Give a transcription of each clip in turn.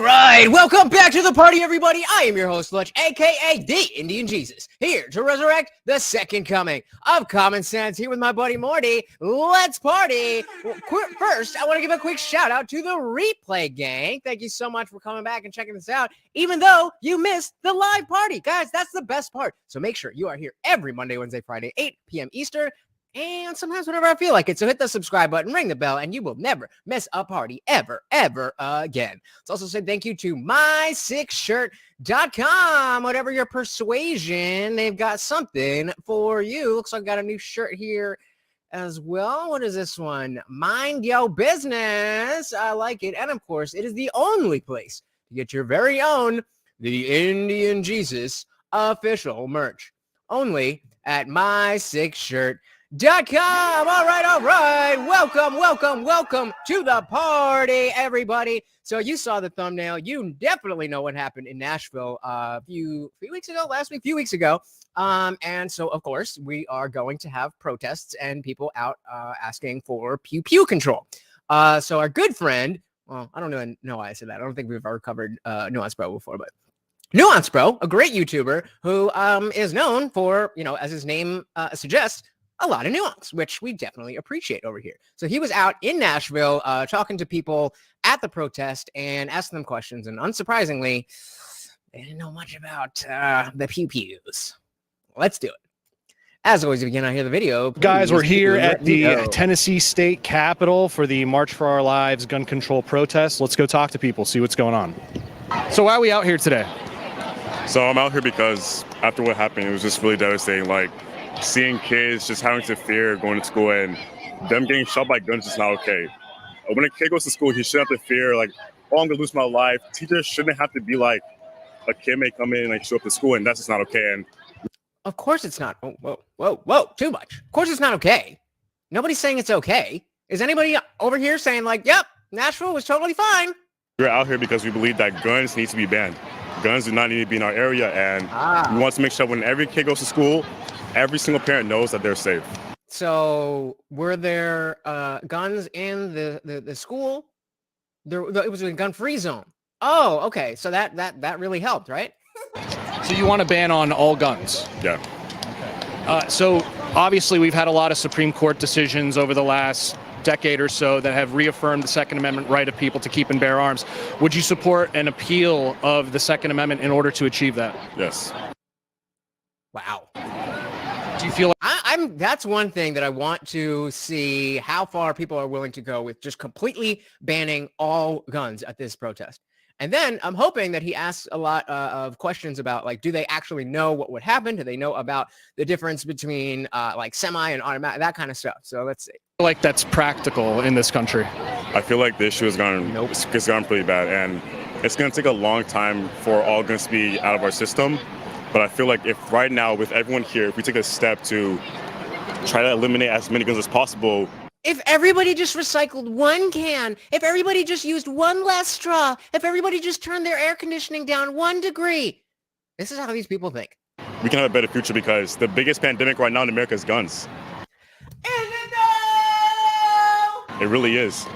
right, welcome back to the party, everybody. I am your host, Lutch, aka TheIndianJesus, here to resurrect the second coming of common sense. Here with my buddy Morty. Let's party. First, I want to give a quick shout out to the replay gang. Thank you so much for coming back and checking this out, even though you missed the live party, guys. That's the best part. So make sure you are here every Monday, Wednesday, Friday, 8 p.m. Eastern. And sometimes whenever I feel like it. So hit the subscribe button, ring the bell, and you will never miss a party ever again. Let's also say thank you to my6shirt.com. Whatever your persuasion, they've got something for you. Looks like I got a new shirt here as well. What is this one? Mind your business. I like it. And of course, it is the only place to get your very own The Indian Jesus official merch. Only at my6shirt.com. All right. Welcome to the party, everybody. So you saw the thumbnail. You definitely know what happened in Nashville a few weeks ago. And so, of course, we are going to have protests and people out asking for PEW control. So our good friend, well, I don't even know why I said that. I don't think we've ever covered NuanceBro before, but NuanceBro, a great YouTuber who is known for, as his name suggests, a lot of nuance, which we definitely appreciate over here. So he was out in Nashville talking to people at the protest and asking them questions. And unsurprisingly, they didn't know much about the PEWs. Let's do it. As always, if you cannot hear the video, guys, we're here at the Tennessee State Capitol for the March for Our Lives gun control protest. Let's go talk to people, see what's going on. So why are we out here today? So I'm out here because after what happened, it was just really devastating. Like, seeing kids just having to fear going to school and them getting shot by guns is not okay. When a kid goes to school, he shouldn't have to fear, like, oh, I'm going to lose my life. Teachers shouldn't have to be like, a kid may come in and like show up to school, and that's just not okay. And of course it's not. Whoa, too much. Of course it's not okay. Nobody's saying it's okay. Is anybody over here saying like, yep, Nashville was totally fine? We're out here because we believe that guns need to be banned. Guns do not need to be in our area, and we want to make sure when every kid goes to school, every single parent knows that they're safe. So were there guns in the school? It was a gun-free zone. Oh, okay. So that really helped, right? So you want to ban on all guns? Yeah. So obviously we've had a lot of Supreme Court decisions over the last decade or so that have reaffirmed the Second Amendment right of people to keep and bear arms. Would you support an appeal of the Second Amendment in order to achieve that? Yes. Wow. Do you feel like that's one thing that I want to see how far people are willing to go with just completely banning all guns at this protest. And then I'm hoping that he asks a lot of questions about, like, do they actually know what would happen? Do they know about the difference between like semi and automatic, that kind of stuff? So let's see. Like that's practical in this country? I feel like the issue has gone pretty bad, and it's going to take a long time for all guns to be out of our system. But I feel like if right now, with everyone here, if we take a step to try to eliminate as many guns as possible. If everybody just recycled one can, if everybody just used one less straw, if everybody just turned their air conditioning down 1 degree, this is how these people think. We can have a better future because the biggest pandemic right now in America is guns. It really is.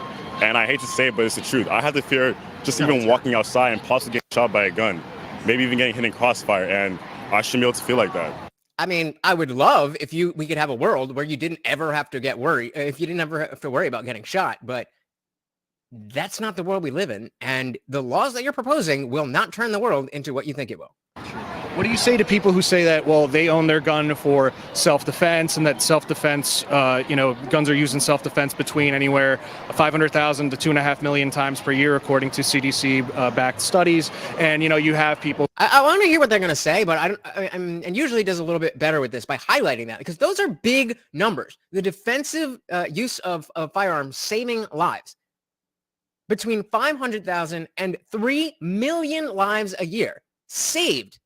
And I hate to say it, but it's the truth. I have to fear just even walking outside and possibly getting shot by a gun, maybe even getting hit in crossfire, and I shouldn't be able to feel like that. I mean, I would love if we could have a world where you didn't ever have to get worried, if you didn't ever have to worry about getting shot, but that's not the world we live in, and the laws that you're proposing will not turn the world into what you think it will. What do you say to people who say that, well, they own their gun for self-defense and that self-defense, guns are used in self-defense between anywhere 500,000 to 2.5 million times per year, according to CDC-backed studies. And, you have people. I want to hear what they're going to say, but and usually does a little bit better with this by highlighting that, because those are big numbers. The defensive use of firearms saving lives. Between 500,000 and 3 million lives a year saved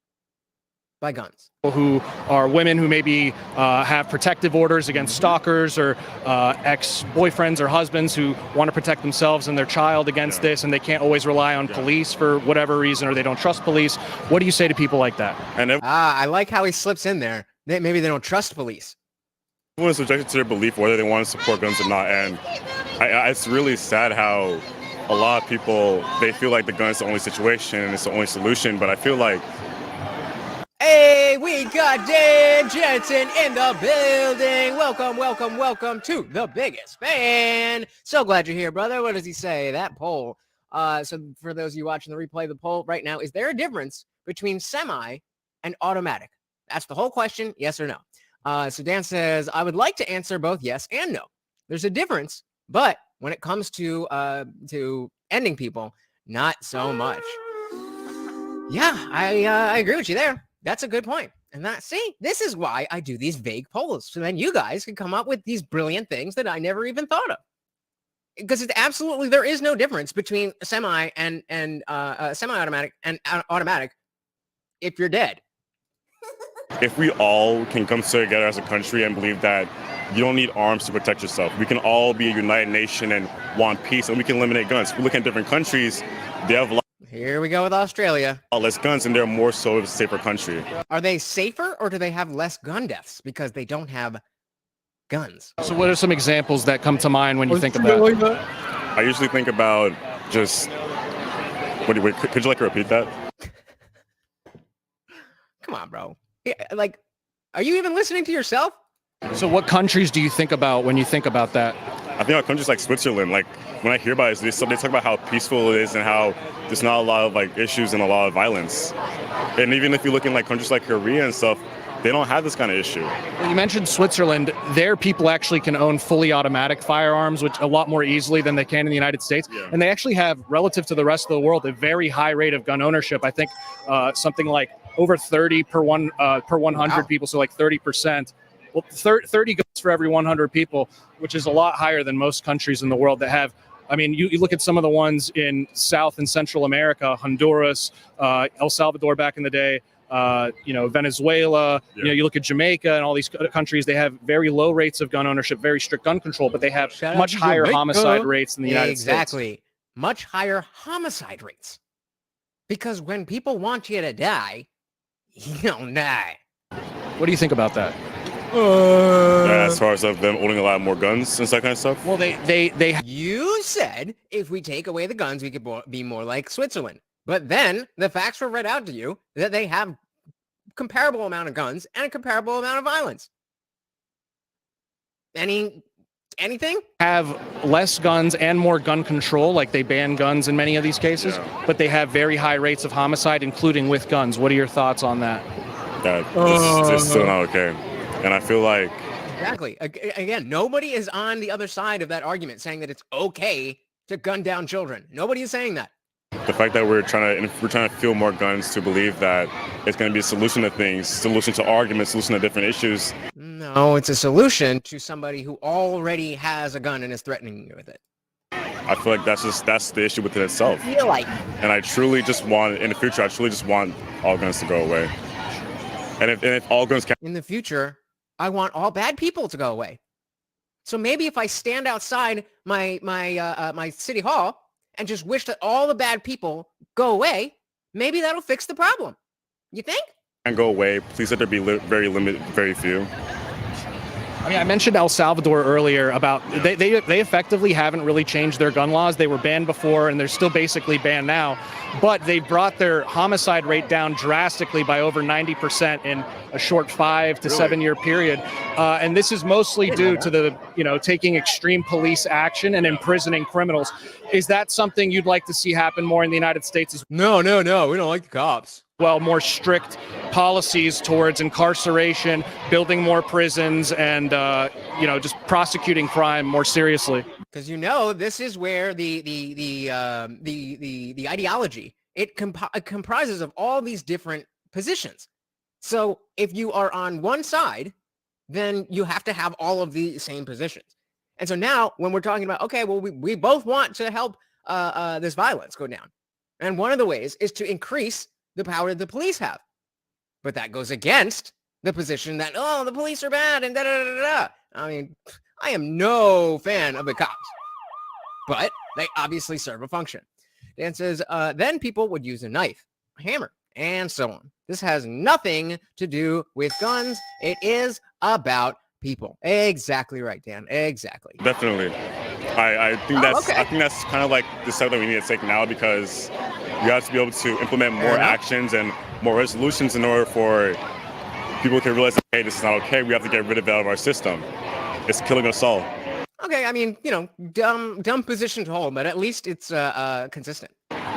by guns. Who are women who maybe have protective orders against stalkers, or ex-boyfriends or husbands who want to protect themselves and their child against this, and they can't always rely on police for whatever reason, or they don't trust police. What do you say to people like that? I like how he slips in there. Maybe they don't trust police. Everyone is subjected to their belief whether they want to support guns or not, and it's really sad how a lot of people, they feel like the gun's the only situation and it's the only solution, but I feel like Hey, we got Dan Jensen in the building. Welcome, welcome, welcome to the biggest fan. So glad you're here, brother. What does he say? That poll. So for those of you watching the replay, the poll right now, is there a difference between semi and automatic? That's the whole question, yes or no. So Dan says, I would like to answer both yes and no. There's a difference, but when it comes to ending people, not so much. Yeah, I agree with you there. That's a good point. And this is why I do these vague polls. So then you guys can come up with these brilliant things that I never even thought of. Because it's absolutely, there is no difference between semi and semi-automatic and automatic if you're dead. if we all can come together as a country and believe that you don't need arms to protect yourself, we can all be a united nation and want peace, and we can eliminate guns. If we look at different countries, they have a lot Here we go with Australia. less guns, and they're more so a safer country. Are they safer or do they have less gun deaths because they don't have guns? So what are some examples that come to mind when you think of that? I usually think about just, could you like repeat that? Come on, bro. Yeah, like, are you even listening to yourself? So what countries do you think about when you think about that? I think about countries like Switzerland. Like, when I hear about it, they talk about how peaceful it is and how there's not a lot of like issues and a lot of violence. And even if you look in like countries like Korea and stuff, they don't have this kind of issue. Well, you mentioned Switzerland. There, people actually can own fully automatic firearms, which a lot more easily than they can in the United States. Yeah. And they actually have, relative to the rest of the world, a very high rate of gun ownership. I think something like over 30 per 100 Wow. people, so like 30%. Well, 30 guns for every 100 people, which is a lot higher than most countries in the world that have. I mean, you look at some of the ones in South and Central America, Honduras, El Salvador back in the day, Venezuela, Yeah. you look at Jamaica and all these countries, they have very low rates of gun ownership, very strict gun control, but they have Shout out much to higher Jamaica. homicide rates than the United States. Exactly. Much higher homicide rates. Because when people want you to die, you don't die. What do you think about that? As far as them owning a lot more guns and that kind of stuff. Well, You said if we take away the guns, we could be more like Switzerland. But then the facts were read out to you that they have comparable amount of guns and a comparable amount of violence. Anything? have less guns and more gun control, like they ban guns in many of these cases, Yeah. but they have very high rates of homicide, including with guns. What are your thoughts on that? Yeah, it's still not okay. And I feel like Exactly. Again, nobody is on the other side of that argument saying that it's okay to gun down children. Nobody is saying that. the fact that we're trying to feel more guns to believe that it's going to be a solution to things, solution to arguments, solution to different issues. No, it's a solution to somebody who already has a gun and is threatening you with it. I feel like that's the issue with it itself. I feel like And I truly just want, in the future, I truly just want all guns to go away. And if all guns can in the future, I want all bad people to go away. So maybe if I stand outside my city hall and just wish that all the bad people go away, maybe that'll fix the problem. You think? go away, please let there be very limited, very few. I mean, I mentioned El Salvador earlier about they effectively haven't really changed their gun laws. They were banned before and they're still basically banned now, but they brought their homicide rate down drastically by over 90% in a short 5 to 7 year period. And this is mostly due to the, taking extreme police action and imprisoning criminals. Is that something you'd like to see happen more in the United States as No. We don't like the cops. well? More strict policies towards incarceration, building more prisons, and just prosecuting crime more seriously. Because this is where the ideology it comprises of all these different positions. So if you are on one side, then you have to have all of the same positions. And so now when we're talking about, okay, well, we both want to help this violence go down. And one of the ways is to increase the power that the police have. But that goes against the position that, the police are bad and da-da-da-da-da. I mean, I am no fan of the cops, but they obviously serve a function. Dan says, then people would use a knife, a hammer, and so on. This has nothing to do with guns. It is about people. Exactly right, Dan. Exactly. Definitely. I think okay. I think that's kind of like the step that we need to take now, because we have to be able to implement more actions and more resolutions in order for people to realize that, hey, this is not okay. We have to get rid of it out of our system. It's killing us all. Okay, I mean, dumb position to hold, but at least it's consistent.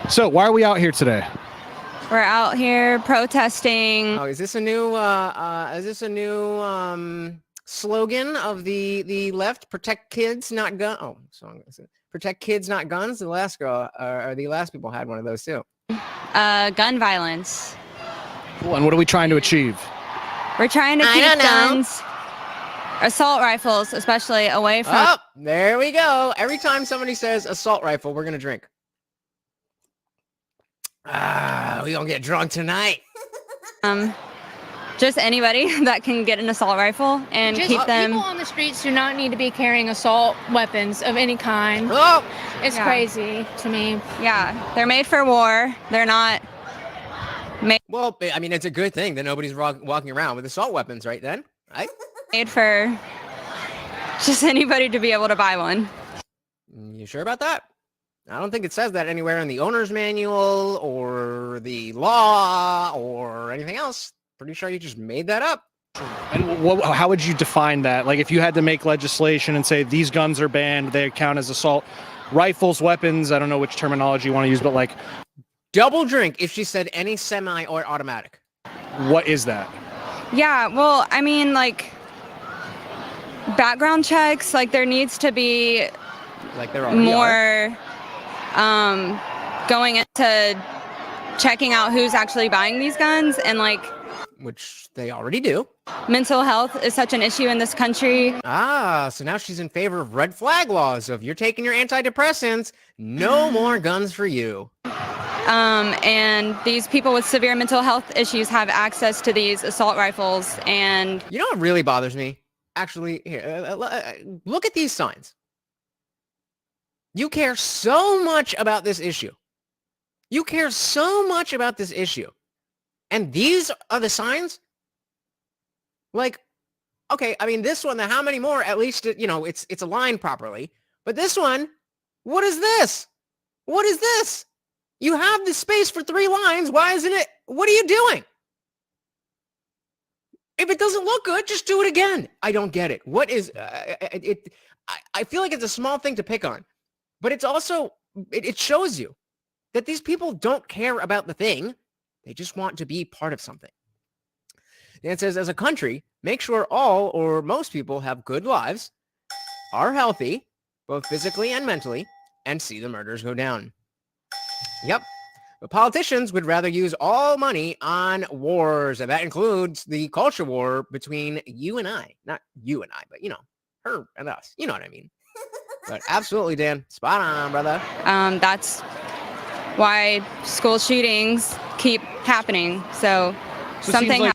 So why are we out here today? We're out here protesting. Oh, is this a new slogan of the left? Protect kids, not gun. Oh, song. Protect kids, not guns. The last girl or the last people had one of those too. Gun violence. Cool. And what are we trying to achieve? We're trying to keep guns, assault rifles especially, away from... Oh, there we go. Every time somebody says assault rifle, we're going to drink. We gonna get drunk tonight. Just anybody that can get an assault rifle and Just keep them... People on the streets do not need to be carrying assault weapons of any kind. Oh, It's crazy to me. Yeah, they're made for war. They're not well, I mean, it's a good thing that nobody's walking around with assault weapons right then, right? made for just anybody to be able to buy one. You sure about that? I don't think it says that anywhere in the owner's manual or the law or anything else. Pretty sure you just made that up. And how would you define that? Like if you had to make legislation and say these guns are banned, they count as assault rifles, weapons, I don't know which terminology you want to use, but like... Double drink if she said any semi or automatic. What is that? Yeah, well, I mean, like, background checks, like there needs to be Like there already are. more going into checking out who's actually buying these guns, and like Which they already do. mental health is such an issue in this country. So now she's in favor of red flag laws. So if you're taking your antidepressants, no more guns for you. And these people with severe mental health issues have access to these assault rifles. And You know what really bothers me? Actually, here, look at these signs. You care so much about this issue. You care so much about this issue. And these are the signs? Like, okay, I mean, this one, the how many more, at least, it's aligned properly. But this one, what is this? What is this? You have the space for 3 lines. Why isn't it? What are you doing? If it doesn't look good, just do it again. I don't get it. What is I feel like it's a small thing to pick on, but it's also, it shows you that these people don't care about the thing. They just want to be part of something. And it says, as a country, make sure all or most people have good lives, are healthy, both physically and mentally, and see the murders go down. Yep. But politicians would rather use all money on wars, and that includes the culture war between you and I. Not you and I, but, her and us. You know what I mean. But absolutely, Dan. Spot on, brother. that's why school shootings keep happening. So something... like-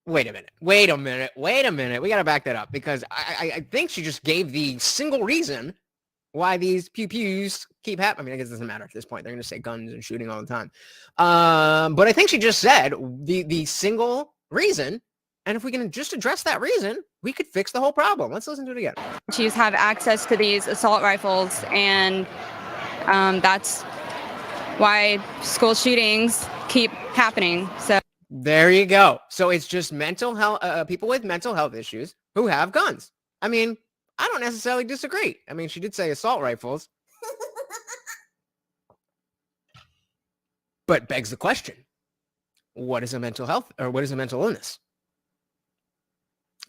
Wait a minute. We got to back that up, because I think she just gave the single reason why these pew-pews keep happening. I mean, I guess it doesn't matter at this point. They're going to say guns and shooting all the time. But I think she just said the single reason. And if we can just address that reason, we could fix the whole problem. Let's listen to it again. Chiefs have access to these assault rifles, and that's why school shootings keep happening. So There you go. So it's just mental health, people with mental health issues who have guns. I mean, I don't necessarily disagree. I mean, she did say assault rifles. But begs the question, what is a mental health, or what is a mental illness?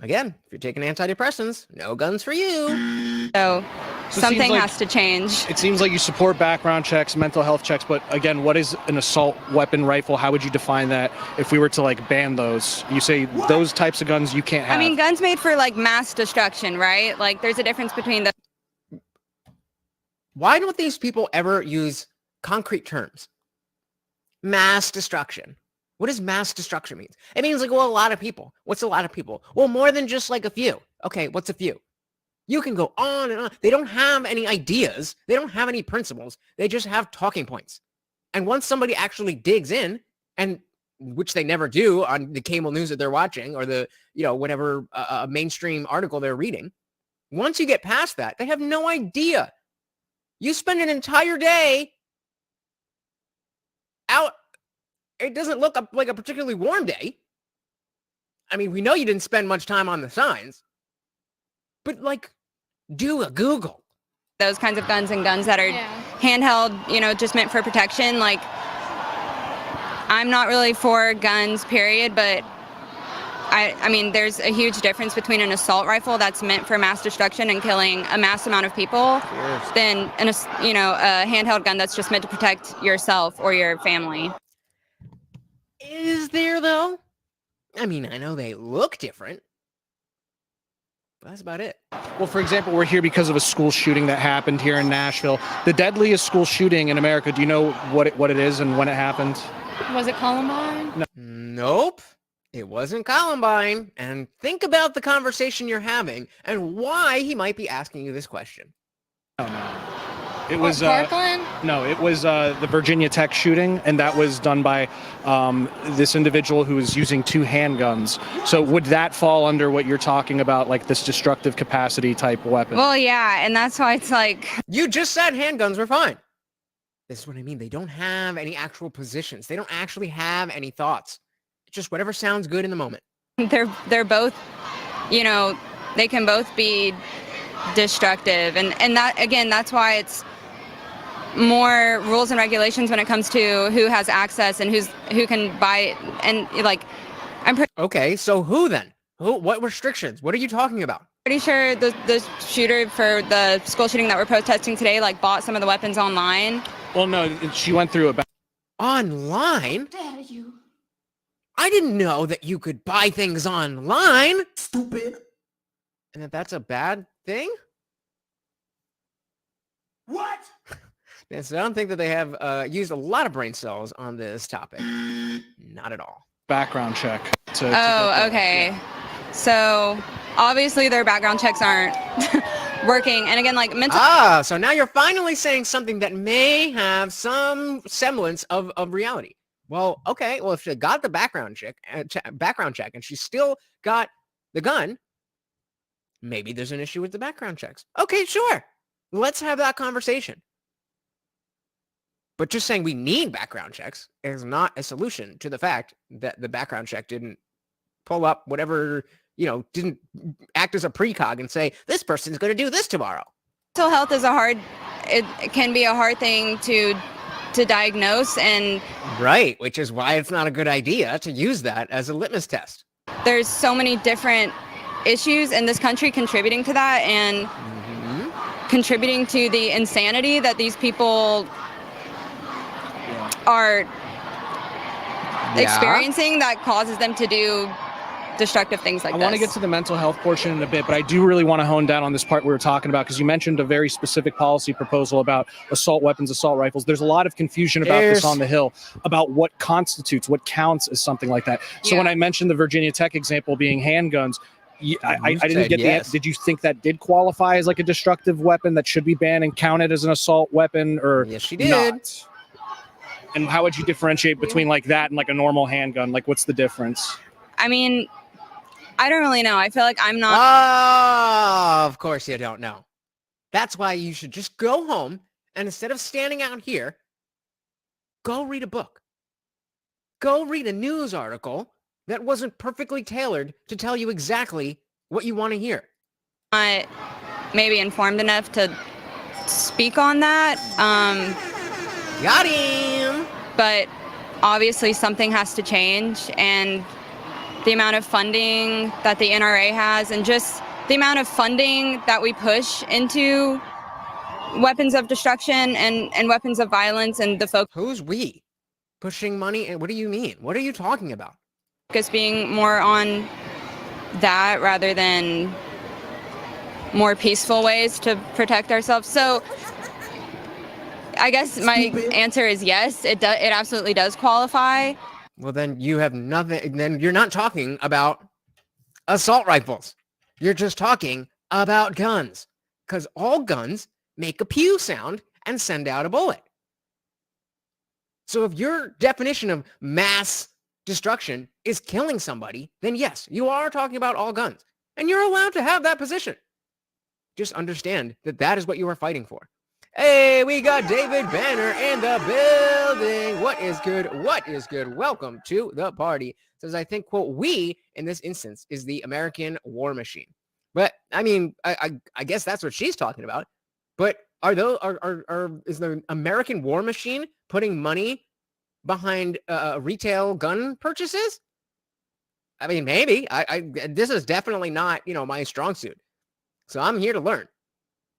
Again, if you're taking antidepressants, no guns for you. So So it something seems like- has to change. It seems like you support background checks, mental health checks, but again, what is an assault weapon rifle? How would you define that if we were to like ban those? You say those types of guns you can't have. I mean, guns made for like mass destruction, right? Like there's a difference between the... Why don't these people ever use concrete terms? Mass destruction. What does mass destruction mean? It means like, well, a lot of people. What's a lot of people? Well, more than just like a few. Okay, what's a few? You can go on and on. They don't have any ideas. They don't have any principles. They just have talking points. And once somebody actually digs in, and which they never do on the cable news that they're watching, or the, whatever mainstream article they're reading, Once you get past that, they have no idea. You spend an entire day out. It doesn't look like a particularly warm day. I mean, we know you didn't spend much time on the signs, but like, do a Google. Those kinds of guns and guns that are handheld, you know, just meant for protection. Like, I'm not really for guns, period, but I mean, there's a huge difference between an assault rifle that's meant for mass destruction and killing a mass amount of people than a handheld gun that's just meant to protect yourself or your family. Is there, though? I mean, I know they look different, but that's about it. Well, for example, we're here because of a school shooting that happened here in Nashville. The deadliest school shooting in America. Do you know what it is and when it happened? Was it Columbine? No. Nope. It wasn't Columbine. And think about the conversation you're having and why he might be asking you this question. Oh, no. It was Parkland? No, it was the Virginia Tech shooting, and that was done by this individual who was using 2 handguns. So would that fall under what you're talking about, like this destructive capacity type weapon? Well, yeah, and that's why it's like... You just said handguns were fine. This is what I mean. They don't have any actual positions. They don't actually have any thoughts. It's just whatever sounds good in the moment. They're both, you know, they can both be destructive. And that, again, that's why it's more rules and regulations when it comes to who has access and who can buy it. And like, Okay, so who then? What restrictions? What are you talking about? pretty sure the shooter for the school shooting that we're protesting today, like, bought some of the weapons online. Well, no, she went through it. Online? Dare you? I didn't know that you could buy things online. Stupid. And that that's a bad thing? What? Yes, I don't think that they have used a lot of brain cells on this topic. Not at all. Background check. Okay. So obviously their background checks aren't working. And again, like, mental... So now you're finally saying something that may have some semblance of reality. Well, okay. Well, if she got the background check and she still got the gun, maybe there's an issue with the background checks. Okay, sure. Let's have that conversation. But just saying we need background checks is not a solution to the fact that the background check didn't pull up whatever, didn't act as a precog and say, this person's going to do this tomorrow. Mental health is it can be a hard thing to diagnose, and right, which is why it's not a good idea to use that as a litmus test. There's so many different issues in this country contributing to that, and contributing to the insanity that these people are experiencing that causes them to do destructive things like this. I want to get to the mental health portion in a bit, but I do really want to hone down on this part we were talking about, because you mentioned a very specific policy proposal about assault weapons, assault rifles. There's a lot of confusion about this on the Hill, about what counts as something like that. So when I mentioned the Virginia Tech example being handguns, I didn't get the answer. Did you think that did qualify as like a destructive weapon that should be banned and counted as an assault weapon, or yes, she did. Not? And how would you differentiate between like that and like a normal handgun? Like, what's the difference? I mean, I don't really know. I feel like I'm not... Oh, of course you don't know. That's why you should just go home and, instead of standing out here, go read a book. Go read a news article that wasn't perfectly tailored to tell you exactly what you want to hear. Not maybe informed enough to speak on that. Got him! But obviously something has to change, and the amount of funding that the NRA has, and just the amount of funding that we push into weapons of destruction and weapons of violence, and the focus... Who's we? Pushing money? And what do you mean? What are you talking about? Focus being more on that rather than more peaceful ways to protect ourselves. So I guess my answer is yes, it absolutely does qualify. Well, then you have nothing. Then you're not talking about assault rifles. You're just talking about guns, because all guns make a pew sound and send out a bullet. So if your definition of mass destruction is killing somebody, then yes, you are talking about all guns, and you're allowed to have that position. just understand that that is what you are fighting for. Hey, we got David Banner in the building. What is good? What is good? Welcome to the party. Says, I think, quote, we, in this instance, is the American war machine. But, I mean, I guess that's what she's talking about. But is the American war machine putting money behind retail gun purchases? I mean, maybe. This is definitely not, my strong suit. So I'm here to learn.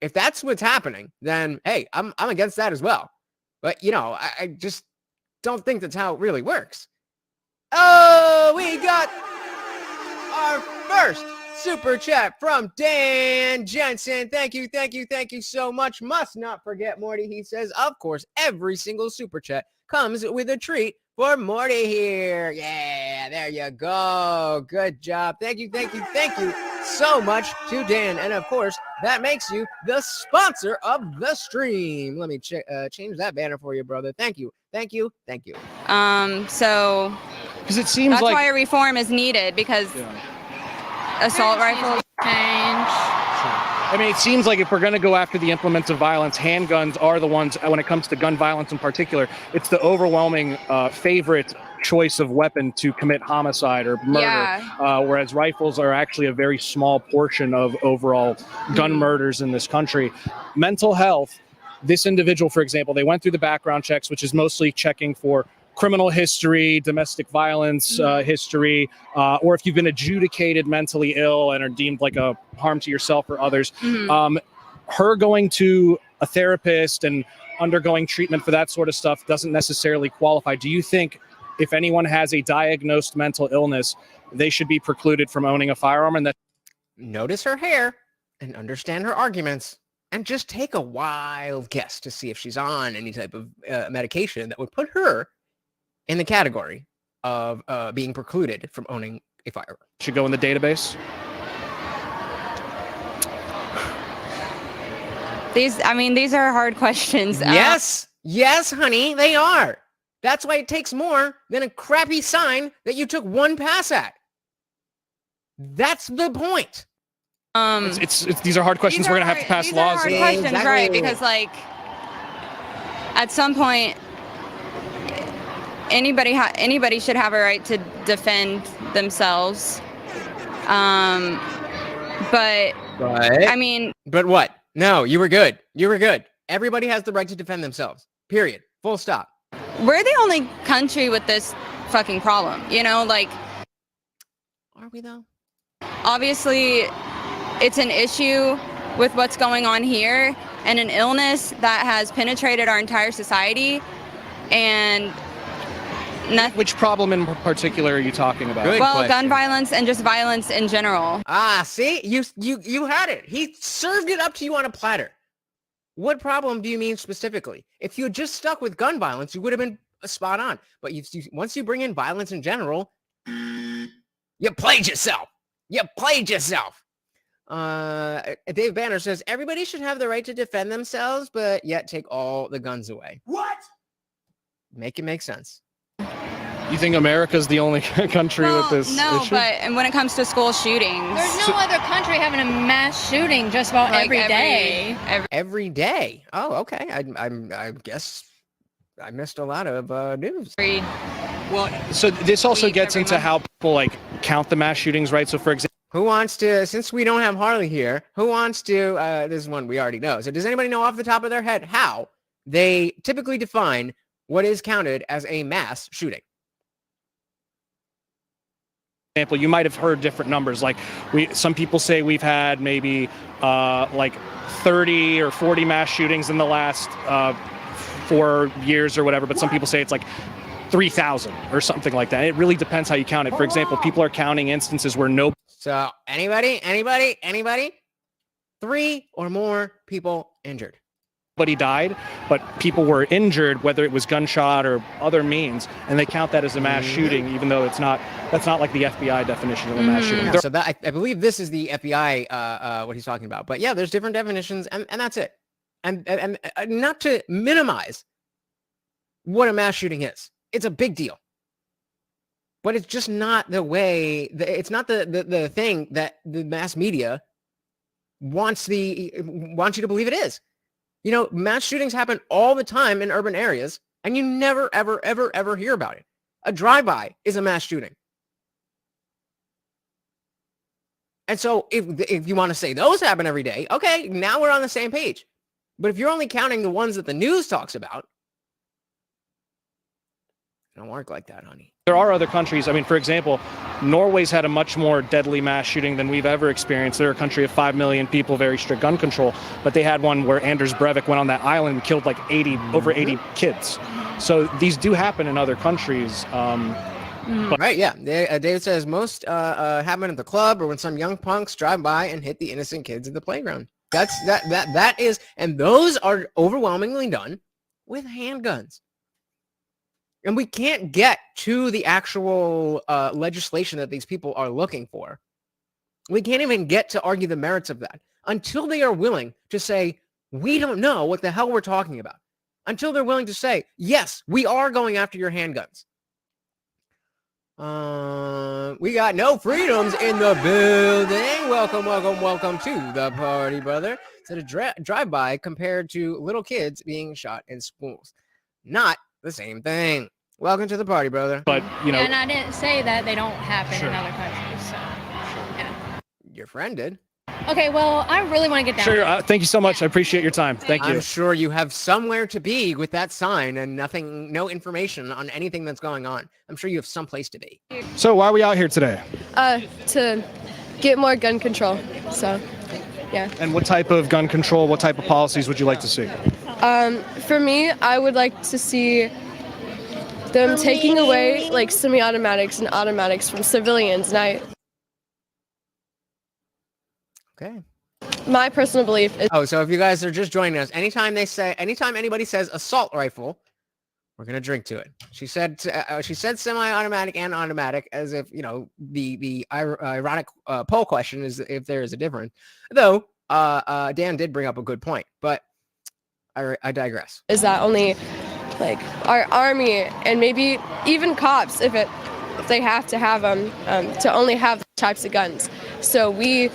If that's what's happening, then hey, I'm against that as well. But I just don't think that's how it really works. Oh, we got our first super chat from Dan Jensen. Thank you so much. Must not forget Morty. He says, of course, every single super chat comes with a treat for Morty here. Yeah, there you go. Good job. Thank you so much to Dan. And of course, that makes you the sponsor of the stream. Let me change that banner for you, brother. Thank you. So Because it seems that's like why a reform is needed, because assault rifles Change. I mean, it seems like if we're going to go after the implements of violence, handguns are the ones, when it comes to gun violence in particular, it's the overwhelming favorite choice of weapon to commit homicide or murder, whereas rifles are actually a very small portion of overall gun murders in this country. Mental health, this individual, for example, they went through the background checks, which is mostly checking for criminal history, domestic violence history, or if you've been adjudicated mentally ill and are deemed like a harm to yourself or others. Her going to a therapist and undergoing treatment for that sort of stuff doesn't necessarily qualify. Do you think if anyone has a diagnosed mental illness, they should be precluded from owning a firearm? And that notice her hair and understand her arguments and just take a wild guess to see if she's on any type of medication that would put her in the category of being precluded from owning a firearm. should go in the database? these are hard questions. Yes, honey, they are. That's why it takes more than a crappy sign that you took one pass at. That's the point. It's these are hard questions. We're gonna have to pass laws. These are hard questions, right? Because at some point, anybody should have a right to defend themselves. But I mean, but what? No, you were good. Everybody has the right to defend themselves. Period. Full stop. We're the only country with this fucking problem. Are we though? Obviously, it's an issue with what's going on here, and an illness that has penetrated our entire society, and Which problem in particular are you talking about? Good well, question. gun violence and just violence in general. See, you had it. He served it up to you on a platter. What problem do you mean specifically? If you had just stuck with gun violence, you would have been spot on. But once you bring in violence in general, you played yourself. Dave Banner says, everybody should have the right to defend themselves, but yet take all the guns away. What? Make it make sense. You think America's the only country with this no, issue? but when it comes to school shootings, There's no other country having a mass shooting just about every day. Every day. Oh, okay. I guess I missed a lot of news. Well, so this also gets into how people count the mass shootings, right? So for example, who wants to, since we don't have Harley here, who wants to, this is one we already know. So does anybody know off the top of their head how they typically define what is counted as a mass shooting? you might have heard different numbers. Some people say we've had maybe 30 or 40 mass shootings in the last 4 years or whatever, but some people say it's 3,000 or something like that. It really depends how you count it. For example, people are counting instances where no. So anybody? 3 or more people injured. Nobody died, but people were injured, whether it was gunshot or other means, and they count that as a mass shooting, even though that's not like the FBI definition of a mass shooting. Yeah, so that I believe this is the FBI what he's talking about. But yeah, there's different definitions, and that's it. And not to minimize what a mass shooting is. It's a big deal. But it's just not the way, it's not the thing that the mass media wants you to believe it is. You know, mass shootings happen all the time in urban areas, and you never, ever, ever, ever hear about it. A drive-by is a mass shooting. And so if you want to say those happen every day, okay, now we're on the same page. But if you're only counting the ones that the news talks about, it don't work like that, honey. There are other countries. I mean, for example, Norway's had a much more deadly mass shooting than we've ever experienced. They're a country of 5 million people, very strict gun control. But they had one where Anders Breivik went on that island and killed like over 80 kids. So these do happen in other countries. Right, yeah. David says most happen at the club or when some young punks drive by and hit the innocent kids at the playground. That is, and those are overwhelmingly done with handguns. And we can't get to the actual legislation that these people are looking for. We can't even get to argue the merits of that until they are willing to say, we don't know what the hell we're talking about. Until they're willing to say, yes, we are going after your handguns. We got no freedoms in the building. Welcome to the party, brother. It's a drive-by compared to little kids being shot in schools. Not the same thing. Welcome to the party, brother. But, you know. And I didn't say that they don't happen in other countries. So, yeah. Your friend did. Okay, well, I really want to get down. Sure. Thank you so much. I appreciate your time. Thank you. I'm sure you have somewhere to be with that sign and no information on anything that's going on. I'm sure you have someplace to be. So why are we out here today? To get more gun control. So, yeah. And what type of gun control, what type of policies would you like to see? For me, I would like to see them taking away like semi-automatics and automatics from civilians. And Okay. My personal belief is. Oh, so if you guys are just joining us, anytime anybody says assault rifle, we're gonna drink to it. She said semi-automatic and automatic, as if the ironic poll question is if there is a difference. Though Dan did bring up a good point, but I digress. Is that only like our army and maybe even cops, if they have to have them to only have types of guns. So we.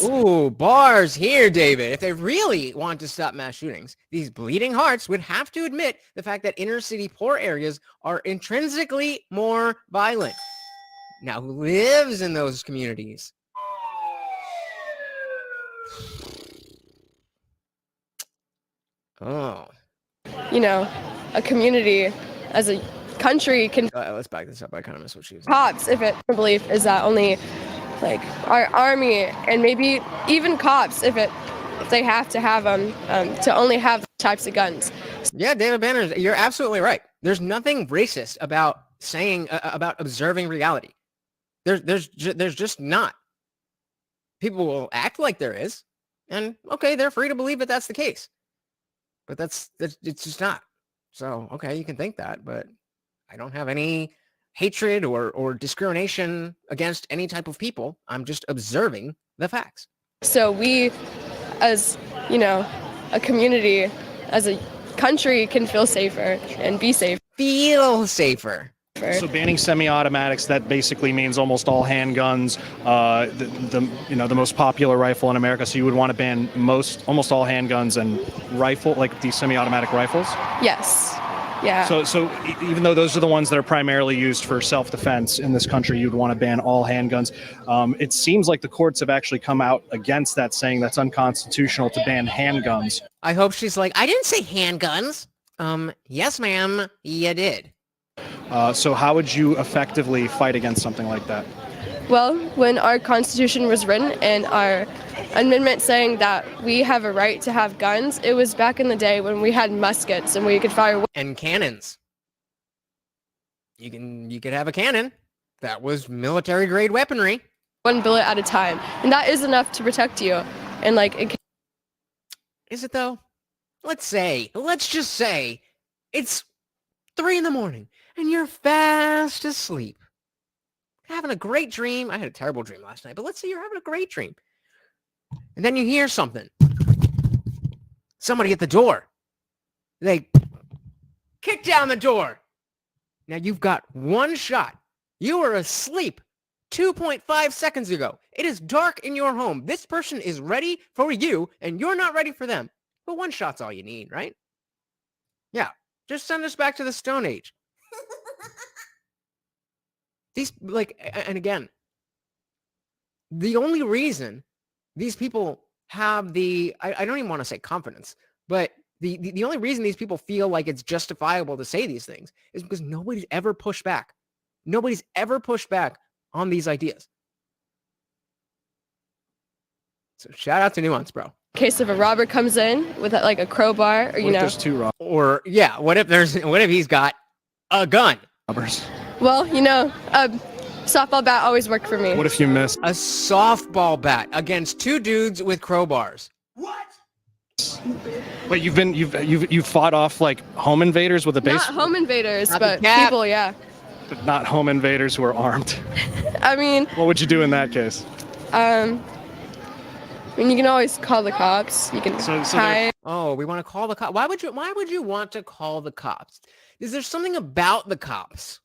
Ooh, bars here, David. If they really want to stop mass shootings, these bleeding hearts would have to admit the fact that inner city poor areas are intrinsically more violent. Now, who lives in those communities? Oh. A community as a country can. Let's back this up. I kind of miss what she was saying. Cops, if belief is that only like our army and maybe even cops, if they have to have them to only have types of guns. Yeah, David Banner, you're absolutely right. There's nothing racist about saying about observing reality. There's just not. People will act like there is, and okay, they're free to believe that that's the case. But that's it's just not. So okay, you can think that, but I don't have any hatred or discrimination against any type of people. I'm just observing the facts. So we, as a community, as a country, can feel safer and be safe. Feel safer. So banning semi-automatics, that basically means almost all handguns, the most popular rifle in America. So you would want to ban almost all handguns and these semi-automatic rifles? Yes. Yeah. So even though those are the ones that are primarily used for self-defense in this country, you'd want to ban all handguns. It seems like the courts have actually come out against that, saying that's unconstitutional to ban handguns. I hope she's like, I didn't say handguns. Yes, ma'am, you did. So how would you effectively fight against something like that? Well, when our Constitution was written and our amendment saying that we have a right to have guns, it was back in the day when we had muskets and we could fire. And cannons. You could have a cannon. That was military grade weaponry. One bullet at a time. And that is enough to protect you. And is it though? Let's just say it's 3 a.m. and you're fast asleep. Having a great dream. I had a terrible dream last night, but let's say you're having a great dream. And then you hear something. Somebody at the door. They kick down the door. Now you've got one shot. You are asleep. 2.5 seconds ago. It is dark in your home. This person is ready for you, and you're not ready for them. But one shot's all you need, right? Yeah, just send us back to the Stone Age. These, like, and again, the only reason these people have the, I don't even want to say confidence, but the only reason these people feel like it's justifiable to say these things is because nobody's ever pushed back. Nobody's ever pushed back on these ideas. So shout out to NuanceBro. In case if a robber comes in with like a crowbar, or you know, There's two Or yeah, what if he's got a gun? robbers. well, you know, softball bat always worked for me. What if you miss? A softball bat against two dudes with crowbars. Wait, you've fought off like home invaders with a Not baseball, home invaders, Not but the cat. people, yeah. but not home invaders who are armed. I mean, What would you do in that case? I mean, you can always call the cops. You can So hide. Oh, we want to call the cops. Why would you want to call the cops? Is there something about the cops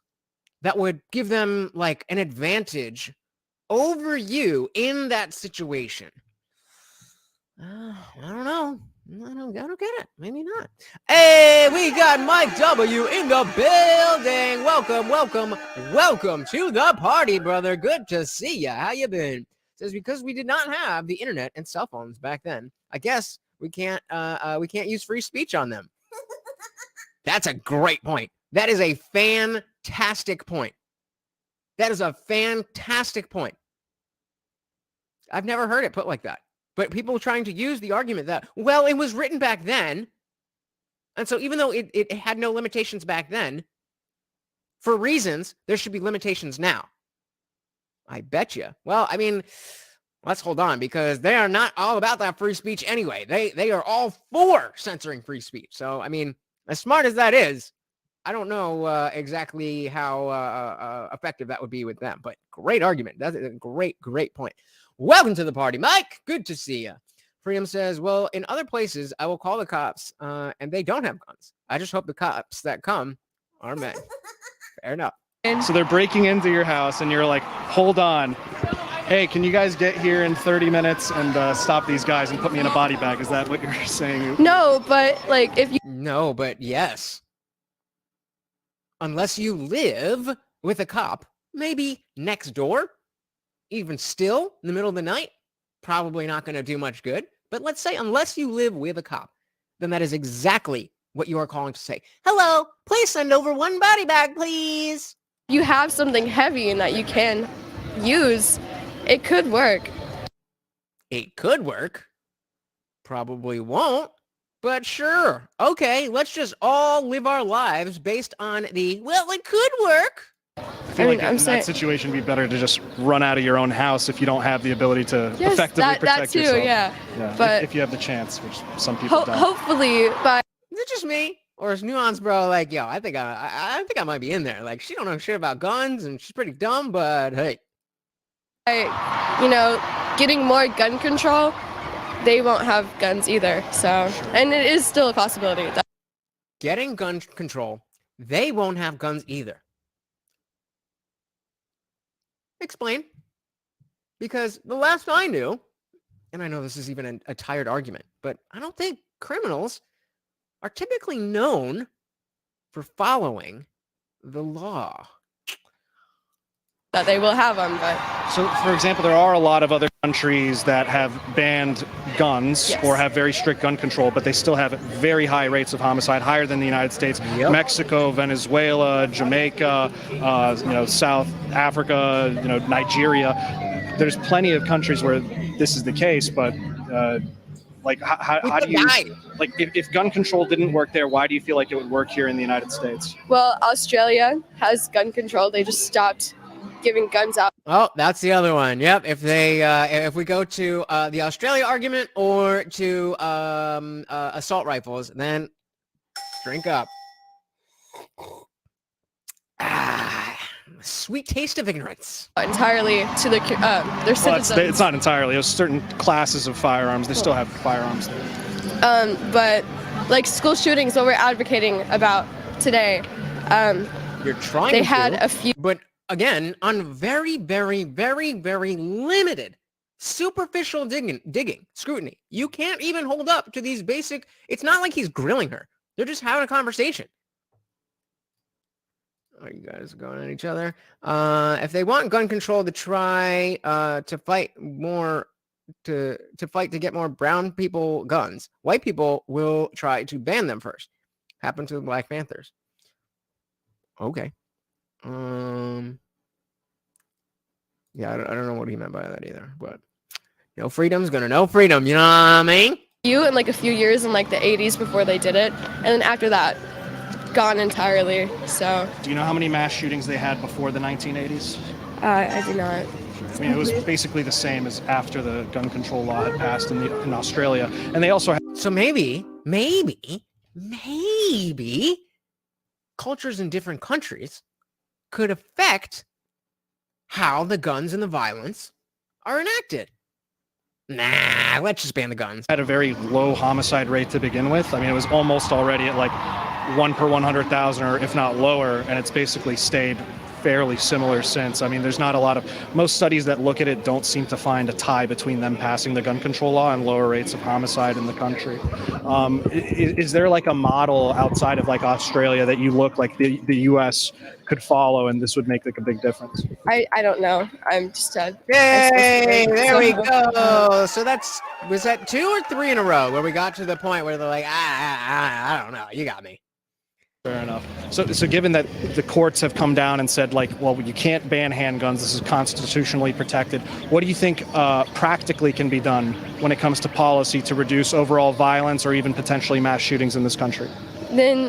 that would give them like an advantage over you in that situation? I don't know. I don't get it. Maybe not. Hey, we got Mike W in the building. Welcome to the party, brother. Good to see ya. How you been? Says because we did not have the internet and cell phones back then, I guess we can't use free speech on them. That's a great point. That is a fantastic point. That is a fantastic point. I've never heard it put like that. But people trying to use the argument that, well, it was written back then. And so even though it had no limitations back then, for reasons, there should be limitations now. I bet you. Well, I mean, let's hold on, because they are not all about that free speech anyway. They are all for censoring free speech. So, I mean, as smart as that is, I don't know exactly how effective that would be with them. But great argument. That's a great point. Welcome to the party, Mike. Good to see you. Freedom says, well, in other places, I will call the cops, and they don't have guns. I just hope the cops that come are men. Fair enough. So they're breaking into your house, and you're like, hold on. Hey, can you guys get here in 30 minutes and stop these guys and put me in a body bag? Is that what you're saying? No, but like if you No, but yes. Unless you live with a cop, maybe next door, even still in the middle of the night, probably not going to do much good. But let's say unless you live with a cop, then that is exactly what you are calling to say. Hello, please send over one body bag, please. you have something heavy and that you can use, it could work. It could work. Probably won't. But sure. Okay, let's just all live our lives based on the, well, it could work. I feel like in saying that situation, it'd be better to just run out of your own house if you don't have the ability to yes, effectively protect that too, yourself. yeah. But if you have the chance, which some people don't. hopefully, by Is it just me? Or is NuanceBro like, yo, I think I might be in there. Like, she don't know shit about guns and she's pretty dumb, but hey. Getting more gun control, they won't have guns either. So, and it is still a possibility. Getting gun control, they won't have guns either. Explain. Because the last I knew, and I know this is even a tired argument, but I don't think criminals are typically known for following the law. That they will have them, but So, for example, there are a lot of other countries that have banned guns Yes. or have very strict gun control, but they still have very high rates of homicide, higher than the United States. Yep. Mexico, Venezuela, Jamaica, South Africa, Nigeria. There's plenty of countries where this is the case, but how do you, like, if gun control didn't work there, why do you feel like it would work here in the United States? well, Australia has gun control. They just stopped giving guns out. Oh, that's the other one. Yep. If we go to the Australia argument or to assault rifles, then drink up. Sweet taste of ignorance. Entirely to their Well, citizens. it's not entirely. There's certain classes of firearms. They still have firearms there. But like school shootings, what we're advocating about today, You're trying they to, had a few. but again, on very, very, very, very limited superficial digging, scrutiny. You can't even hold up to these basic, it's not like he's grilling her. They're just having a conversation. Are you guys going at each other? If they want gun control to try to fight more, to fight to get more brown people guns, white people will try to ban them first. Happened to the Black Panthers. Okay. Yeah, I don't know what he meant by that either, but no freedom's gonna no freedom, you know what I mean? In like a few years in like the 80s before they did it, and then after that, gone entirely. So. Do you know how many mass shootings they had before the 1980s? I do not. I mean, it was basically the same as after the gun control law had passed in Australia, and they also had. So maybe cultures in different countries could affect how the guns and the violence are enacted. Nah, let's just ban the guns. Had a very low homicide rate to begin with. I mean, it was almost already at like 1 per 100,000, or if not lower, and it's basically stayed fairly similar since. I mean, there's not a lot of, most studies that look at it don't seem to find a tie between them passing the gun control law and lower rates of homicide in the country. Is there like a model outside of like Australia that you look like the US could follow and this would make like a big difference? I don't know. I'm just Yay! There we go. So was that 2 or 3 in a row where we got to the point where they're like, I don't know. You got me. Fair enough. So given that the courts have come down and said, like, well, you can't ban handguns, this is constitutionally protected, what do you think practically can be done when it comes to policy to reduce overall violence or even potentially mass shootings in this country? Then,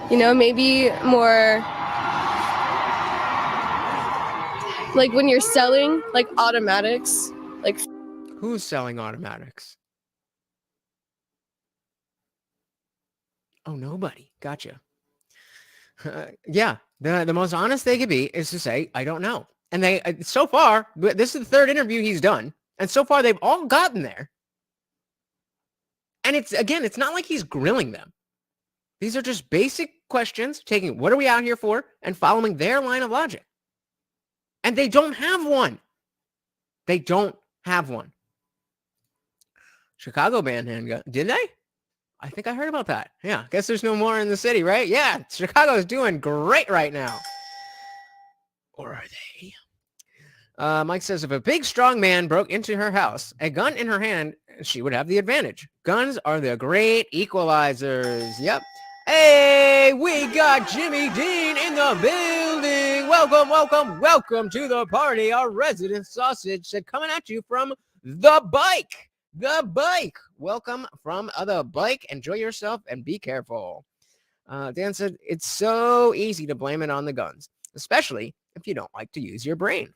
maybe more, like when you're selling, like automatics, like. Who's selling automatics? Oh, nobody. Gotcha. Yeah, the most honest they could be is to say, I don't know. And they, so far, this is the 3rd interview he's done. And so far, they've all gotten there. And it's not like he's grilling them. These are just basic questions, taking what are we out here for and following their line of logic. And they don't have one. They don't have one. Chicago banned handgun. Did they? I think I heard about that. Yeah, guess there's no more in the city, right? Yeah, Chicago's doing great right now. Or are they? Mike says, if a big, strong man broke into her house, a gun in her hand, she would have the advantage. Guns are the great equalizers. Yep. Hey, we got Jimmy Dean in the building. Welcome, welcome, welcome to the party. Our resident sausage said, coming at you from the bike. The bike. Welcome from the bike. Enjoy yourself and be careful. Dan said, it's so easy to blame it on the guns, especially if you don't like to use your brain.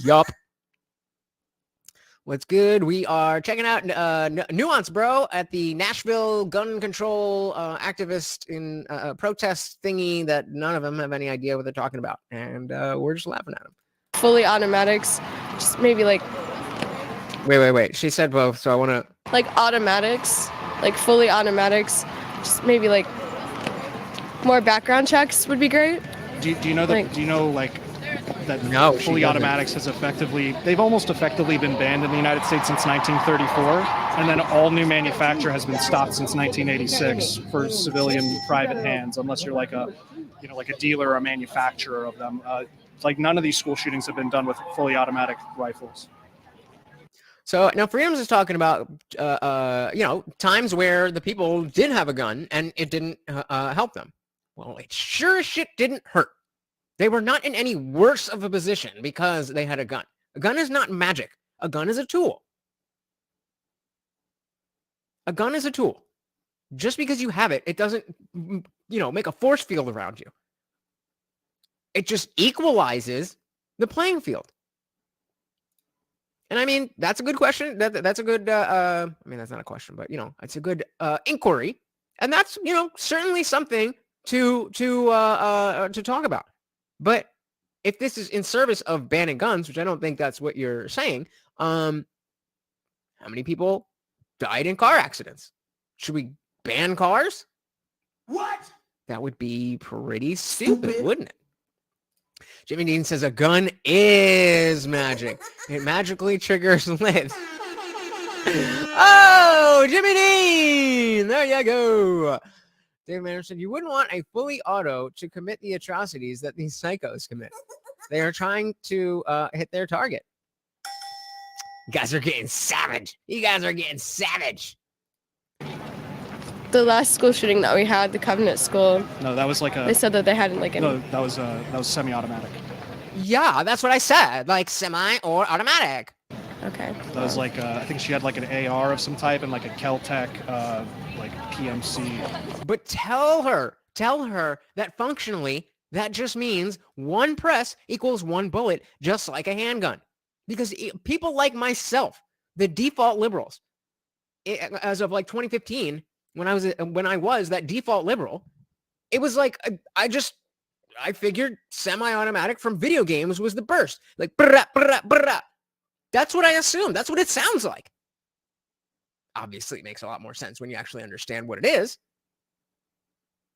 Yup. What's good? We are checking out NuanceBro at the Nashville gun control activist in protest thingy that none of them have any idea what they're talking about. And we're just laughing at them. Fully automatics, just maybe like. Wait. She said both, so I want to. Like automatics, like fully automatics, just maybe like more background checks would be great. Do you know that? Do you know like that? No, fully automatics has they've almost effectively been banned in the United States since 1934, and then all new manufacture has been stopped since 1986 for civilian private hands, unless you're like a dealer or a manufacturer of them. Like none of these school shootings have been done with fully automatic rifles. So now Freedoms is talking about, times where the people did have a gun and it didn't help them. Well, it sure as shit didn't hurt. They were not in any worse of a position because they had a gun. A gun is not magic. A gun is a tool. A gun is a tool. Just because you have it, it doesn't, make a force field around you. It just equalizes the playing field. And I mean, that's a good question. That's a good, that's not a question, but, it's a good inquiry. And that's, certainly something to talk about. But if this is in service of banning guns, which I don't think that's what you're saying, how many people died in car accidents? Should we ban cars? What? That would be pretty stupid, wouldn't it? Jimmy Dean says a gun is magic. It magically triggers lips. Oh, Jimmy Dean! There you go. Dave Manor said, you wouldn't want a fully auto to commit the atrocities that these psychos commit. They are trying to hit their target. You guys are getting savage. You guys are getting savage. The last school shooting that we had, the Covenant School, No, that was like they said that they hadn't like any. no, that was semi-automatic. Yeah, that's what I said. Like semi or automatic. Okay. That was like I think she had like an AR of some type and like a Kel-Tec like PMC. But tell her that functionally that just means one press equals one bullet, just like a handgun. Because people like myself, the default liberals, as of like 2015, when I was that default liberal, it was like I figured semi-automatic from video games was the burst, like brrrah, brrrah, brrrah. That's what I assumed. That's what it sounds like. Obviously, it makes a lot more sense when you actually understand what it is.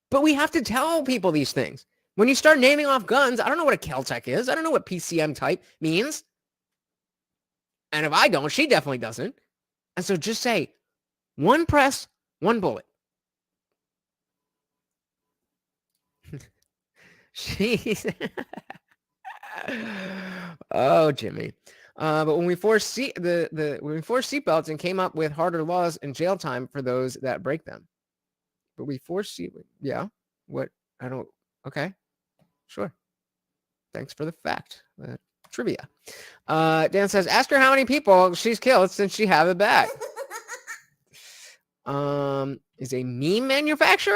But we have to tell people these things. When you start naming off guns, I don't know what a Kel-Tec is. I don't know what PCM type means. And if I don't, she definitely doesn't. And so just say, one press, one bullet. She's oh, Jimmy. But when we forced seatbelts and came up with harder laws and jail time for those that break them. But we forced yeah. What? I don't. Okay. Sure. Thanks for the fact. Trivia. Dan says, ask her how many people she's killed since she have it back. Is a meme manufacturer?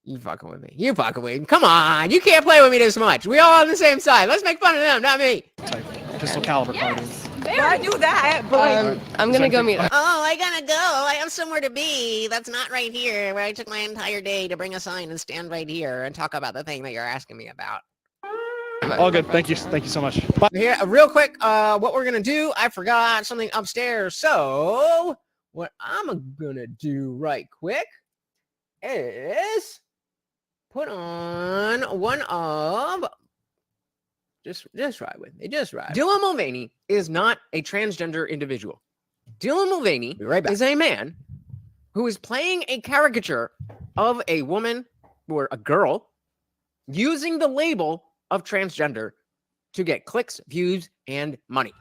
You fucking with me. You fucking with me. Come on. You can't play with me this much. We all on the same side. Let's make fun of them, not me. Type pistol caliber cartridge. I do that, but I'm gonna go meet her. Oh, I gotta go. I have somewhere to be. That's not right here, where I took my entire day to bring a sign and stand right here and talk about the thing that you're asking me about. All good. Thank you so much. Bye. Here, real quick, what we're gonna do, I forgot something upstairs. So what I'm gonna do right quick is put on one of just ride with me. Just ride. Dylan Mulvaney is not a transgender individual. Dylan Mulvaney is a man who is playing a caricature of a woman or a girl using the label of transgender to get clicks, views, and money.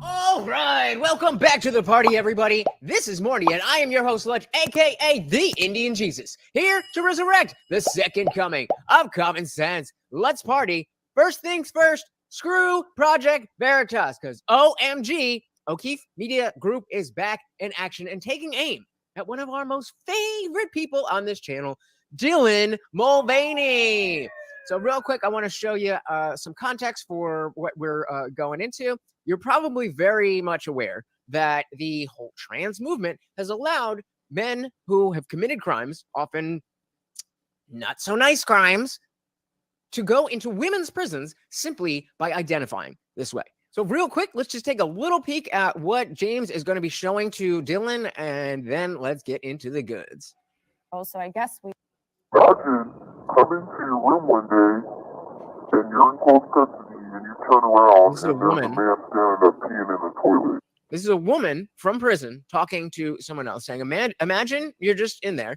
All right, welcome back to the party, everybody. This is Morty, and I am your host, Lutch, aka the Indian Jesus, here to resurrect the second coming of common sense. Let's party. First things first, screw Project Veritas, because OMG, O'Keefe Media Group is back in action and taking aim at one of our most favorite people on this channel, Dylan Mulvaney. So real quick, I want to show you some context for what we're going into. You're probably very much aware that the whole trans movement has allowed men who have committed crimes, often not so nice crimes, to go into women's prisons simply by identifying this way. So real quick, let's just take a little peek at what James is going to be showing to Dylan, and then let's get into the goods. Also, I guess we... Imagine coming to your room one day and you're in close custody and you turn around This is a and there's woman. a man standing up peeing in the toilet. This is a woman from prison talking to someone else, saying, imagine you're just in there,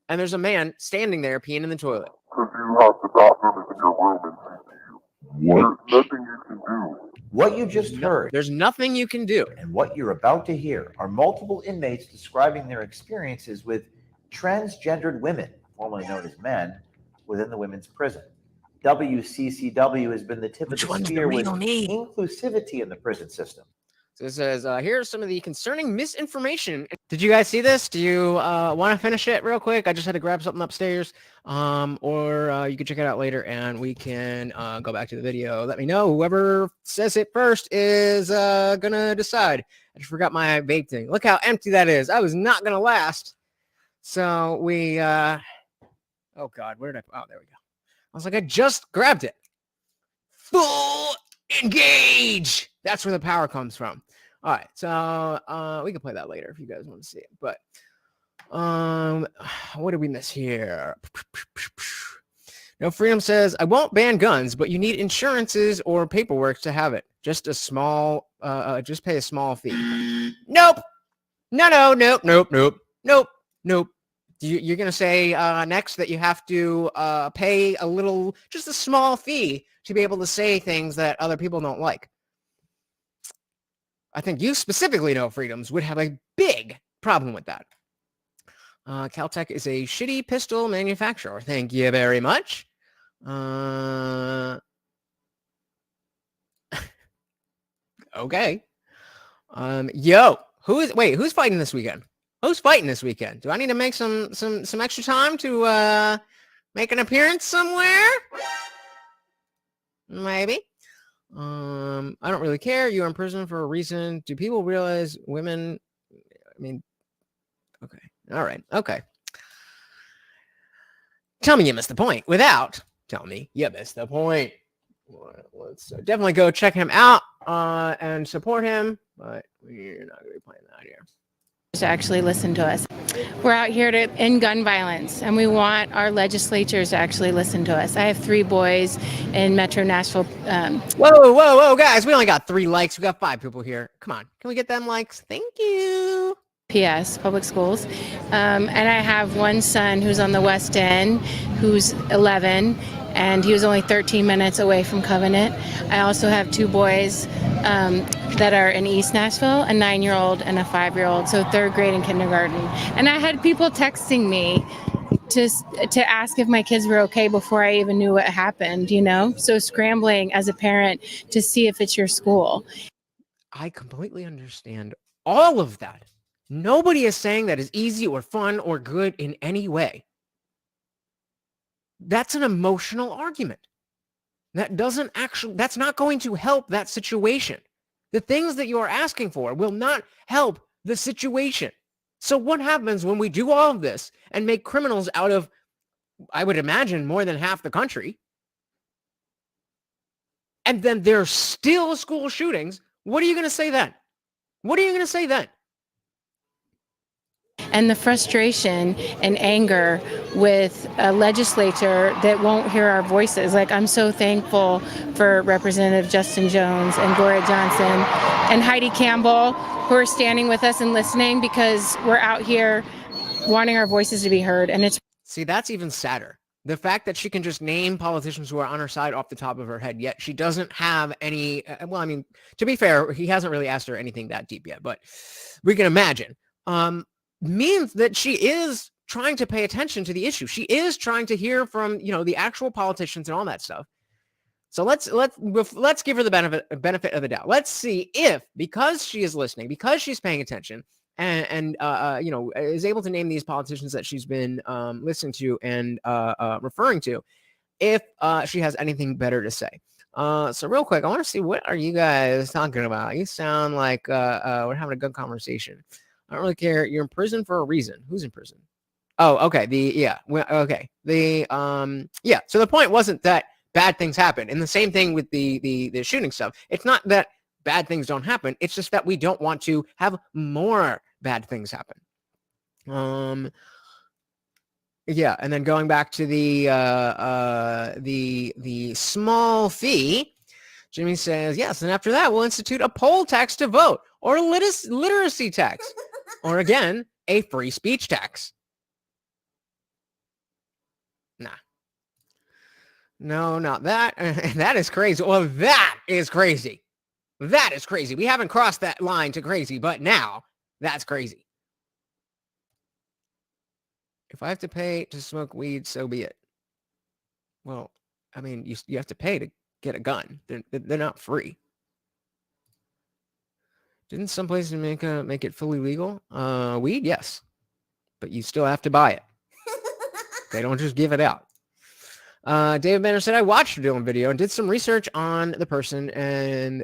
and there's a man standing there peeing in the toilet. Because you have the documents in your room and see you. There's nothing you can do. What you just heard There's nothing you can do. and what you're about to hear are multiple inmates describing their experiences with transgendered women, formerly known as men, within the women's prison. WCCW has been the tip of the spear with inclusivity in the prison system. So it says, here's some of the concerning misinformation. Did you guys see this? Do you want to finish it real quick? I just had to grab something upstairs. Or you can check it out later and we can go back to the video. Let me know. Whoever says it first is going to decide. I just forgot my vape thing. Look how empty that is. I was not going to last. So we, oh God, where did I, oh, there we go. I was like, I just grabbed it. Full engage. That's where the power comes from. All right, so we can play that later if you guys want to see it. But What did we miss here? No Freedom says, I won't ban guns, but you need insurances or paperwork to have it. Just a small, just pay a small fee. Nope. Nope. You're going to say next that you have to pay a little, just a small fee to be able to say things that other people don't like. I think you specifically, No Freedoms, would have a big problem with that. Caltech is a shitty pistol manufacturer. Thank you very much. Okay. Who's fighting this weekend? Who's fighting this weekend? Do I need to make some extra time to make an appearance somewhere? Maybe. I don't really care. You're in prison for a reason. Do people realize women? I mean, okay. All right. Okay. Tell me you missed the point without telling me you missed the point. Let's definitely go check him out and support him, but we're not going to be playing that here. To actually listen to us. We're out here to end gun violence, and we want our legislatures to actually listen to us. I have 3 boys in Metro Nashville. Whoa, guys! We only got 3 likes. We got 5 people here. Come on, can we get them likes? Thank you. PS, public schools. And I have one son who's on the West End, who's 11, and he was only 13 minutes away from Covenant. I also have 2 boys that are in East Nashville, a 9-year-old and a 5-year-old, so 3rd grade and kindergarten. And I had people texting me to ask if my kids were okay before I even knew what happened, you know? So scrambling as a parent to see if it's your school. I completely understand all of that. Nobody is saying that is easy or fun or good in any way. That's an emotional argument. That's not going to help that situation. The things that you are asking for will not help the situation. So what happens when we do all of this and make criminals out of, I would imagine, more than half the country? And then there's still school shootings. What are you going to say then? And the frustration and anger with a legislature that won't hear our voices. Like, I'm so thankful for Representative Justin Jones and Gloria Johnson and Heidi Campbell, who are standing with us and listening, because we're out here wanting our voices to be heard. And it's... See, that's even sadder. The fact that she can just name politicians who are on her side off the top of her head, yet she doesn't have any, well, I mean, to be fair, he hasn't really asked her anything that deep yet, but we can imagine. Means that she is trying to pay attention to the issue. She is trying to hear from, the actual politicians and all that stuff. So let's give her the benefit of the doubt. Let's see if, because she is listening, because she's paying attention, and is able to name these politicians that she's been listening to and referring to, if she has anything better to say. So real quick, I want to see, what are you guys talking about? You sound like we're having a good conversation. I don't really care. You're in prison for a reason. Who's in prison? Oh, okay. So the point wasn't that bad things happen. And the same thing with the shooting stuff. It's not that bad things don't happen. It's just that we don't want to have more bad things happen. And then going back to the small fee, Jimmy says, yes, and after that, we'll institute a poll tax to vote, or a literacy tax, or again, a free speech tax. Nah. No, not that. That is crazy. Well, that is crazy. That is crazy. We haven't crossed that line to crazy, but now that's crazy. If I have to pay to smoke weed, so be it. Well, I mean, you have to pay to get a gun. They're not free. Didn't some places make it fully legal? Weed, yes, but you still have to buy it. They don't just give it out. David Banner said, I watched a Dylan video and did some research on the person, and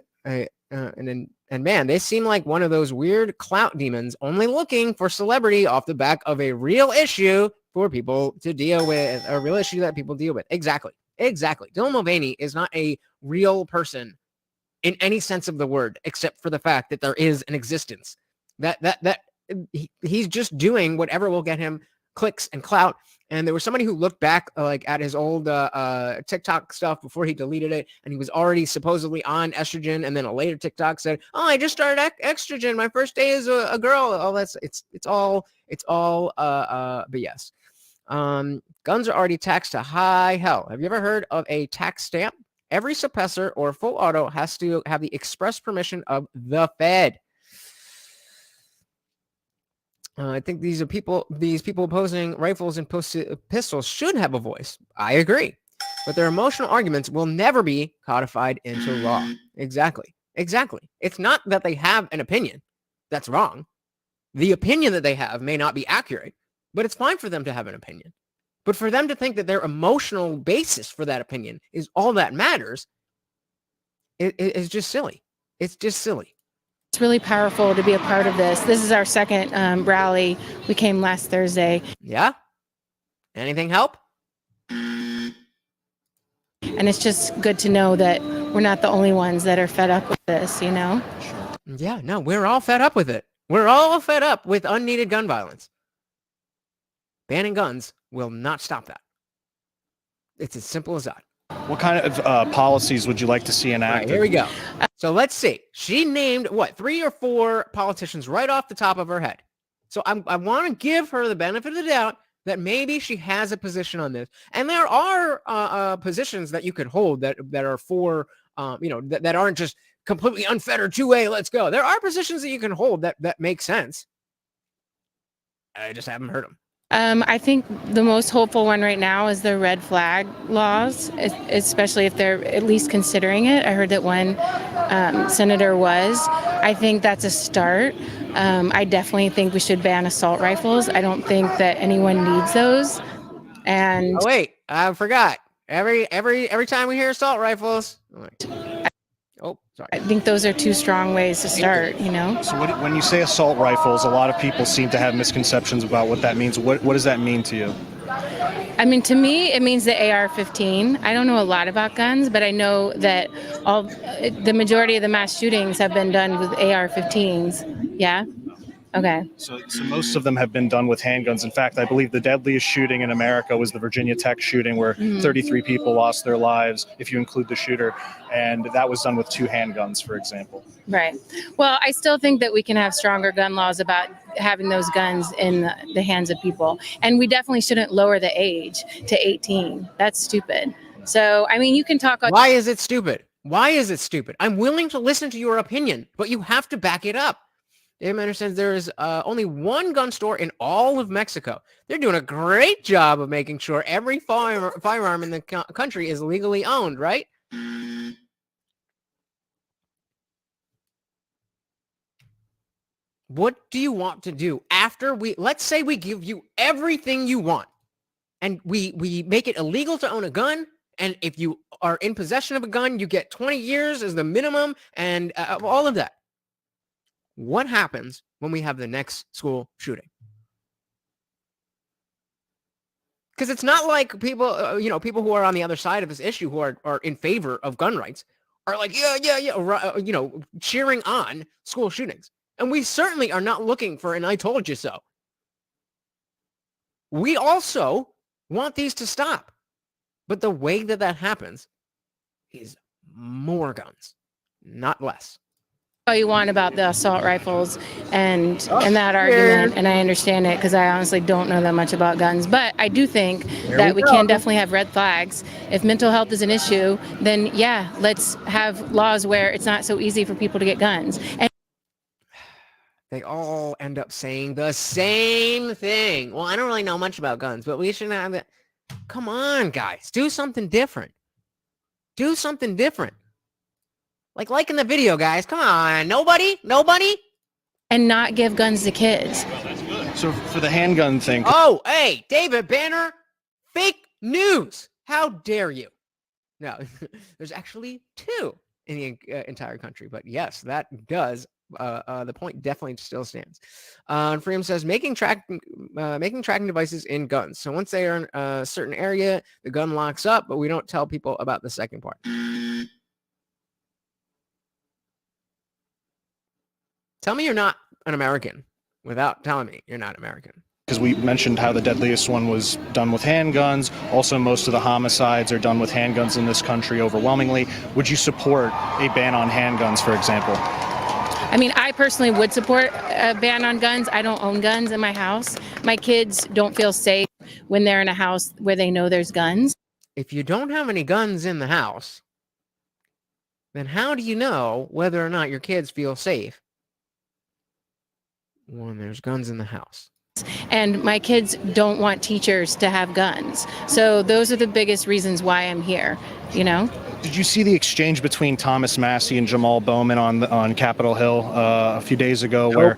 man, they seem like one of those weird clout demons, only looking for celebrity off the back of a real issue for people to deal with, a real issue that people deal with. Exactly. Dylan Mulvaney is not a real person in any sense of the word, except for the fact that there is an existence. That he's just doing whatever will get him clicks and clout. And there was somebody who looked back like at his old TikTok stuff before he deleted it, and he was already supposedly on estrogen. And then a later TikTok said, "Oh, I just started estrogen. My first day as a girl." Oh, it's all BS. Guns are already taxed to high hell. Have you ever heard of a tax stamp? Every suppressor or full auto has to have the express permission of the Fed. I think these people opposing rifles and pistols should have a voice. I agree. But their emotional arguments will never be codified into law. Exactly. It's not that they have an opinion that's wrong. The opinion that they have may not be accurate, but it's fine for them to have an opinion. But for them to think that their emotional basis for that opinion is all that matters, it's just silly. It's just silly. It's really powerful to be a part of this. This is our second rally. We came last Thursday. Yeah? Anything help? And it's just good to know that we're not the only ones that are fed up with this, you know? Yeah, no, we're all fed up with it. We're all fed up with unneeded gun violence. Banning guns will not stop that. It's as simple as that. What kind of policies would you like to see enacted? All right, here we go. So let's see. She named, 3 or 4 politicians right off the top of her head. So I want to give her the benefit of the doubt that maybe she has a position on this. And there are positions that you could hold that are for, that aren't just completely unfettered 2A, let's go. There are positions that you can hold that make sense. I just haven't heard them. I think the most hopeful one right now is the red flag laws, especially if they're at least considering it. I heard that one senator was. I think that's a start. I definitely think we should ban assault rifles. I don't think that anyone needs those. And oh wait, I forgot. Every time we hear assault rifles. Oh, sorry. I think those are 2 strong ways to start, you know? So when you say assault rifles, a lot of people seem to have misconceptions about what that means. What does that mean to you? I mean, to me, it means the AR-15. I don't know a lot about guns, but I know that the majority of the mass shootings have been done with AR-15s. Yeah? Okay. So most of them have been done with handguns. In fact, I believe the deadliest shooting in America was the Virginia Tech shooting, where 33 people lost their lives, if you include the shooter. And that was done with 2 handguns, for example. Right. Well, I still think that we can have stronger gun laws about having those guns in the hands of people. And we definitely shouldn't lower the age to 18. That's stupid. So, I mean, you can talk. Why is it stupid? Why is it stupid? I'm willing to listen to your opinion, but you have to back it up. Dave understands there is only one gun store in all of Mexico. They're doing a great job of making sure every firearm in the country is legally owned, right? What do you want to do after let's say we give you everything you want and we make it illegal to own a gun. And if you are in possession of a gun, you get 20 years as the minimum and all of that. What happens when we have the next school shooting? Because it's not like people, people who are on the other side of this issue who are in favor of gun rights are like, yeah, cheering on school shootings. And we certainly are not looking for an I told you so. We also want these to stop. But the way that happens is more guns, not less. All you want about the assault rifles and that argument, and I understand it because I honestly don't know that much about guns, but I do think that we can definitely have red flags. If mental health is an issue, then yeah, let's have laws where it's not so easy for people to get guns. And they all end up saying the same thing. Well, I don't really know much about guns, but we shouldn't have it. Come on, guys, do something different. Do something different. Like in the video, guys. Come on. Nobody? And not give guns to kids. So for the handgun thing. Oh, hey, David Banner. Fake news. How dare you? No, there's actually 2 in the entire country. But yes, that does. The point definitely still stands. And Freedom says making tracking devices in guns. So once they are in a certain area, the gun locks up, but we don't tell people about the second part. Tell me you're not an American without telling me you're not American. Because we mentioned how the deadliest one was done with handguns. Also, most of the homicides are done with handguns in this country overwhelmingly. Would you support a ban on handguns, for example? I mean, I personally would support a ban on guns. I don't own guns in my house. My kids don't feel safe when they're in a house where they know there's guns. If you don't have any guns in the house, then how do you know whether or not your kids feel safe when there's guns in the house? And my kids don't want teachers to have guns. So those are the biggest reasons why I'm here, you know? Did you see the exchange between Thomas Massey and Jamal Bowman on Capitol Hill a few days ago, where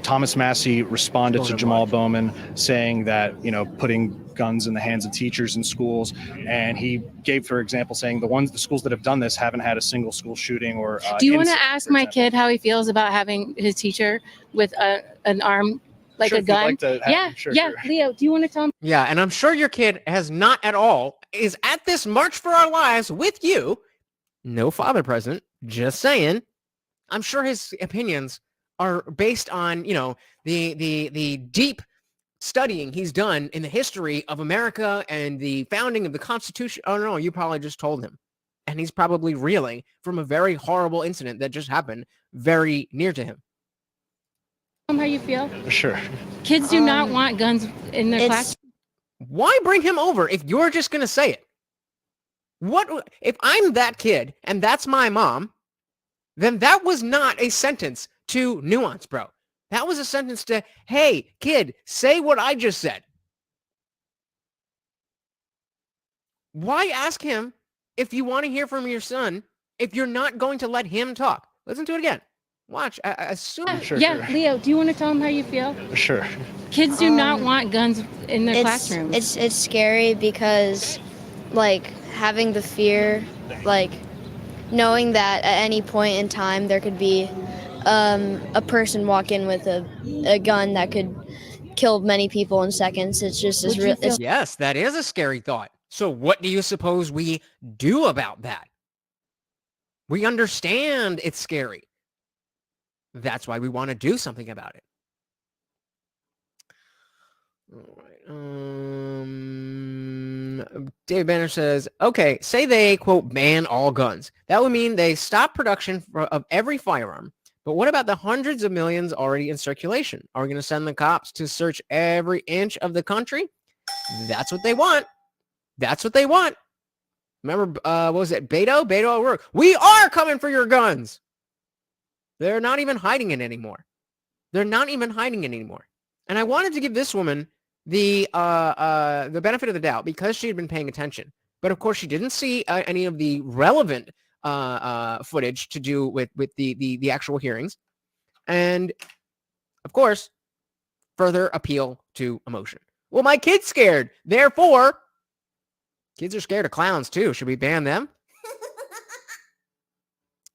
Thomas Massey responded to Jamal Bowman saying that, putting guns in the hands of teachers in schools, and he gave, for example, saying the schools that have done this haven't had a single school shooting or. Do you want to ask my kid how he feels about having his teacher with an arm? Like a gun? Sure. Leo, do you want to tell him? Yeah, and I'm sure your kid is at this March for Our Lives with you. No father present, just saying. I'm sure his opinions are based on, the deep studying he's done in the history of America and the founding of the Constitution. Oh, no, you probably just told him. And he's probably reeling from a very horrible incident that just happened very near to him. How you feel? Sure. Kids do not want guns in their class. Why bring him over if you're just going to say it? What if I'm that kid and that's my mom? Then that was not a sentence to NuanceBro. That was a sentence to, hey, kid, say what I just said. Why ask him if you want to hear from your son if you're not going to let him talk? Listen to it again. Watch. I assume. Sure. Leo, do you want to tell him how you feel? Sure. Kids do not want guns in their classrooms. It's scary because, having the fear, knowing that at any point in time there could be a person walk in with a gun that could kill many people in seconds. It's just Yes, that is a scary thought. So what do you suppose we do about that? We understand it's scary. That's why we want to do something about it. All right. Dave Banner says, okay, say they, quote, ban all guns. That would mean they stop production of every firearm. But what about the hundreds of millions already in circulation? Are we going to send the cops to search every inch of the country? That's what they want. That's what they want. Remember, what was it? Beto O'Rourke. We are coming for your guns. They're not even hiding it anymore. And I wanted to give this woman the benefit of the doubt because she had been paying attention. But of course, she didn't see any of the relevant footage to do with the actual hearings. And of course, further appeal to emotion. Well, my kid's scared. Therefore, kids are scared of clowns too. Should we ban them?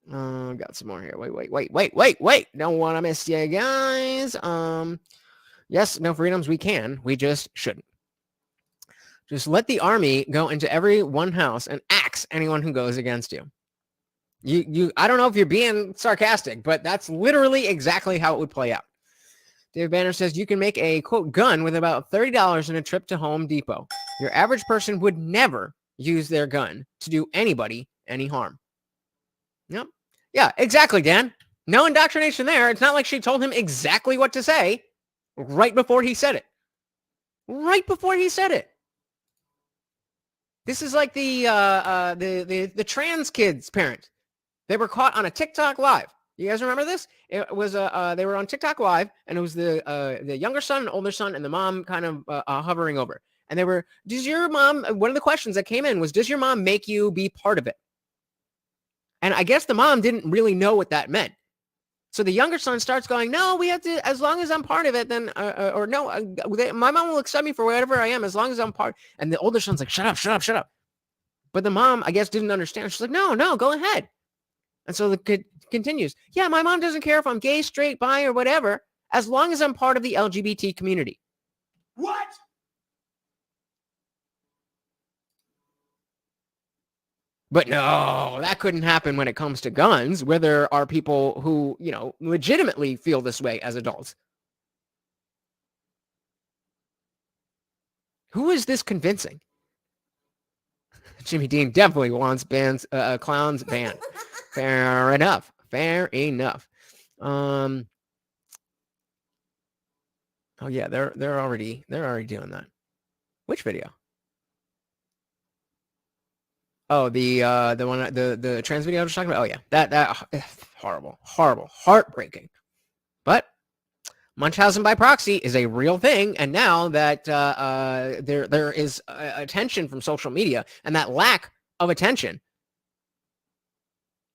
Got some more here. Wait. Don't want to miss you guys. Yes, no freedoms we can. We just shouldn't. Just let the army go into every one house and axe anyone who goes against you. I don't know if you're being sarcastic, but that's literally exactly how it would play out. Dave Banner says you can make a, quote, gun with about $30 in a trip to Home Depot. Your average person would never use their gun to do anybody any harm. Yep. Yeah, exactly, Dan. No indoctrination there. It's not like she told him exactly what to say right before he said it. This is like the trans kid's parent. They were caught on a TikTok live. You guys remember this? It was they were on TikTok live, and it was the younger son and older son, and the mom kind of hovering over. And they were, does your mom? One of the questions that came in was, does your mom make you be part of it? And I guess the mom didn't really know what that meant. So the younger son starts going, no, we have to, as long as I'm part of it, then, or no, my mom will accept me for whatever I am, as long as I'm part. And the older son's like, shut up. But the mom, I guess, didn't understand. She's like, no, go ahead. And so the kid continues, yeah, my mom doesn't care if I'm gay, straight, bi, or whatever, as long as I'm part of the LGBT community. What? But no, that couldn't happen when it comes to guns, where there are people who, legitimately feel this way as adults. Who is this convincing? Jimmy Dean definitely wants clowns banned. Fair enough. Fair enough. Oh yeah, they're already doing that. Which video? Oh, the one, the trans video I was talking about. Oh yeah, that horrible, heartbreaking. But Munchausen by proxy is a real thing, and now that there is attention from social media, and that lack of attention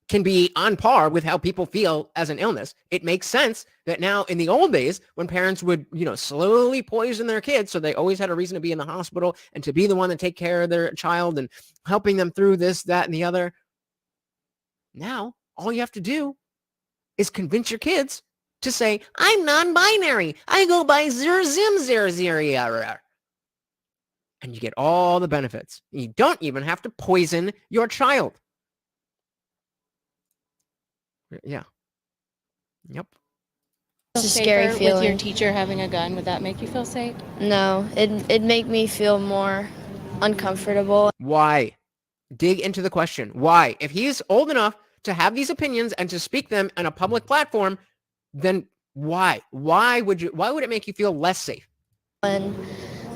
can be on par with how people feel as an illness. It makes sense that now, in the old days, when parents would, slowly poison their kids, so they always had a reason to be in the hospital and to be the one to take care of their child and helping them through this, that, and the other. Now, all you have to do is convince your kids to say, I'm non-binary. I go by zero, zim, zero, zero. And you get all the benefits. You don't even have to poison your child. Yeah. Yep. It's a scary feeling. With your teacher having a gun, would that make you feel safe? No, it'd make me feel more uncomfortable. Why? Dig into the question. Why? If he's old enough to have these opinions and to speak them on a public platform, then why? Why would it make you feel less safe? And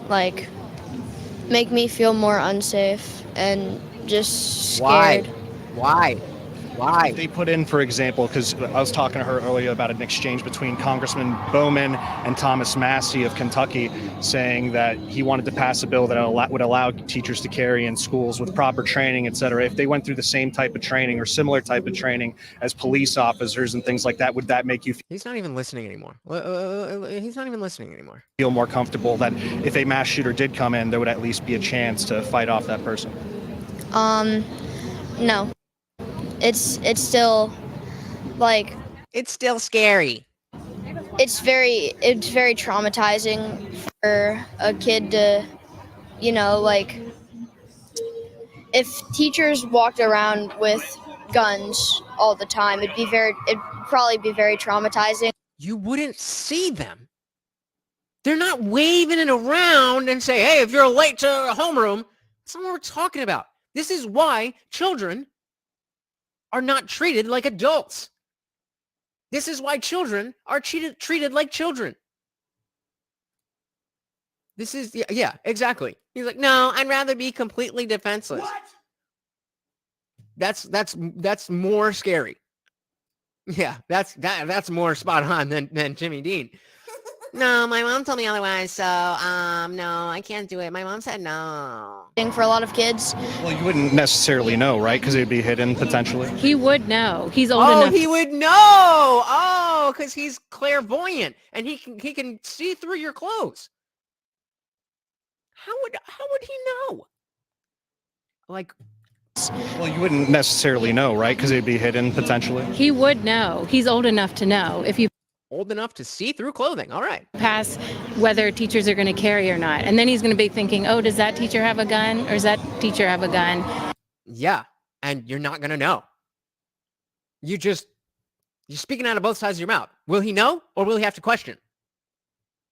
make me feel more unsafe and just scared. Why? They put in, for example, because I was talking to her earlier about an exchange between Congressman Bowman and Thomas Massey of Kentucky, saying that he wanted to pass a bill that would allow teachers to carry in schools with proper training, et cetera. If they went through the same type of training or similar type of training as police officers and things like that, would that make you He's not even listening anymore. feel more comfortable that if a mass shooter did come in, there would at least be a chance to fight off that person? No. It's still it's still scary. It's very traumatizing for a kid to, if teachers walked around with guns all the time, it'd probably be very traumatizing. You wouldn't see them. They're not waving it around and say, hey, if you're late to homeroom, that's not what we're talking about. This is why children are not treated like adults. This is why children are treated like children. This is, yeah, exactly. He's like, no, I'd rather be completely defenseless. What? That's more scary. Yeah, that's more spot on than Jimmy Dean. No, my mom told me otherwise, so no, I can't do it. My mom said no. For a lot of kids. Well, you wouldn't necessarily know, right? Because it'd be hidden potentially. He would know. He's old enough. Oh, he would know. Oh, because he's clairvoyant and he can see through your clothes. How would he know? Well, you wouldn't necessarily know, right? Because it'd be hidden potentially. He would know. He's old enough to know. If you old enough to see through clothing. All right. Pass whether teachers are going to carry or not. And then he's going to be thinking, oh, does that teacher have a gun? Or does that teacher have a gun? Yeah. And you're not going to know. You're speaking out of both sides of your mouth. Will he know or will he have to question?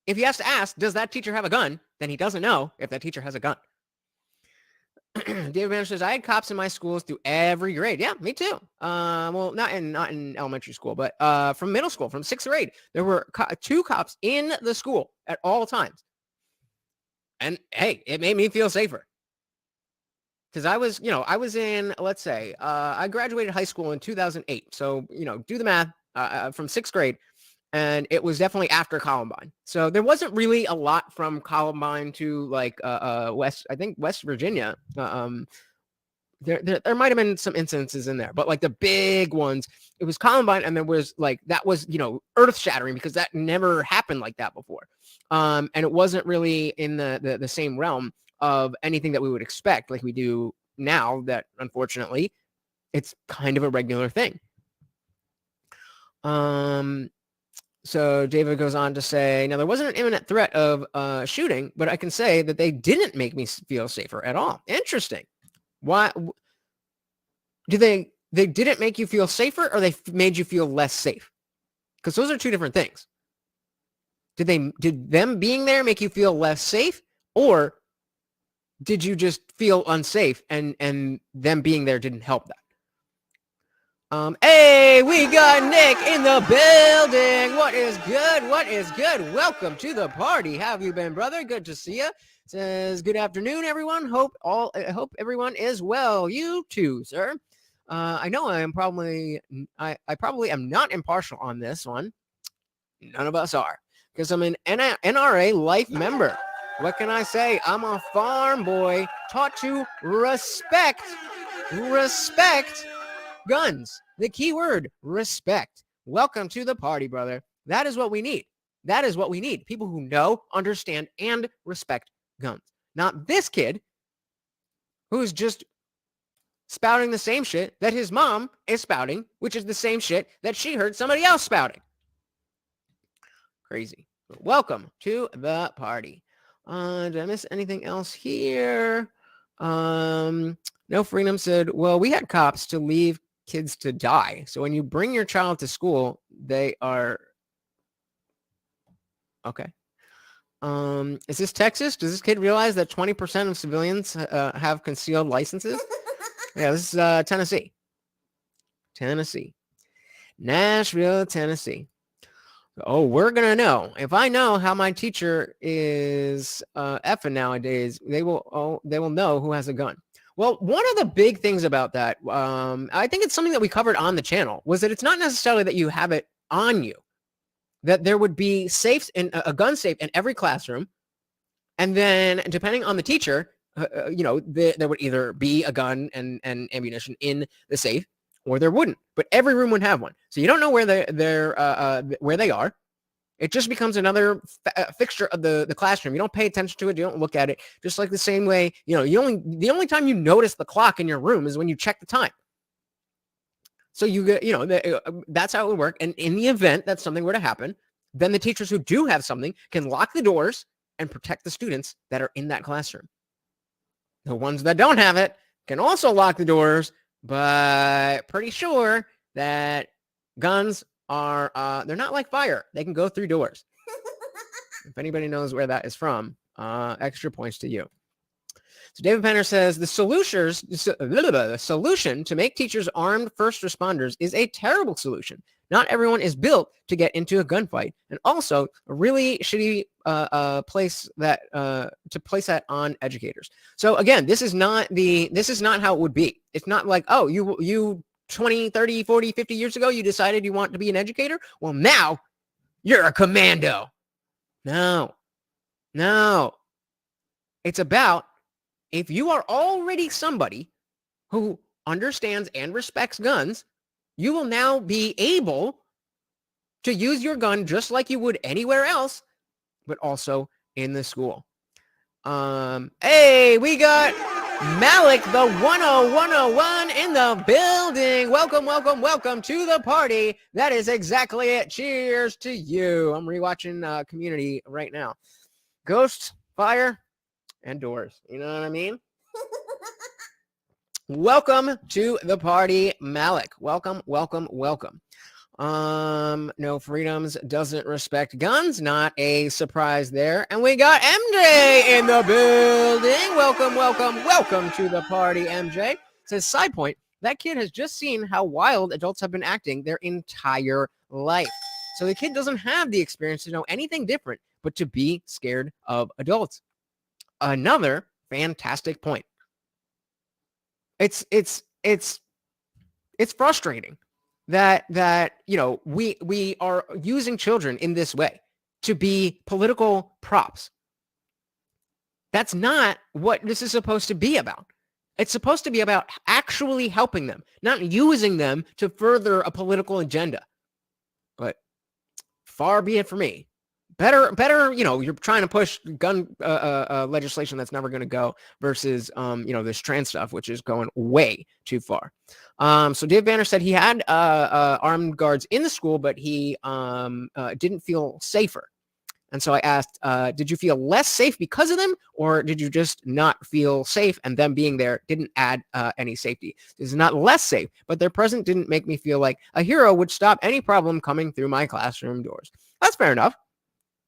If he has to ask, does that teacher have a gun? Then he doesn't know if that teacher has a gun. David Banner says, I had cops in my schools through every grade. Yeah, me too. Well, not in elementary school, but from middle school, from 6th grade, there were 2 cops in the school at all times. And hey, it made me feel safer. Because I was in, let's say, I graduated high school in 2008. So, do the math from 6th grade. And it was definitely after Columbine. So there wasn't really a lot from Columbine to West Virginia. There might have been some incidences in there, but the big ones, it was Columbine, and there was that was earth shattering because that never happened like that before. And it wasn't really in the same realm of anything that we would expect like we do now, that unfortunately it's kind of a regular thing. So David goes on to say, now there wasn't an imminent threat of shooting, but I can say that they didn't make me feel safer at all. Interesting. Why do they didn't make you feel safer, or they made you feel less safe? Because those are two different things. Did them being there make you feel less safe, or did you just feel unsafe and them being there didn't help that? Hey, we got Nick in the building. What is good? What is good? Welcome to the party. How have you been, brother? Good to see you. Says good afternoon, everyone. I hope everyone is well. You too, sir. I know I probably am not impartial on this one. None of us are, because I'm an NRA life member. What can I say? I'm a farm boy taught to respect guns. The key word, respect. Welcome to the party, brother. That is what we need. That is what we need. People who know, understand, and respect guns. Not this kid who's just spouting the same shit that his mom is spouting, which is the same shit that she heard somebody else spouting. Crazy. But welcome to the party. Did I miss anything else here? No Freedom said, well, we had cops to leave kids to die. So when you bring your child to school, they are okay. Is this Texas? Does this kid realize that 20% of civilians have concealed licenses? Yeah, this is Tennessee. Nashville, Tennessee. Oh, we're going to know. If I know how my teacher is effing nowadays, they will know who has a gun. Well, one of the big things about that, I think it's something that we covered on the channel, was that it's not necessarily that you have it on you, that there would be safes in a gun safe in every classroom. And then depending on the teacher, there would either be a gun and ammunition in the safe, or there wouldn't. But every room would have one. So you don't know where they are. It just becomes another fixture of the classroom. You don't pay attention to it. You don't look at it. Just like the same way, the only time you notice the clock in your room is when you check the time. So that's how it would work. And in the event that something were to happen, then the teachers who do have something can lock the doors and protect the students that are in that classroom. The ones that don't have it can also lock the doors, but pretty sure that guns are, they're not like fire. They can go through doors. If anybody knows where that is from, extra points to you. So David Penner says, the solution to make teachers armed first responders is a terrible solution. Not everyone is built to get into a gunfight, and also a really shitty place that on educators. So again, this is not how it would be. It's not like, oh, you 20, 30, 40, 50 years ago, you decided you want to be an educator. Well, now you're a commando. No. It's about, if you are already somebody who understands and respects guns, you will now be able to use your gun just like you would anywhere else, but also in the school. Hey, we got Malik, the 10101 in the building. Welcome to the party. That is exactly it. Cheers to you. I'm rewatching Community right now. Ghosts, fire, and doors. You know what I mean? Welcome to the party, Malik. Welcome. No Freedoms, doesn't respect guns. Not a surprise there. And we got MJ in the building. Welcome to the party, MJ. Says, side point, that kid has just seen how wild adults have been acting their entire life. So the kid doesn't have the experience to know anything different, but to be scared of adults. Another fantastic point. It's frustrating that we are using children in this way to be political props. That's not what this is supposed to be about. It's supposed to be about actually helping them, not using them to further a political agenda. But far be it for me. Better, you're trying to push gun legislation that's never going to go versus, this trans stuff, which is going way too far. So Dave Banner said he had armed guards in the school, but he didn't feel safer. And so I asked, did you feel less safe because of them, or did you just not feel safe and them being there didn't add any safety? This is not less safe, but their presence didn't make me feel like a hero would stop any problem coming through my classroom doors. That's fair enough.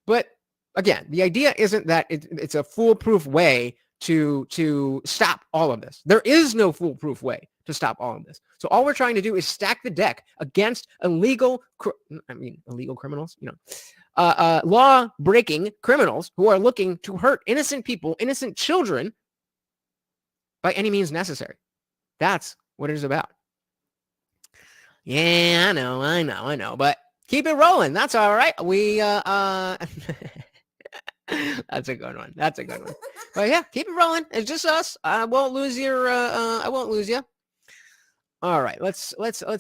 But again, the idea isn't that it's a foolproof way to stop all of this. There is no foolproof way to stop all of this. So all we're trying to do is stack the deck against illegal criminals, law-breaking criminals who are looking to hurt innocent people, innocent children, by any means necessary. That's what it is about. Yeah, I know, but keep it rolling. That's all right. We That's a good one. But yeah, keep it rolling. It's just us. I won't lose you. All right, let's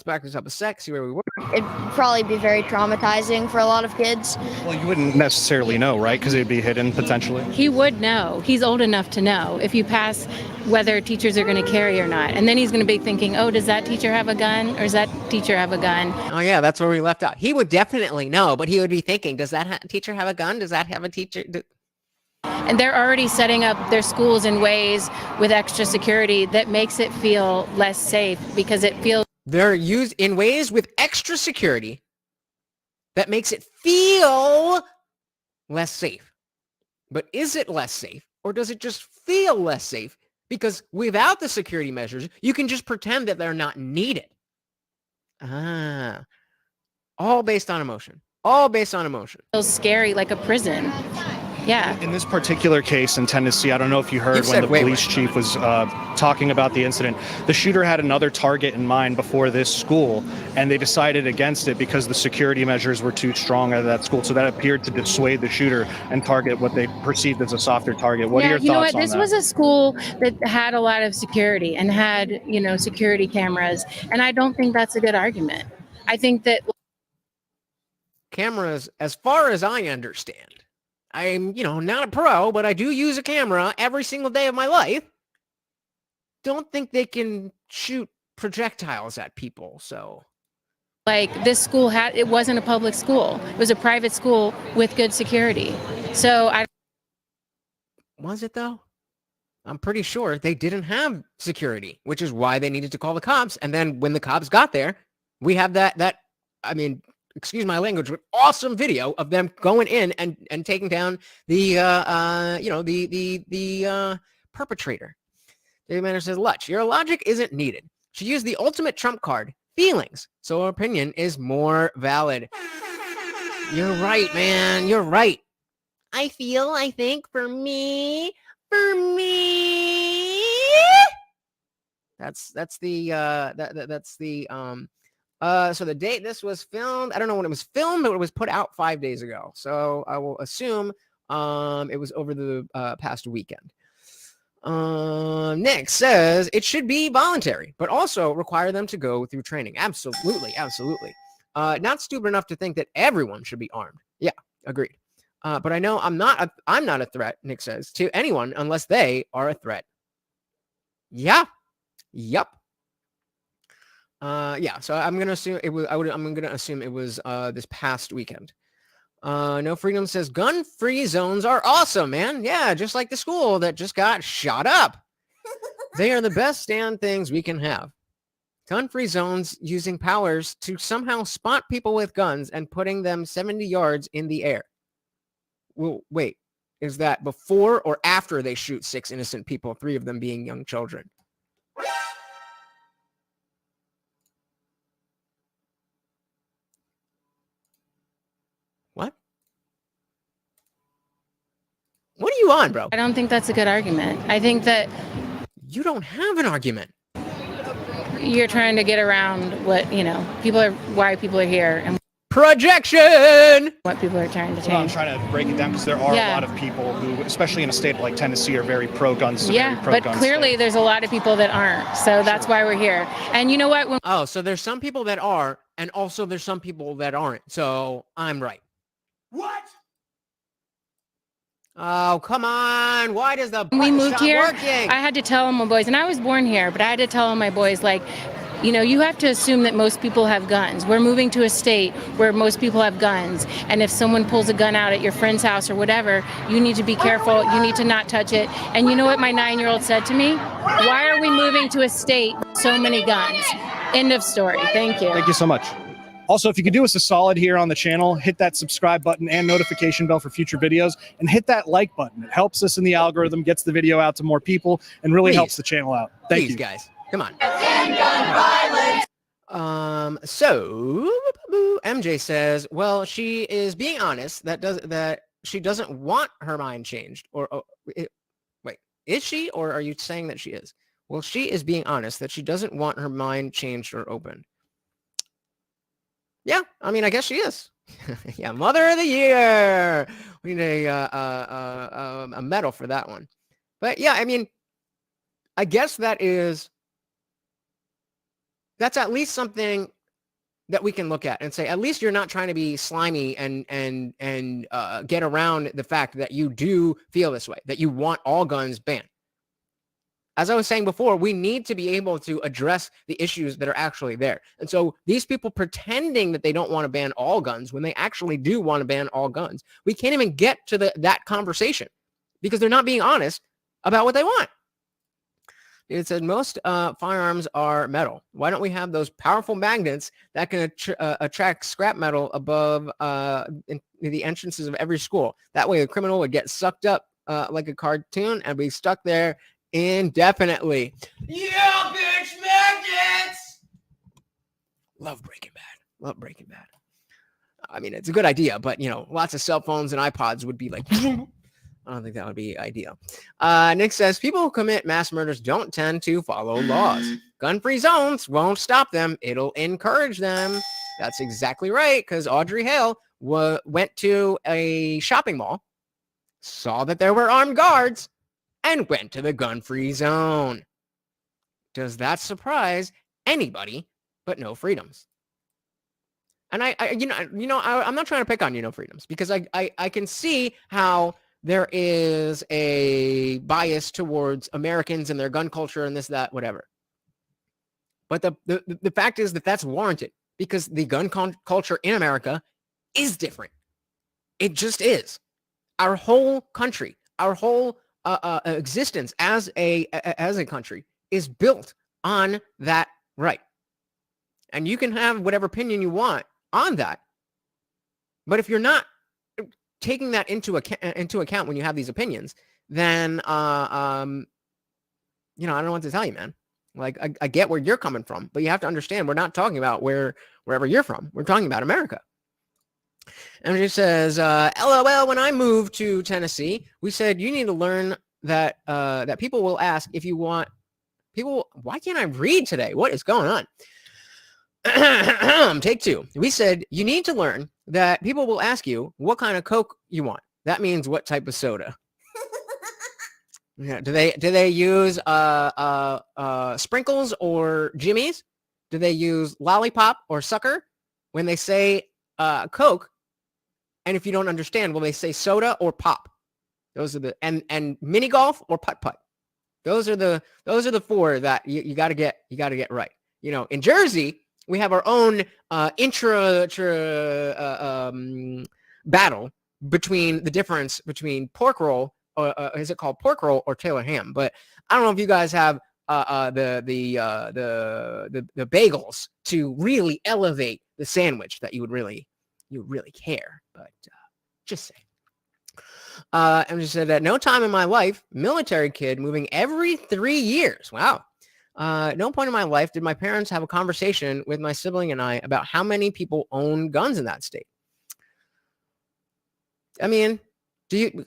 back this up a sec, see where we were. It'd probably be very traumatizing for a lot of kids. Well, you wouldn't necessarily know, right? Because it'd be hidden potentially. He would know. He's old enough to know if you pass whether teachers are going to carry or not. And then he's going to be thinking, oh, does that teacher have a gun? Or does that teacher have a gun? Oh, yeah, that's where we left out. He would definitely know, but he would be thinking, does that teacher have a gun? Does that have a teacher? And they're already setting up their schools in ways with extra security that makes it feel less safe because it feels... They're used in ways with extra security that makes it feel less safe. But is it less safe, or does it just feel less safe? Because without the security measures, you can just pretend that they're not needed. All based on emotion. Feels scary, like a prison. Yeah. In this particular case in Tennessee, I don't know if you heard when the police chief was talking about the incident. The shooter had another target in mind before this school, and they decided against it because the security measures were too strong at that school. So that appeared to dissuade the shooter and target what they perceived as a softer target. What are your thoughts on that? You know what? This was a school that had a lot of security and had, security cameras, and I don't think that's a good argument. I think that cameras, as far as I understand, I'm, not a pro, but I do use a camera every single day of my life. Don't think they can shoot projectiles at people, so. Like this school it wasn't a public school. It was a private school with good security. So Was it though? I'm pretty sure they didn't have security, which is why they needed to call the cops. And then when the cops got there, we have excuse my language, but awesome video of them going in and taking down the perpetrator. David Manor says, Lutch, your logic isn't needed. She used the ultimate trump card, feelings, so her opinion is more valid. You're right, man. You're right. I think for me. That's the so the date this was filmed, I don't know when it was filmed, but it was put out 5 days ago. So I will assume it was over the past weekend. Nick says it should be voluntary, but also require them to go through training. Absolutely. Not stupid enough to think that everyone should be armed. Yeah, agreed. But I know I'm not a threat, Nick says, to anyone unless they are a threat. Yeah. Yep. So I'm gonna assume it was. I'm gonna assume it was this past weekend. No Freedom says gun-free zones are awesome, man. Yeah, just like the school that just got shot up. They are the best damn things we can have. Gun-free zones using powers to somehow spot people with guns and putting them 70 yards in the air. Well, wait, is that before or after they shoot 6 innocent people, 3 of them being young children? What are you on, bro? I don't think that's a good argument. I think that you don't have an argument. You're trying to get around what, why people are here and projection. What people are trying to change. Well, I'm trying to break it down because there are a lot of people who, especially in a state like Tennessee, are very pro-guns. But clearly there's a lot of people that aren't. So that's why we're here. And you know what? So there's some people that are, and also there's some people that aren't. So I'm right. What? Oh, come on. Why does the we moved here, working? I had to tell my boys, and I was born here, but I had to tell my boys, you have to assume that most people have guns. We're moving to a state where most people have guns. And if someone pulls a gun out at your friend's house or whatever, you need to be careful. You need to not touch it. And you know what my 9-year-old said to me? Why are we moving to a state with so many guns? End of story. Thank you. Thank you so much. Also, if you could do us a solid here on the channel, hit that subscribe button and notification bell for future videos, and hit that like button. It helps us in the algorithm, gets the video out to more people, and really helps the channel out. Thank you, guys. Come on. So MJ says, well, she is being honest that she doesn't want her mind changed. Wait, is she, or are you saying that she is? Well, she is being honest that she doesn't want her mind changed or opened. Yeah, I mean, I guess she is. Yeah, Mother of the Year. We need a medal for that one. But yeah, I mean, I guess that's at least something that we can look at and say, at least you're not trying to be slimy and get around the fact that you do feel this way, that you want all guns banned. As I was saying before, we need to be able to address the issues that are actually there. And so these people pretending that they don't want to ban all guns when they actually do want to ban all guns, we can't even get to that conversation because they're not being honest about what they want. It said most firearms are metal. Why don't we have those powerful magnets that can attract scrap metal above in the entrances of every school? That way the criminal would get sucked up like a cartoon and be stuck there indefinitely. Yeah, bitch, magnets! Love Breaking Bad. I mean, it's a good idea, but, lots of cell phones and iPods would be like... I don't think that would be ideal. Nick says, people who commit mass murders don't tend to follow laws. Gun-free zones won't stop them. It'll encourage them. That's exactly right, because Audrey Hale went to a shopping mall, saw that there were armed guards, and went to the gun-free zone. Does that surprise anybody but No Freedoms? And I'm not trying to pick on No Freedoms, because I can see how there is a bias towards Americans and their gun culture and this, that, whatever. But the fact is that that's warranted because the gun culture in America is different. It just is. Our whole country, our whole existence as a country is built on that right. And you can have whatever opinion you want on that. But if you're not taking that into account when you have these opinions, then I don't know what to tell you, man. Like I get where you're coming from, but you have to understand we're not talking about wherever you're from. We're talking about America. And she says, LOL, when I moved to Tennessee, we said you need to learn that that people will ask if you want people. Why can't I read today? What is going on? Take two. We said you need to learn that people will ask you what kind of Coke you want. That means what type of soda. Yeah. Do they use sprinkles or Jimmy's? Do they use lollipop or sucker when they say Coke? And if you don't understand, will they say soda or pop? Those are the and mini golf or putt putt. Those are the four that you got to get right. In Jersey, we have our own battle between the difference between pork roll, is it called pork roll or Taylor ham? But I don't know if you guys have the bagels to really elevate the sandwich that you would really care. But just saying. And she said, at no time in my life, military kid moving every 3 years. Wow. No point in my life did my parents have a conversation with my sibling and I about how many people own guns in that state. I mean, I'm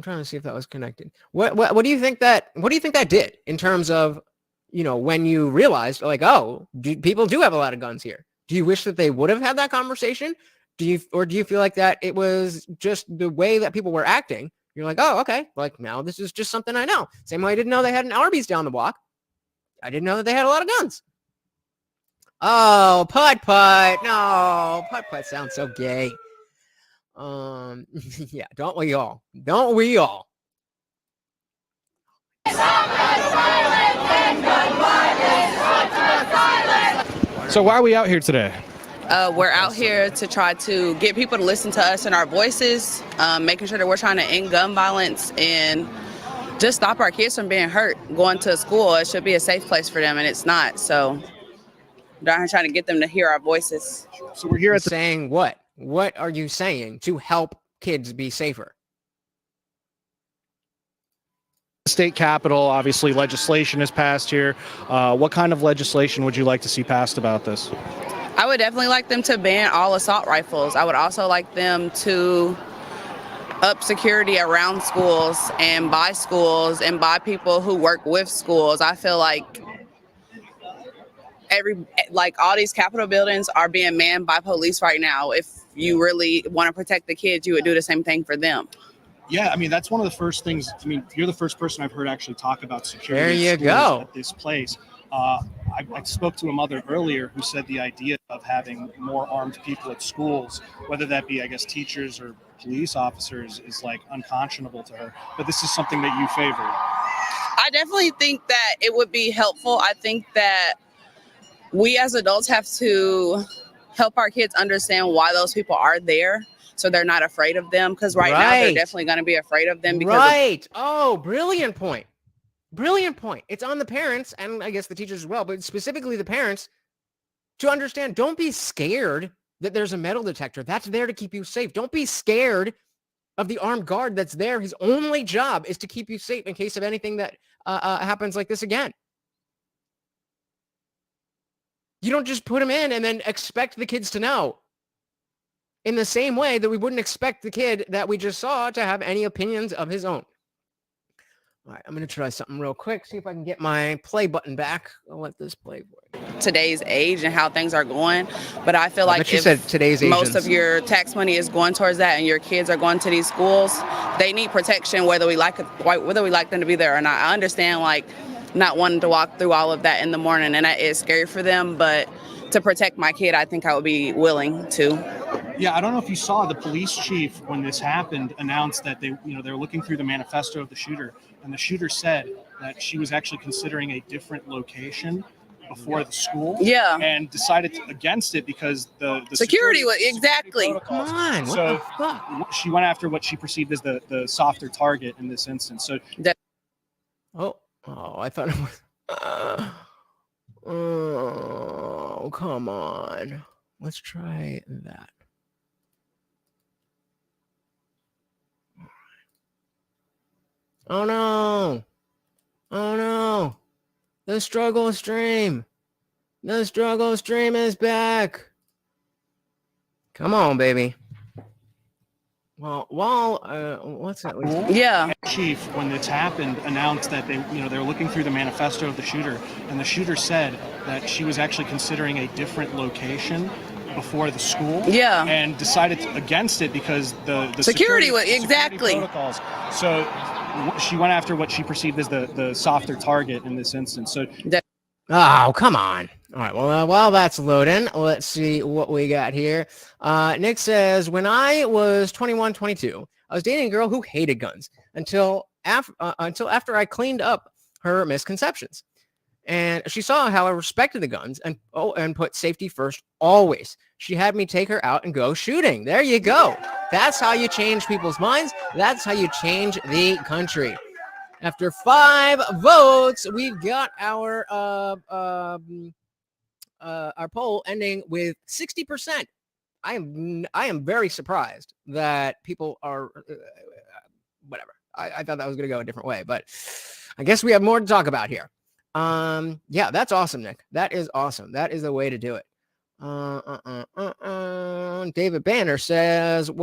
trying to see if that was connected. What do you think that did in terms of, when you realized like, oh, people do have a lot of guns here? Do you wish that they would have had that conversation? Do you feel like that it was just the way that people were acting? You're like, oh, okay. Like now this is just something I know. Same way I didn't know they had an Arby's down the block. I didn't know that they had a lot of guns. Oh, putt-putt. No, putt-putt sounds so gay. Yeah, don't we all? Don't we all? So why are we out here today? We're out here to try to get people to listen to us and our voices, making sure that we're trying to end gun violence and just stop our kids from being hurt. Going to school, it should be a safe place for them, and it's not. So down here trying to get them to hear our voices. So we're here at the saying what? What are you saying to help kids be safer? state capitol. Obviously, legislation is passed here. What kind of legislation would you like to see passed about this? I would definitely like them to ban all assault rifles. I would also like them to up security around schools and by people who work with schools. I feel like all these Capitol buildings are being manned by police right now. If you really want to protect the kids, you would do the same thing for them. Yeah, I mean, that's one of the first things. I mean, you're the first person I've heard actually talk about security there you go. at this place. I spoke to a mother earlier who said the idea of having more armed people at schools, whether that be, I guess, teachers or police officers, is like unconscionable to her. But this is something that you favor. I definitely think that it would be helpful. I think that we as adults have to help our kids understand why those people are there, so they're not afraid of them. Because right now they're definitely going to be afraid of them. Because Oh, brilliant point. Brilliant point. It's on the parents, and I guess the teachers as well, but specifically the parents, to understand, don't be scared that there's a metal detector. That's there to keep you safe. Don't be scared of the armed guard that's there. His only job is to keep you safe in case of anything that happens like this again. You don't just put him in and then expect the kids to know. In the same way that we wouldn't expect the kid that we just saw to have any opinions of his own. All right, I'm going to try something real quick, see if I can get my play button back. I'll let this play for you. Today's age and how things are going. But I feel like you said today's most of your tax money is going towards that and your kids are going to these schools, they need protection whether we like them to be there or not. I understand like not wanting to walk through all of that in the morning, and that is scary for them, but to protect my kid, I think I would be willing to. Yeah, I don't know if you saw the police chief when this happened announced that they're looking through the manifesto of the shooter, and the shooter said that she was actually considering a different location before the school. Yeah. And decided against it because the security was exactly. Come on, what the fuck? She went after what she perceived as the softer target in this instance. So I thought it was. Oh, come on. Let's try that. Oh no. Oh no. The struggle stream. The struggle stream is back. Come on, baby. Well, what's that? Yeah. Chief, when this happened, announced that they're looking through the manifesto of the shooter, and the shooter said that she was actually considering a different location before the school. Yeah. And decided against it because the security was exactly. Protocols. So she went after what she perceived as the softer target in this instance. So. Oh, come on. All right, well, while that's loading, let's see what we got here. Nick says, when I was 21, 22, I was dating a girl who hated guns until after I cleaned up her misconceptions. And she saw how I respected the guns and put safety first always. She had me take her out and go shooting. There you go. That's how you change people's minds. That's how you change the country. After 5 votes, we've got our poll ending with 60%. I am very surprised that people are whatever. I thought that was going to go a different way, but I guess we have more to talk about here. Yeah, that's awesome, Nick. That is awesome. That is the way to do it. David Banner says, in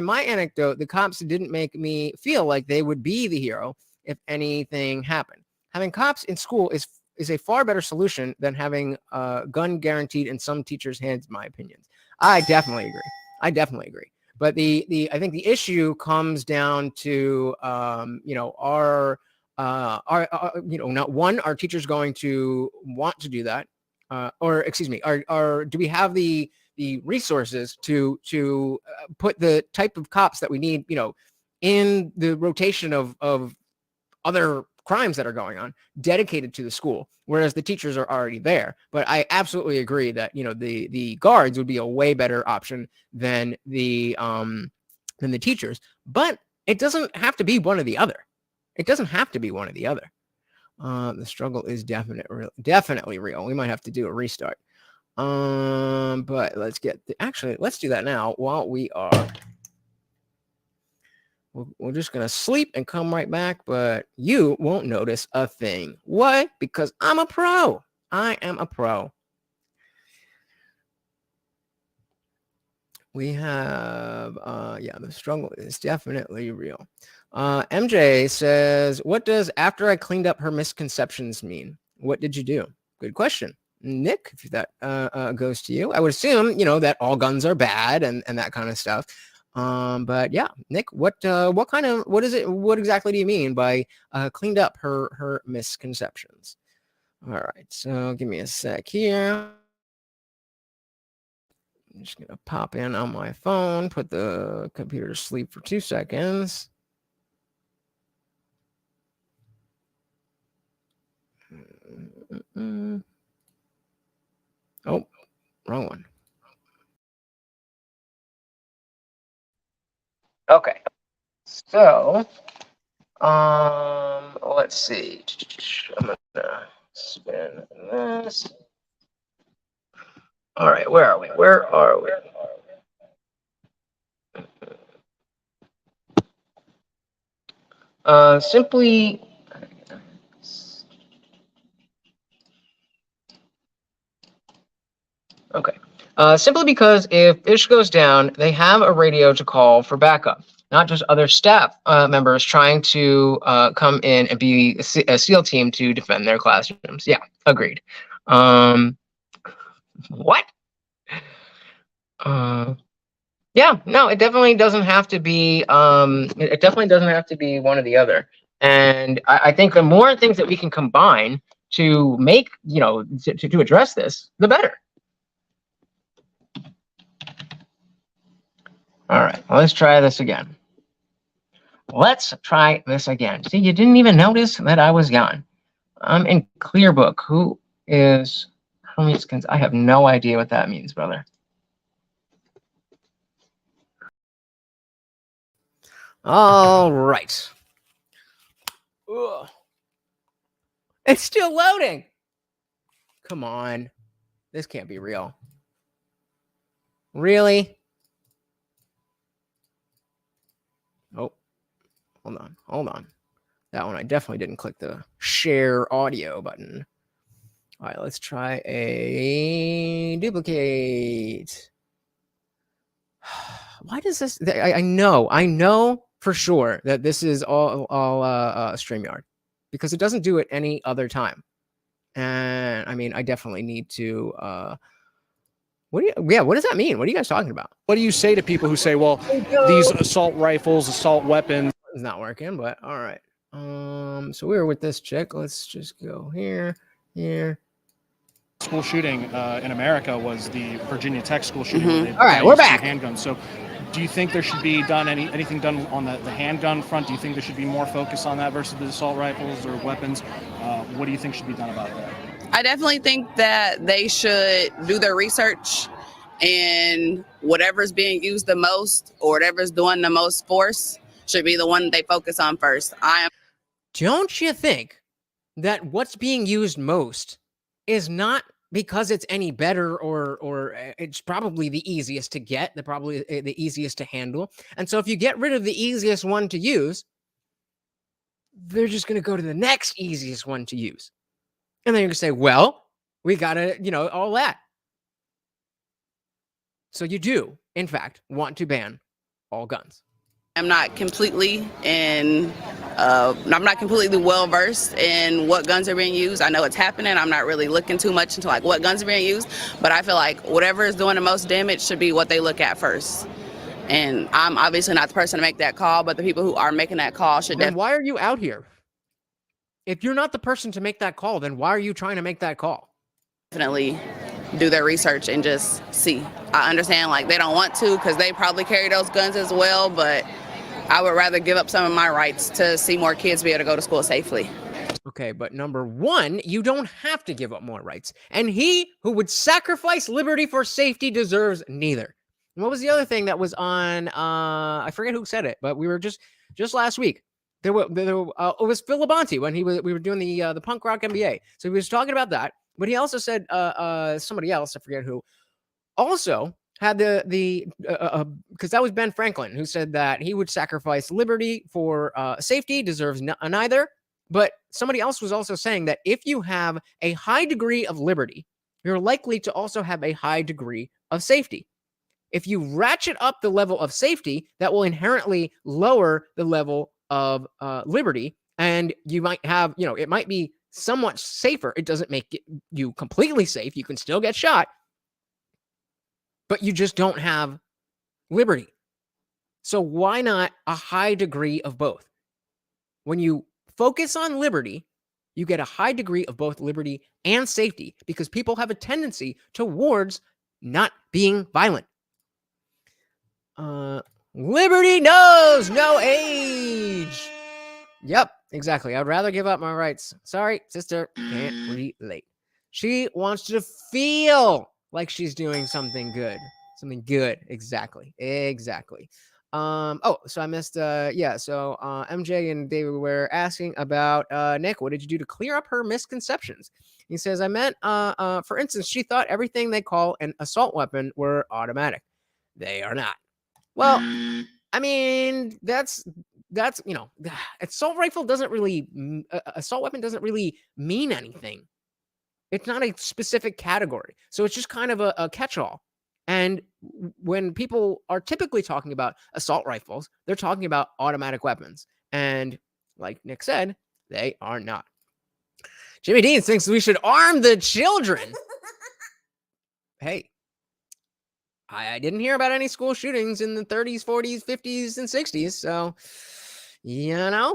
my anecdote, the cops didn't make me feel like they would be the hero if anything happened. Having cops in school is a far better solution than having a gun guaranteed in some teachers' hands, in my opinion. I definitely agree. But I think the issue comes down to are teachers going to want to do that? Do we have the resources to put the type of cops that we need, in the rotation of other crimes that are going on, dedicated to the school, whereas the teachers are already there. But I absolutely agree that the guards would be a way better option than the teachers. But it doesn't have to be one or the other. The struggle is definitely real. We might have to do a restart. But let's get actually, let's do that now while we are. We're just gonna sleep and come right back, but you won't notice a thing. What? Because I'm a pro. I am a pro. We have, yeah, the struggle is definitely real. MJ says, what does after I cleaned up her misconceptions mean? What did you do? Good question. Nick, if that goes to you, I would assume, that all guns are bad and that kind of stuff. But yeah, Nick, what exactly do you mean by cleaned up her misconceptions? All right, so give me a sec here. I'm just gonna pop in on my phone, put the computer to sleep for 2 seconds. Oh, wrong one. Okay, so let's see. I'm gonna spin this. All right, where are we? Simply. Okay. Simply because if ish goes down, they have a radio to call for backup, not just other staff members trying to come in and be a SEAL team to defend their classrooms. Yeah, agreed. What? Yeah, no, it definitely doesn't have to be. It definitely doesn't have to be one or the other. And I think the more things that we can combine to make, to address this, the better. All right, well, let's try this again. See, you didn't even notice that I was gone. I'm in Clearbook. Who is Hermes? I have no idea what that means, brother. All right. Ugh. It's still loading. Come on. This can't be real. Really? Oh, hold on. That one, I definitely didn't click the share audio button. All right, let's try a duplicate. Why does this? I know for sure that this is all StreamYard because it doesn't do it any other time. And I mean, I definitely need to. What does that mean? What are you guys talking about? What do you say to people who say, well, these assault rifles, assault weapons? It's not working, but all right. So we were with this chick. Let's just go here. School shooting in America was the Virginia Tech school shooting. All right, we're back. Handguns. So, do you think there should be anything done on the handgun front? Do you think there should be more focus on that versus the assault rifles or weapons? What do you think should be done about that? I definitely think that they should do their research, and whatever's being used the most or whatever's doing the most force should be the one they focus on first. Don't you think that what's being used most is not because it's any better or it's probably the easiest to get, the easiest to handle? And so if you get rid of the easiest one to use, they're just going to go to the next easiest one to use. And then you're going to say, well, we got to, all that. So you do, in fact, want to ban all guns. I'm not completely well versed in what guns are being used. I know it's happening. I'm not really looking too much into what guns are being used, but I feel like whatever is doing the most damage should be what they look at first. And I'm obviously not the person to make that call, but the people who are making that call should. Then why are you out here? If you're not the person to make that call, then why are you trying to make that call? Definitely do their research and just see. I understand they don't want to because they probably carry those guns as well, but I would rather give up some of my rights to see more kids be able to go to school safely. Okay, but number one, you don't have to give up more rights. And he who would sacrifice liberty for safety deserves neither. And what was the other thing that was on, I forget who said it, but we were just last week. It was Phil Labonte when we were doing the punk rock MBA. So he was talking about that, but he also said somebody else, I forget who, also had because that was Ben Franklin who said that he would sacrifice liberty for safety, deserves neither. But somebody else was also saying that if you have a high degree of liberty, you're likely to also have a high degree of safety. If you ratchet up the level of safety, that will inherently lower the level of liberty, and you might have, it might be somewhat safer. It doesn't make you completely safe. You can still get shot, but you just don't have liberty. So why not a high degree of both? When you focus on liberty, you get a high degree of both liberty and safety because people have a tendency towards not being violent. Liberty knows no age. Yep, exactly. I'd rather give up my rights. Sorry, sister, can't relate. She wants to feel like she's doing something good. Something good. Exactly. So I missed so MJ and David were asking about Nick, what did you do to clear up her misconceptions? He says, I meant for instance, she thought everything they call an assault weapon were automatic. They are not. Well, I mean, that's assault weapon doesn't really mean anything. It's not a specific category. So it's just kind of a catch-all. And when people are typically talking about assault rifles, they're talking about automatic weapons. And like Nick said, they are not. Jimmy Dean thinks we should arm the children. Hey, I didn't hear about any school shootings in the 30s, 40s, 50s, and 60s. So, I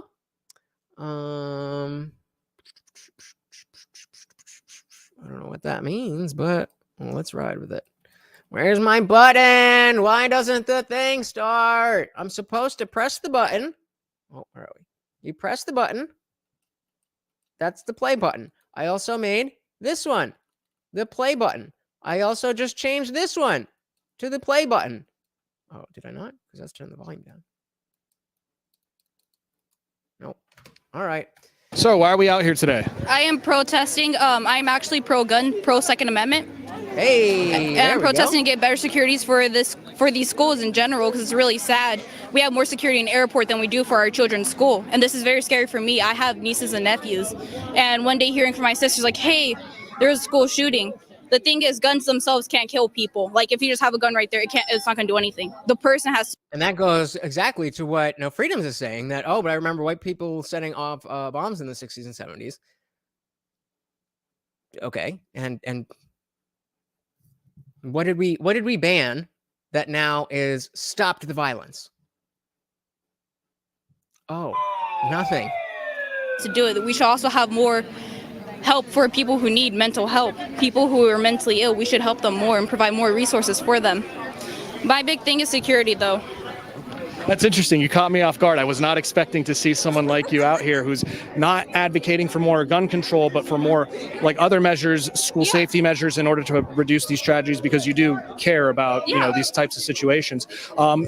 don't know what that means, but let's ride with it. Where's my button? Why doesn't the thing start? I'm supposed to press the button. Oh, where are we? You press the button. That's the play button. I also made this one, the play button. I also just changed this one to the play button. Oh, did I not? Because let's turn the volume down. Nope. All right. So why are we out here today? I am protesting. I'm actually pro-gun, pro-Second Amendment. Hey, and I'm protesting to get better securities for these schools in general because it's really sad. We have more security in the airport than we do for our children's school, and this is very scary for me. I have nieces and nephews, and one day hearing from my sisters like, "Hey, there's a school shooting." The thing is, guns themselves can't kill people. Like if you just have a gun right there, it's not going to do anything. The person has to. And that goes exactly to what No Freedoms is saying, that, but I remember white people setting off bombs in the 60s and 70s. Okay. And what did we ban that now is stopped the violence? Oh, nothing. To do it. We should also have more help for people who need mental help, people who are mentally ill. We should help them more and provide more resources for them. My big thing is security, though. That's interesting. You caught me off guard. I was not expecting to see someone like you out here who's not advocating for more gun control, but for more like other measures, school safety measures in order to reduce these tragedies, because you do care about, these types of situations.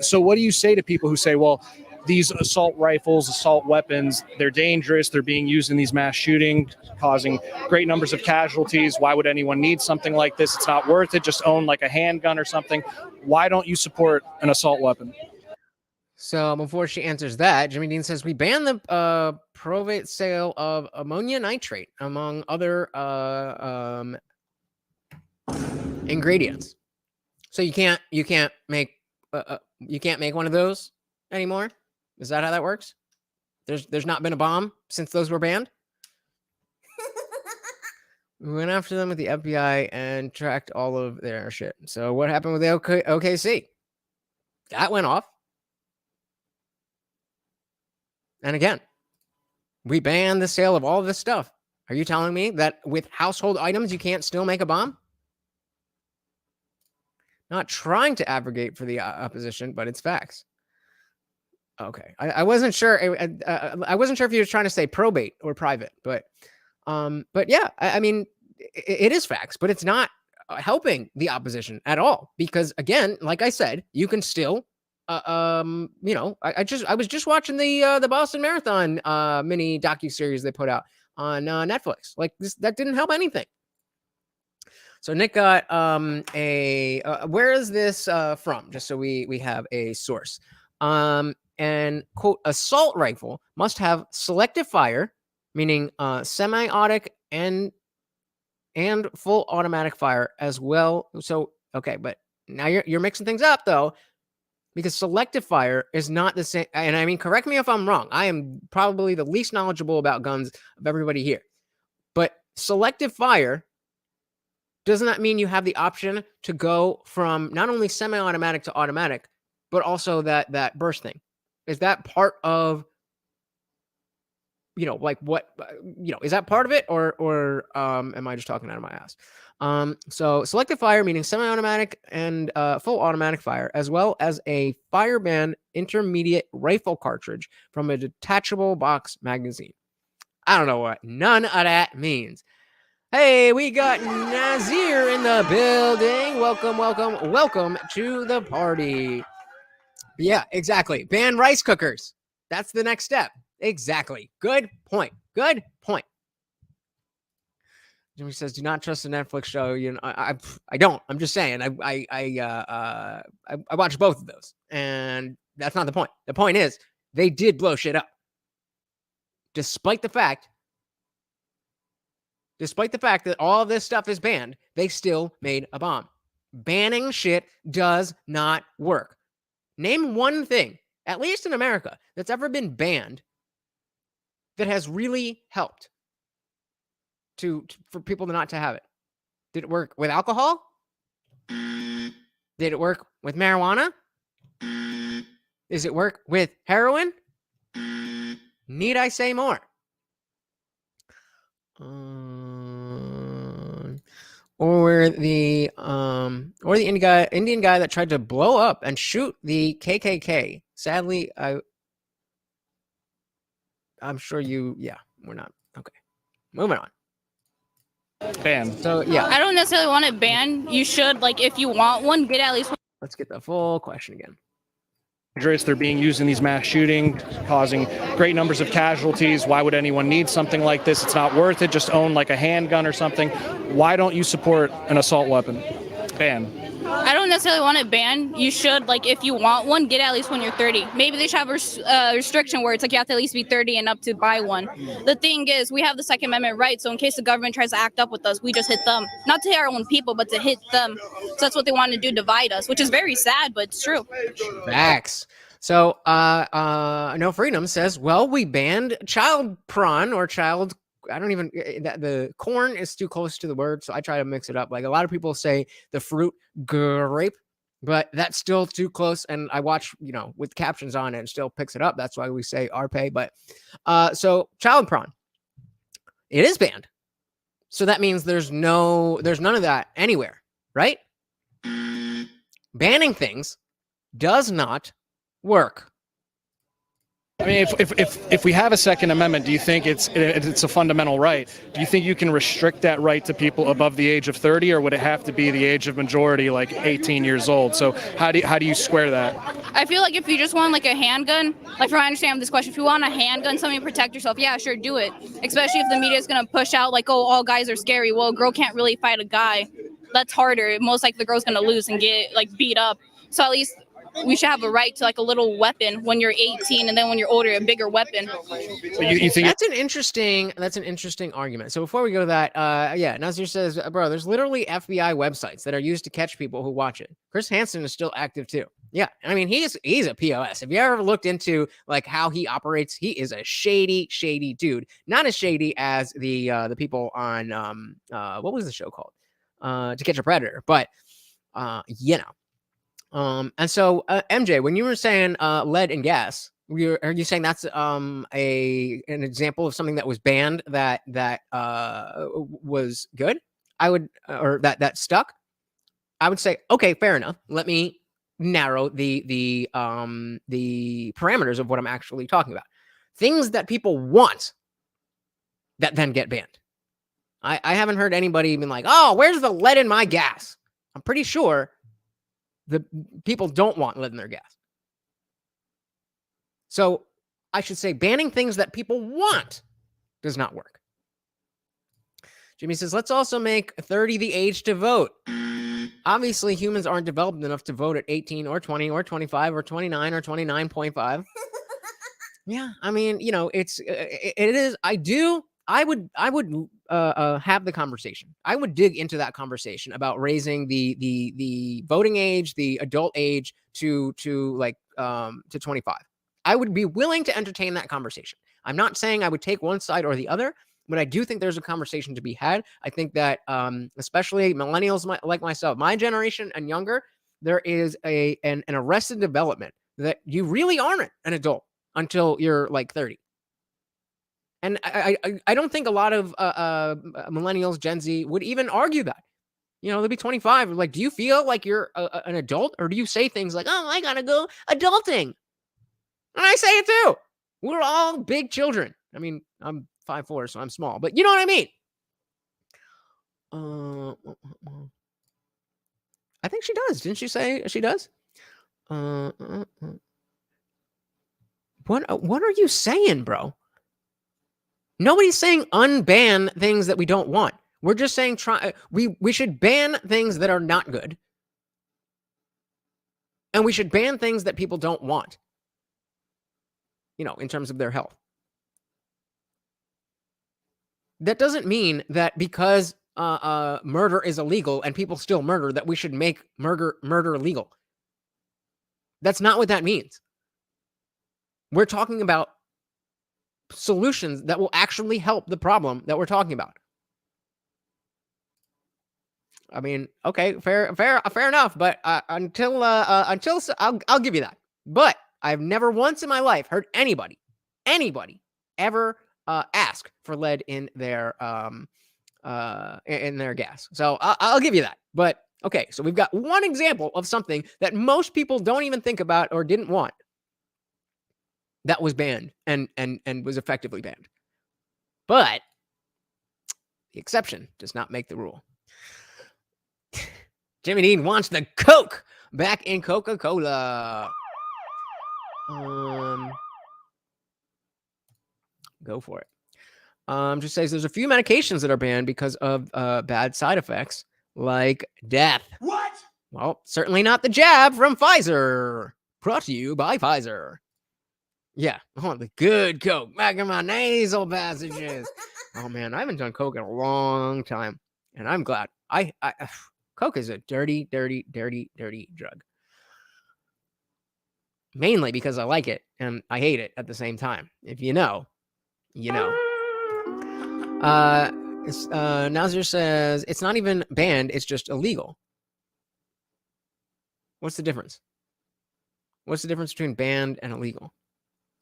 So what do you say to people who say, well, these assault rifles, assault weapons, they're dangerous. They're being used in these mass shootings, causing great numbers of casualties. Why would anyone need something like this? It's not worth it. Just own like a handgun or something. Why don't you support an assault weapon? So before she answers that, Jimmy Dean says we ban the private sale of ammonia nitrate among other ingredients. So you can't make one of those anymore. Is that how that works? There's not been a bomb since those were banned. We went after them with the FBI and tracked all of their shit. So what happened with the OKC? That went off. And again, we banned the sale of all of this stuff. Are you telling me that with household items, you can't still make a bomb? Not trying to advocate for the opposition, but it's facts. Okay, I wasn't sure. I wasn't sure if you were trying to say probate or private, but yeah, I mean, it is facts, but it's not helping the opposition at all because, again, like I said, you can still I was just watching the Boston Marathon mini docuseries they put out on Netflix. Like that didn't help anything. So Nick got where is this from? Just so we have a source. And quote, assault rifle must have selective fire, meaning semi-automatic and full automatic fire as well. So okay, but now you're mixing things up though, because selective fire is not the same. And I mean, correct me if I'm wrong. I am probably the least knowledgeable about guns of everybody here. But selective fire does not mean you have the option to go from not only semi-automatic to automatic, but also that burst thing. Is that part of, like what, is that part of it or am I just talking out of my ass? So selective fire, meaning semi-automatic and full automatic fire, as well as a Fireman intermediate rifle cartridge from a detachable box magazine. I don't know what none of that means. Hey, we got Nazir in the building. Welcome to the party. Yeah, exactly. Ban rice cookers. That's the next step. Exactly. Good point. Jimmy says, "Do not trust the Netflix show." I don't. I'm just saying. I watched both of those, and that's not the point. The point is, they did blow shit up, despite the fact that all of this stuff is banned. They still made a bomb. Banning shit does not work. Name one thing, at least in America, that's ever been banned that has really helped for people not to have it. Did it work with alcohol? Did it work with marijuana? Does it work with heroin? Need I say more? Or the Indian guy that tried to blow up and shoot the KKK. Sadly, I'm sure we're not. Okay. Moving on. Ban. So yeah. I don't necessarily want it banned. You should, like, if you want one, get at least one. Let's get the full question again. They're being used in these mass shootings, causing great numbers of casualties. Why would anyone need something like this? It's not worth it. Just own like a handgun or something. Why don't you support an assault weapon? Ban. I don't necessarily want it banned. You should, like, if you want one, get at least when you're 30. Maybe they should have a restriction where it's like you have to at least be 30 and up to buy one. The thing is, we have the Second Amendment right, so in case the government tries to act up with us, we just hit them. Not to hit our own people, but to hit them. So that's what they want to do, divide us, which is very sad, but it's true. Facts. So, No Freedom says, well, we banned child prawn or child. I don't even, the corn is too close to the word, so I try to mix it up. Like a lot of people say the fruit grape, but that's still too close. And I watch, with captions on it, and still picks it up. That's why we say arpe. But so child prawn, it is banned. So that means there's none of that anywhere, right? Banning things does not work. I mean, if we have a Second Amendment, do you think it's a fundamental right? Do you think you can restrict that right to people above the age of 30, or would it have to be the age of majority, like 18 years old? So how do you square that? I feel like if you just want like a handgun, like from what I understand this question, if you want a handgun, something to protect yourself, yeah, sure, do it. Especially if the media is gonna push out like, oh, all guys are scary. Well, a girl can't really fight a guy. That's harder. Most likely the girl's gonna lose and get like beat up. So at least we should have a right to like a little weapon when you're 18, and then when you're older, a bigger weapon. So you think that's an interesting argument. So before we go to that, Nazir says, bro, there's literally FBI websites that are used to catch people who watch it. Chris Hansen is still active too. Yeah, I mean he's a POS. If you ever looked into like how he operates, he is a shady dude. Not as shady as the people on what was the show called? To Catch a Predator, but and so MJ, when you were saying lead and gas, are you saying that's an example of something that was banned that was good? I would, or that stuck. I would say, okay, fair enough. Let me narrow the parameters of what I'm actually talking about. Things that people want that then get banned. I haven't heard anybody even like, oh, where's the lead in my gas? I'm pretty sure the people don't want lead in their gas. So I should say banning things that people want does not work. Jimmy says, let's also make 30 the age to vote. Obviously, humans aren't developed enough to vote at 18 or 20 or 25 or 29 or 29.5. Yeah, I mean, you know, it is. I would have the conversation. I would dig into that conversation about raising the voting age, the adult age to 25. I would be willing to entertain that conversation. I'm not saying I would take one side or the other, but I do think there's a conversation to be had. I think that especially millennials like myself, my generation and younger, there is an arrested development that you really aren't an adult until you're like 30. And I don't think a lot of millennials, Gen Z would even argue that. You know, they'll be 25. Like, do you feel like you're an adult, or do you say things like, oh, I gotta go adulting? And I say it too. We're all big children. I mean, I'm 5'4", so I'm small, but you know what I mean? I think she does. Didn't she say she does? What are you saying, bro? Nobody's saying unban things that we don't want. We're just saying we should ban things that are not good. And we should ban things that people don't want. You know, in terms of their health. That doesn't mean that because murder is illegal and people still murder, that we should make murder legal. That's not what that means. We're talking about solutions that will actually help the problem that we're talking about. I mean, okay, fair enough. But until I'll give you that. But I've never once in my life heard anybody ever ask for lead in their gas. So I'll give you that. But okay, so we've got one example of something that most people don't even think about or didn't want that was banned and was effectively banned. But the exception does not make the rule. Jimmy Dean wants the Coke back in Coca-Cola. Go for it. Just says there's a few medications that are banned because of bad side effects, like death. What? Well, certainly not the jab from Pfizer. Brought to you by Pfizer. Yeah, I want the good Coke back in my nasal passages. Oh man, I haven't done Coke in a long time, and I'm glad. Coke is a dirty drug. Mainly because I like it and I hate it at the same time. If you know, you know. Nazir says it's not even banned, it's just illegal. What's the difference? What's the difference between banned and illegal?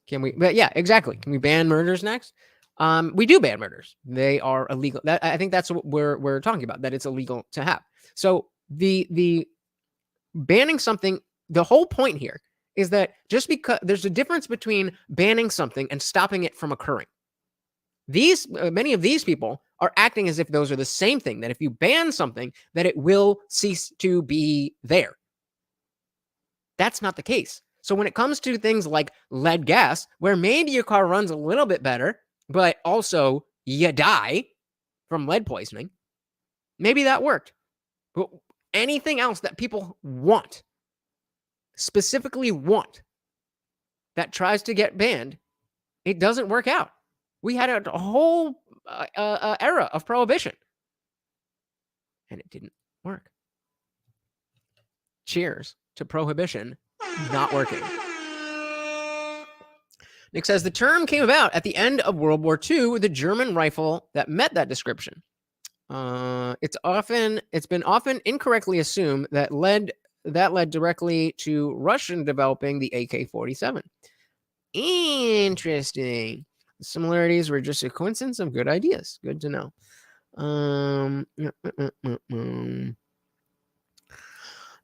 Can we? But yeah, exactly. Can we ban murders next? We do ban murders. They are illegal. I think that's what we're talking about. That it's illegal to have. So the banning something. The whole point here is that just because there's a difference between banning something and stopping it from occurring. Many of these people are acting as if those are the same thing. That if you ban something, that it will cease to be there. That's not the case. So when it comes to things like lead gas, where maybe your car runs a little bit better, but also you die from lead poisoning, maybe that worked. But anything else that people want, specifically want, that tries to get banned, it doesn't work out. We had a whole era of prohibition, and it didn't work. Cheers to prohibition not working. Nick says the term came about at the end of World War II with a German rifle that met that description. It's been often incorrectly assumed that led directly to Russian developing the AK-47. Interesting. The similarities were just a coincidence of good ideas. Good to know.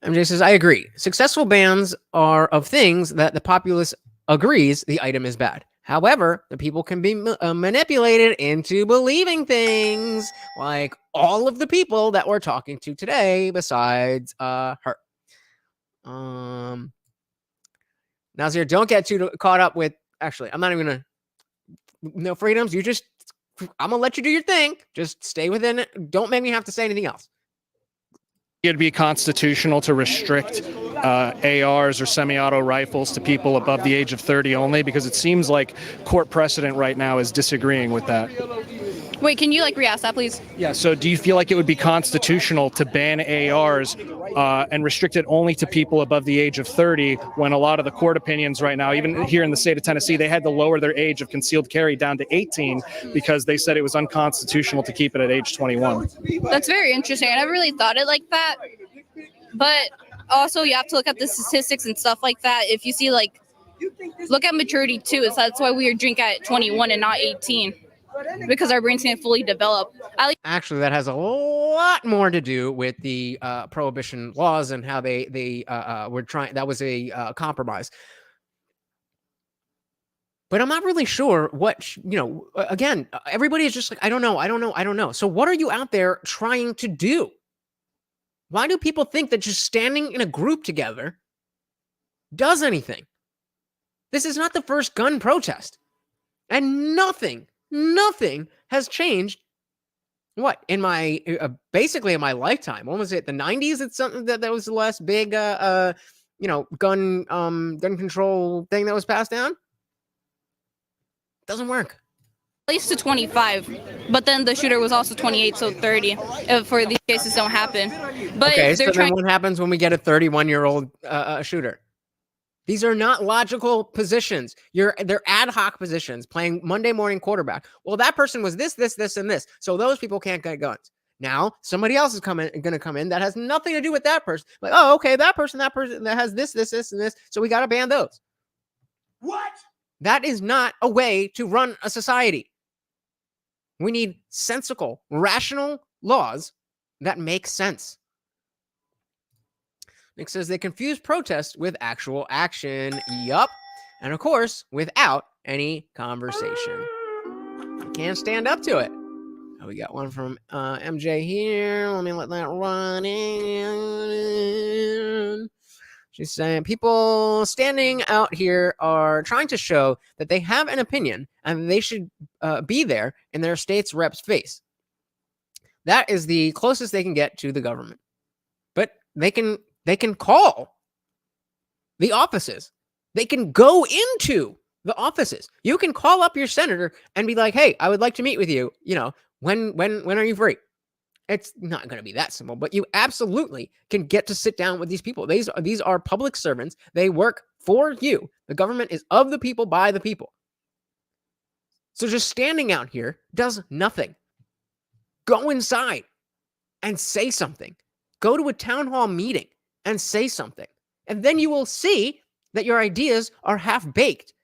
MJ says, I agree. Successful bans are of things that the populace agrees the item is bad. However, the people can be manipulated into believing things, like all of the people that we're talking to today besides her. Nazir, don't get too caught up with. Actually, I'm not even gonna. No freedoms. I'm gonna let you do your thing. Just stay within it. Don't make me have to say anything else. It'd be constitutional to restrict ARs or semi-auto rifles to people above the age of 30 only, because it seems like court precedent right now is disagreeing with that. Wait, can you re-ask that, please? Yeah, so do you feel like it would be constitutional to ban ARs and restrict it only to people above the age of 30, when a lot of the court opinions right now, even here in the state of Tennessee, they had to lower their age of concealed carry down to 18 because they said it was unconstitutional to keep it at age 21? That's very interesting. I never really thought it like that. But also, you have to look at the statistics and stuff like that. If you see, look at maturity too. So that's why we drink at 21 and not 18. Because our brains can't fully develop. Actually, that has a lot more to do with the prohibition laws and how they were trying. That was a compromise. But I'm not really sure what, again, everybody is just like, I don't know. So what are you out there trying to do? Why do people think that just standing in a group together does anything? This is not the first gun protest. And nothing has changed. What, in my basically in my lifetime? When was it? The 90s? It's something that was the last big gun control thing that was passed down. Doesn't work. At least to 25, but then the shooter was also 28, so 30. For these cases don't happen. But okay, so then what happens when we get a 31-year-old shooter? These are not logical positions. They're ad hoc positions, playing Monday morning quarterback. Well, that person was this, and this. So those people can't get guns. Now, somebody else is going to come in that has nothing to do with that person. Like, oh, okay, that person that has this, and this. So we got to ban those. What? That is not a way to run a society. We need sensical, rational laws that make sense. Nick says they confuse protest with actual action. Yup. And of course, without any conversation. You can't stand up to it. Oh, we got one from MJ here. Let me let that run in. She's saying people standing out here are trying to show that they have an opinion and they should be there in their state's rep's face. That is the closest they can get to the government. But they can call the offices. They can go into the offices. You can call up your senator and be like, "Hey, I would like to meet with you. When are you free?" It's not going to be that simple, but you absolutely can get to sit down with these people. These are public servants. They work for you. The government is of the people, by the people. So just standing out here does nothing. Go inside and say something. Go to a town hall meeting and say something. And then you will see that your ideas are half-baked.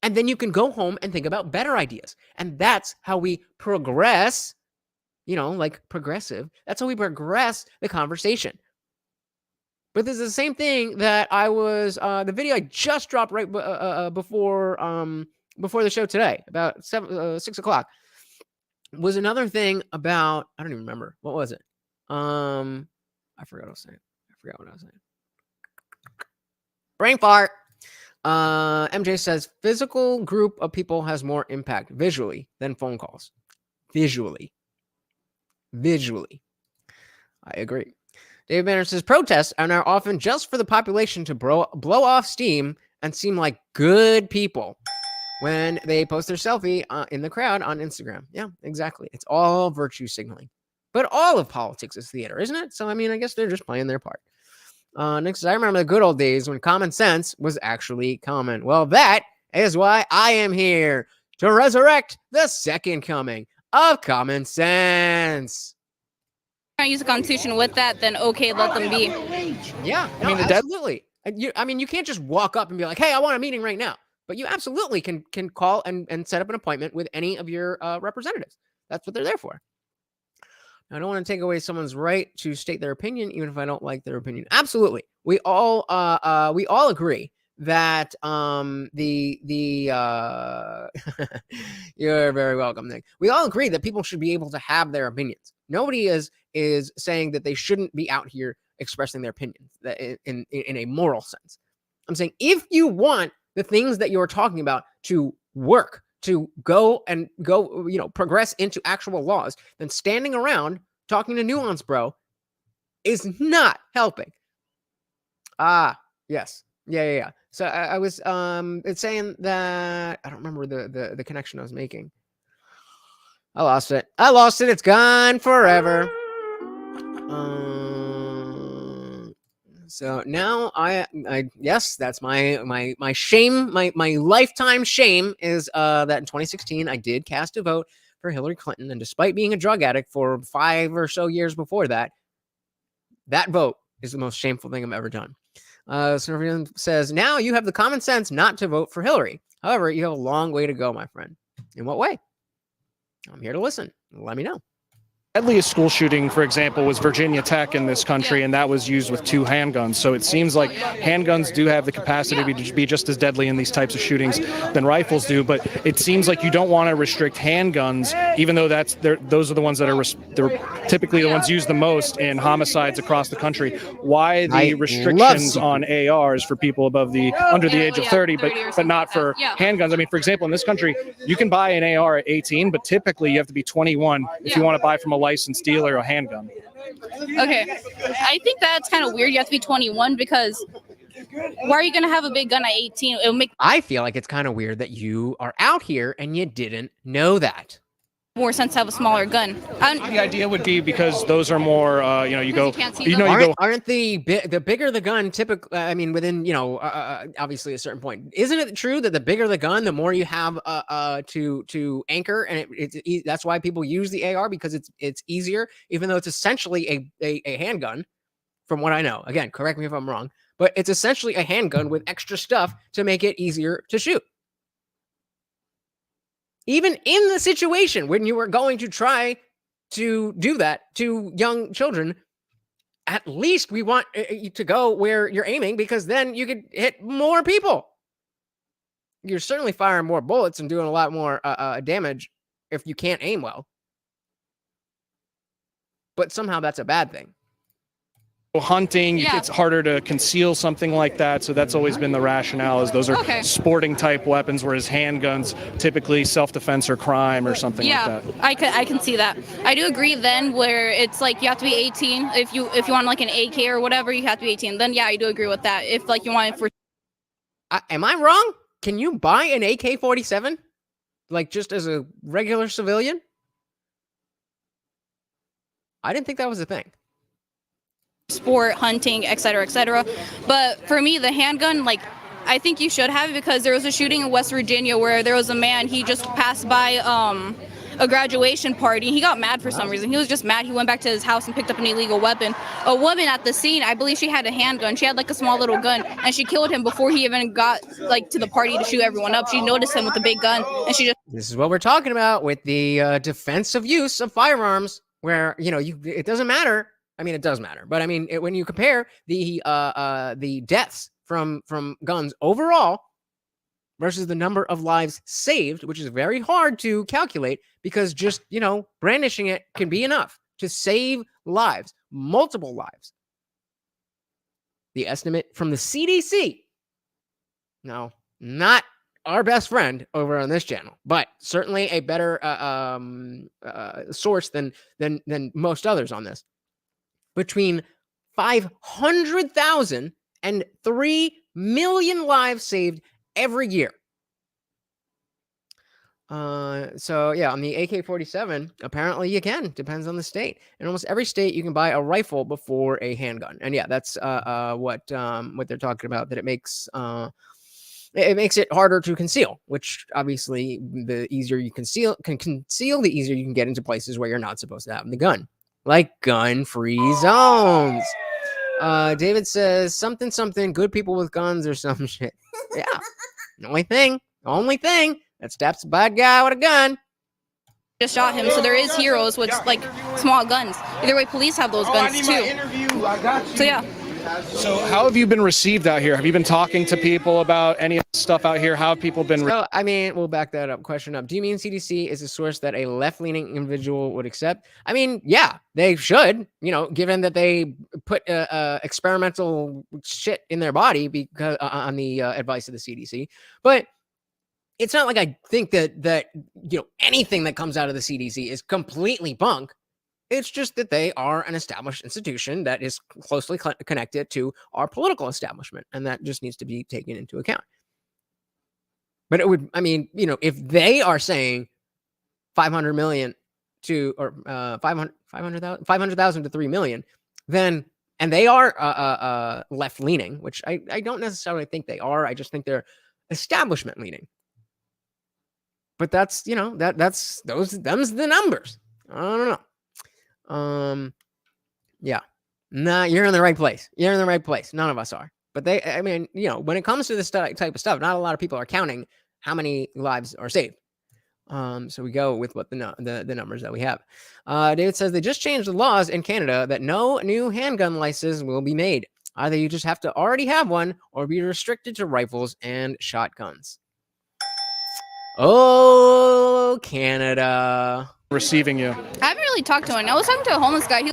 And then you can go home and think about better ideas. And that's how we progress, progressive. That's how we progress the conversation. But this is the same thing that I was, the video I just dropped right before the show today, about 6 o'clock, was another thing about, I don't even remember. What was it? I forgot what I was saying. Brain fart. MJ says physical group of people has more impact visually than phone calls. Visually. I agree. David Banner says protests are now often just for the population to blow off steam and seem like good people when they post their selfie in the crowd on Instagram. Yeah, exactly. It's all virtue signaling. But all of politics is theater, isn't it? So, I guess they're just playing their part. Next, I remember the good old days when common sense was actually common. Well, that is why I am here to resurrect the second coming of common sense. If you use the Constitution with that, then okay, let them be. Yeah, absolutely. You can't just walk up and be like, "Hey, I want a meeting right now." But you absolutely can call and set up an appointment with any of your representatives. That's what they're there for. I don't want to take away someone's right to state their opinion, even if I don't like their opinion. Absolutely, we all agree that you're very welcome, Nick. We all agree that people should be able to have their opinions. Nobody is saying that they shouldn't be out here expressing their opinions in a moral sense. I'm saying if you want the things that you're talking about to work, to go, progress into actual laws, then standing around talking to NuanceBro is not helping. Yes. Yeah. So I was it's saying that I don't remember the connection I was making. I lost it. It's gone forever. So now I yes, that's my shame, my lifetime shame is that in 2016 I did cast a vote for Hillary Clinton, and despite being a drug addict for 5 or so years before that, that vote is the most shameful thing I've ever done. So everyone says, now you have the common sense not to vote for Hillary. However, you have a long way to go, my friend. In what way? I'm here to listen. Let me know. Deadliest school shooting, for example, was Virginia Tech in this country, and that was used with 2 handguns. So it seems like handguns do have the capacity to be just as deadly in these types of shootings than rifles do. But it seems like you don't want to restrict handguns, even though those are the ones that are typically the ones used the most in homicides across the country. Why the restrictions on ARs for people under the age of 30, but not for handguns? I mean, for example, in this country, you can buy an AR at 18, but typically you have to be 21 if you want to buy from a licensed dealer a handgun. Okay, I think that's kind of weird. You have to be 21 because why are you going to have a big gun at 18? I feel like it's kind of weird that you are out here and you didn't know that. More sense to have a smaller gun. The idea would be because those are more, aren't the bigger the gun, typically, I mean, within, obviously a certain point, isn't it true that the bigger the gun, the more you have to anchor, and that's why people use the AR, because it's easier, even though it's essentially a handgun, from what I know. Again, correct me if I'm wrong, but it's essentially a handgun with extra stuff to make it easier to shoot. Even in the situation when you were going to try to do that to young children, at least we want you to go where you're aiming, because then you could hit more people. You're certainly firing more bullets and doing a lot more damage if you can't aim well. But somehow that's a bad thing. Hunting, it's harder to conceal something like that, so that's always been the rationale, is those are sporting type weapons, whereas handguns typically self-defense or crime or something like that. I can see that. I do agree then, where it's like you have to be 18 if you want like an AK or whatever, you have to be 18. Then I do agree with that. If like you want it for am I wrong? Can you buy an AK-47 like just as a regular civilian? I didn't think that was a thing. Sport, hunting, etc. But for me, the handgun, like, I think you should have it, because there was a shooting in West Virginia where there was a man, he just passed by a graduation party. He got mad for some reason. He was just mad. He went back to his house and picked up an illegal weapon. A woman at the scene, I believe she had a handgun. She had like a small little gun, and she killed him before he even got like to the party to shoot everyone up. She noticed him with the big gun, and she just... This is what we're talking about with the defensive use of firearms, where, it doesn't matter. I mean, it does matter, but I mean, when you compare the deaths from guns overall versus the number of lives saved, which is very hard to calculate, because just, brandishing it can be enough to save lives, multiple lives. The estimate from the CDC, no, not our best friend over on this channel, but certainly a better source than most others on this. Between 500,000 and 3 million lives saved every year. So yeah, on the AK-47, apparently you can. Depends on the state. In almost every state, you can buy a rifle before a handgun. And yeah, that's what they're talking about. That it makes it harder to conceal. Which obviously, the easier you conceal, the easier you can get into places where you're not supposed to have the gun. Like gun-free zones. David says something good people with guns or some shit. Yeah. The only thing that stops a bad guy with a gun. Just shot him. So there is heroes with like small guns. Either way, police have those guns too. So yeah. So how have you been received out here? Have you been talking to people about any of the stuff out here? How have people been? So, I mean, we'll back that up. Question up. Do you mean CDC is a source that a left-leaning individual would accept? I mean, yeah, they should, given that they put experimental shit in their body because on the advice of the CDC. But it's not like I think that anything that comes out of the CDC is completely bunk. It's just that they are an established institution that is closely connected to our political establishment, and that just needs to be taken into account. But it would, if they are saying 500 million to, or 500,000 to 3 million, then, and they are left leaning, which I don't necessarily think they are. I just think they're establishment leaning. But that's, them's the numbers. I don't know. Yeah, nah, you're in the right place. You're in the right place. None of us are. But when it comes to this type of stuff, not a lot of people are counting how many lives are saved. So we go with what the numbers that we have. David says they just changed the laws in Canada that no new handgun license will be made. Either you just have to already have one or be restricted to rifles and shotguns. Oh, Canada. Receiving you. I haven't really talked to him. I was talking to a homeless guy.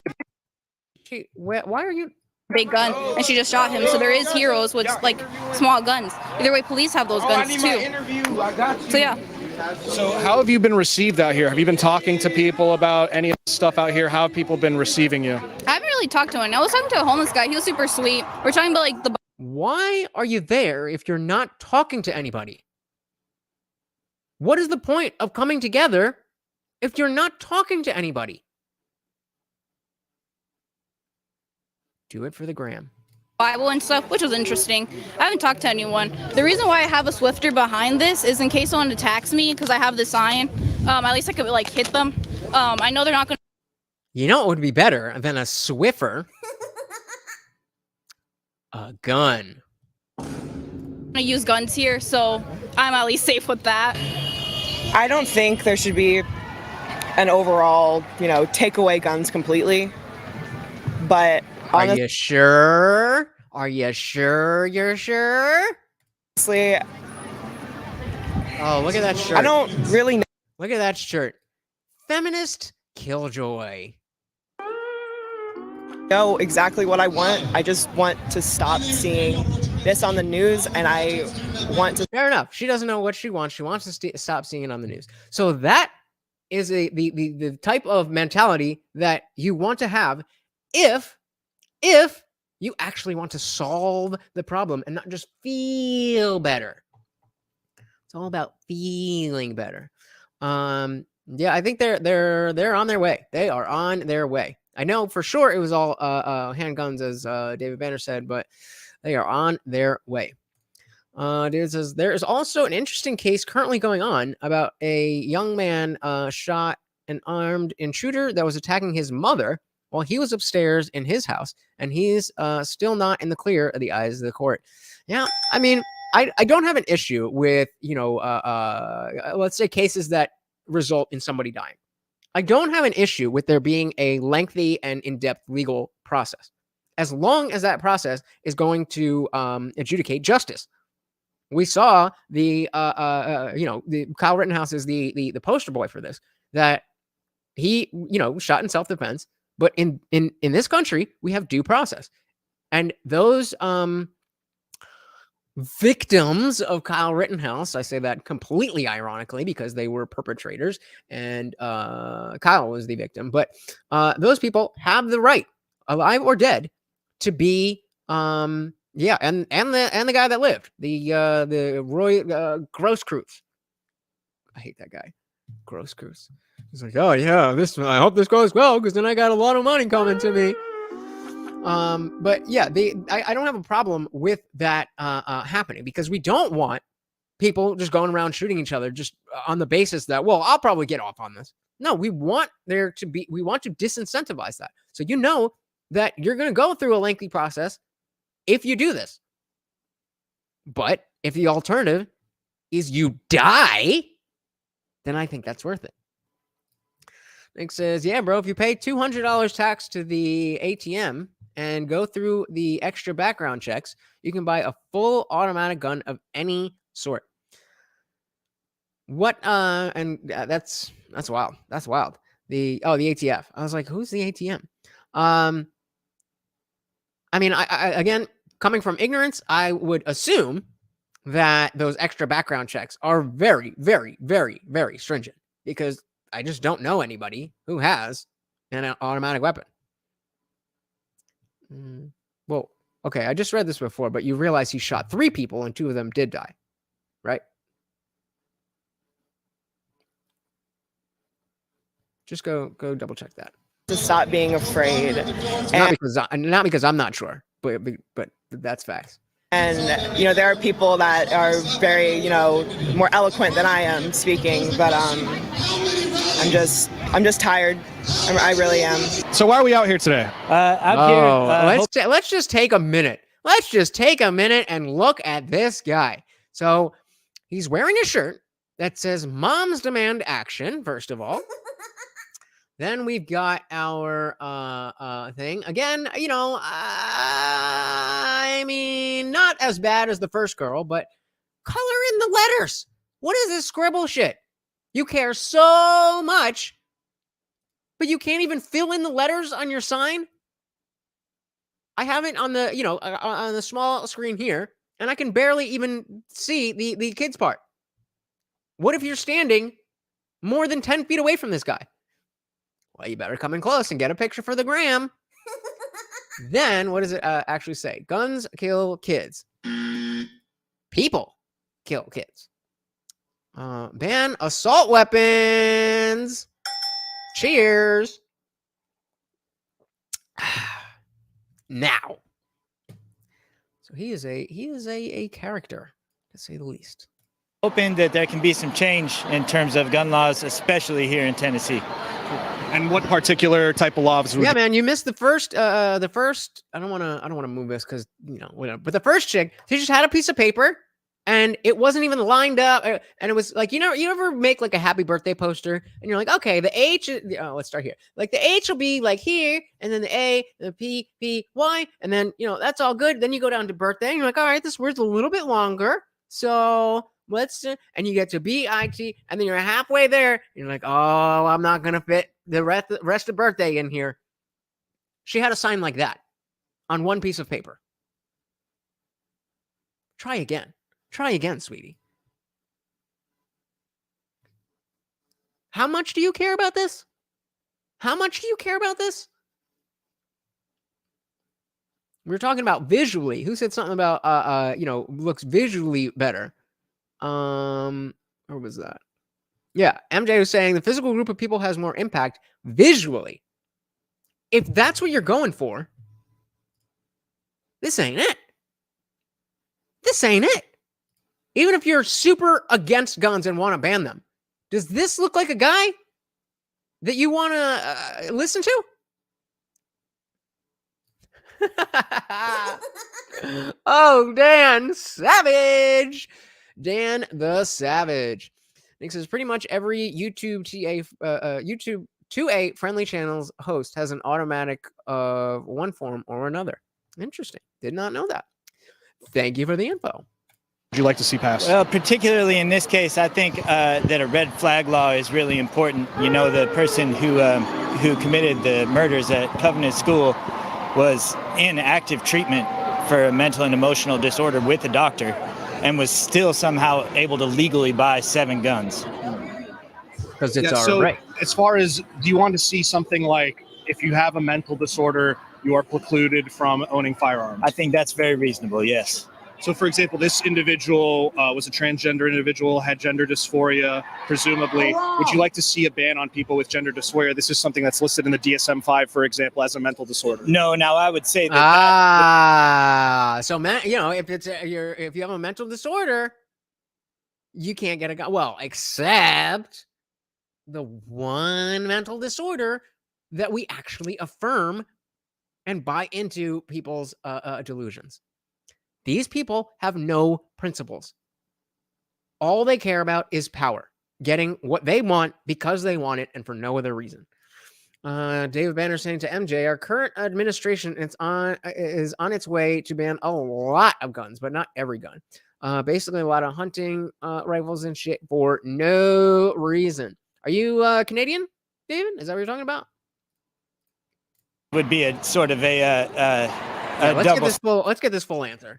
Why are you? Big gun, and she just shot him. So there is heroes with like small guns. Either way, police have those guns too. So yeah. So how have you been received out here? Have you been talking to people about any of the stuff out here? How have people been receiving you? I haven't really talked to him. I was talking to a homeless guy. He was super sweet. We're talking about like the. Why are you there if you're not talking to anybody? What is the point of coming together if you're not talking to anybody? Do it for the gram. Bible and stuff, which was interesting. I haven't talked to anyone. The reason why I have a Swifter behind this is in case someone attacks me, because I have the sign. At least I could like hit them. I know they're not going to. You know what would be better than a Swiffer? A gun. I use guns here, so I'm at least safe with that. I don't think there should be an overall, take away guns completely. But are you sure? Are you sure you're sure? Honestly, oh, look at that shirt. I don't really Look at that shirt. Feminist killjoy. Know exactly what I want. I just want to stop seeing this on the news, and I want to. Fair enough. She doesn't know what she wants. She wants to stop seeing it on the news. So that is the type of mentality that you want to have if you actually want to solve the problem and not just feel better. It's all about feeling better. Yeah, I think they're on their way. They are on their way. I know for sure it was all handguns, as David Banner said, but they are on their way. David says there is also an interesting case currently going on about a young man shot an armed intruder that was attacking his mother while he was upstairs in his house, and he's still not in the clear of the eyes of the court. Yeah, I mean, I don't have an issue with, let's say cases that result in somebody dying. I don't have an issue with there being a lengthy and in-depth legal process, as long as that process is going to adjudicate justice. We saw the Kyle Rittenhouse is the poster boy for this, that he, shot in self-defense. But in this country, we have due process. And those victims of Kyle Rittenhouse, I say that completely ironically because they were perpetrators and Kyle was the victim. But those people have the right, alive or dead, to be and the guy that lived, the Roy Grosskreutz. I hate that guy, Grosskreutz. He's like, oh yeah, I hope this goes well because then I got a lot of money coming to me. But yeah, I don't have a problem with that happening because we don't want people just going around shooting each other just on the basis that, well, I'll probably get off on this. No, we want to disincentivize that. So that you're going to go through a lengthy process if you do this. But if the alternative is you die, then I think that's worth it. Nick says, yeah, bro, if you pay $200 tax to the ATM and go through the extra background checks, you can buy a full automatic gun of any sort. What and that's wild. That's wild. The ATF. I was like, who's the ATM? I mean, I again, coming from ignorance, I would assume that those extra background checks are very, very, very, very stringent because I just don't know anybody who has an automatic weapon. Well, okay, I just read this before, but you realize he shot 3 people and 2 of them did die, right? Just go double check that. To stop being afraid. Not because I'm not sure, but that's facts. And, you know, there are people that are very, you know, more eloquent than I am speaking, but I'm just tired. I really am. So why are we out here today? Let's just take a minute. Let's just take a minute and look at this guy. So he's wearing a shirt that says "Moms Demand Action," first of all. Then we've got our thing. Again, you know, I mean, not as bad as the first girl, but color in the letters. What is this scribble shit? You care so much, but you can't even fill in the letters on your sign? I have it on the, you know, on the small screen here, and I can barely even see the kids part. What if you're standing more than 10 feet away from this guy? Well, you better come in close and get a picture for the gram. Then, what does it actually say? Guns kill kids. People kill kids. Ban assault weapons. Cheers. Now. So he is a character, to say the least. Hoping that there can be some change in terms of gun laws, especially here in Tennessee. And what particular type of laws? Yeah, man, you missed the first. I don't want to move this because you know whatever. But the first chick, she just had a piece of paper, and it wasn't even lined up, and it was like you ever make like a happy birthday poster, and you're like, okay, the H. Let's start here. Like the H will be like here, and then the A, the P, Y, and then that's all good. Then you go down to birthday, and you're like, all right, this word's a little bit longer, so. And you get to BIT, and then you're halfway there. And you're like, oh, I'm not gonna fit the rest of birthday in here. She had a sign like that on one piece of paper. Try again, sweetie. How much do you care about this? We were talking about visually. Who said something about looks visually better? Where was that? Yeah, MJ was saying the physical group of people has more impact visually. If that's what you're going for, this ain't it. Even if you're super against guns and want to ban them, does this look like a guy that you want to listen to? Oh, Dan Savage. Dan the Savage. Nick says pretty much every YouTube 2A friendly channels host has an automatic of one form or another. Interesting. Did not know that. Thank you for the info. Would you like to see passed? Well, particularly in this case, I think that a red flag law is really important. You know, the person who committed the murders at Covenant School was in active treatment for a mental and emotional disorder with a doctor, and was still somehow able to legally buy 7 guns. Because it's all right. As far as, do you want to see something like, if you have a mental disorder, you are precluded from owning firearms? I think that's very reasonable, yes. So, for example, this individual was a transgender individual, had gender dysphoria, presumably. Would you like to see a ban on people with gender dysphoria? This is something that's listed in the DSM-5, for example, as a mental disorder. No, now I would say that. So, if you have a mental disorder, you can't get a gun. Well, except the one mental disorder that we actually affirm and buy into people's delusions. These people have no principles. All they care about is power, getting what they want because they want it and for no other reason. David Banner saying to MJ, our current administration is on its way to ban a lot of guns, but not every gun. Basically, a lot of hunting rifles and shit for no reason. Are you Canadian, David? Is that what you're talking about? Would be a sort of let's double. get this full answer.